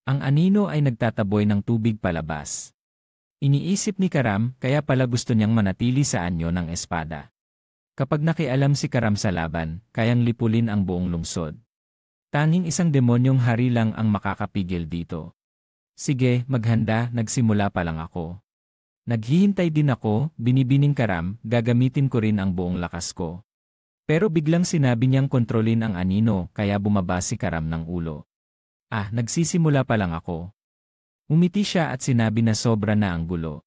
A: Ang anino ay nagtataboy ng tubig palabas. Iniisip ni Karam kaya pala gusto niyang manatili sa anyo ng espada. Kapag nakialam si Karam sa laban, kayang lipulin ang buong lungsod. Tanging isang demonyong hari lang ang makakapigil dito. Sige, maghanda, nagsimula pa lang ako. Naghihintay din ako, binibining Karam, gagamitin ko rin ang buong lakas ko. Pero biglang sinabi niyang kontrolin ang anino kaya bumaba si Karam ng ulo. Nagsisimula pa lang ako. Umiti siya at sinabi na sobra na ang gulo.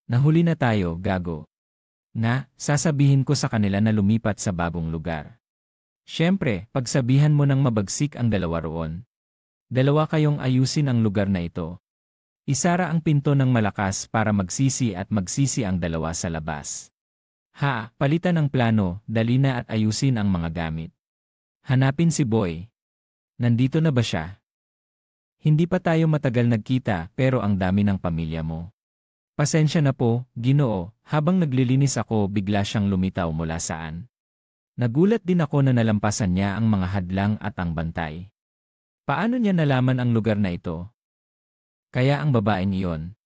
A: Nahuli na tayo, gago. Sasabihin ko sa kanila na lumipat sa bagong lugar. Siyempre, pagsabihan mo ng mabagsik ang dalawa roon. Dalawa kayong ayusin ang lugar na ito. Isara ang pinto ng malakas para magsisi at magsisi ang dalawa sa labas. Palitan ang plano, dali na at ayusin ang mga gamit. Hanapin si Boy. Nandito na ba siya? Hindi pa tayo matagal nagkita pero ang dami ng pamilya mo. Pasensya na po, Ginoo, habang naglilinis ako bigla siyang lumitaw mula saan. Nagulat din ako na nalampasan niya ang mga hadlang at ang bantay. Paano niya nalaman ang lugar na ito? Kaya ang babaeng iyon,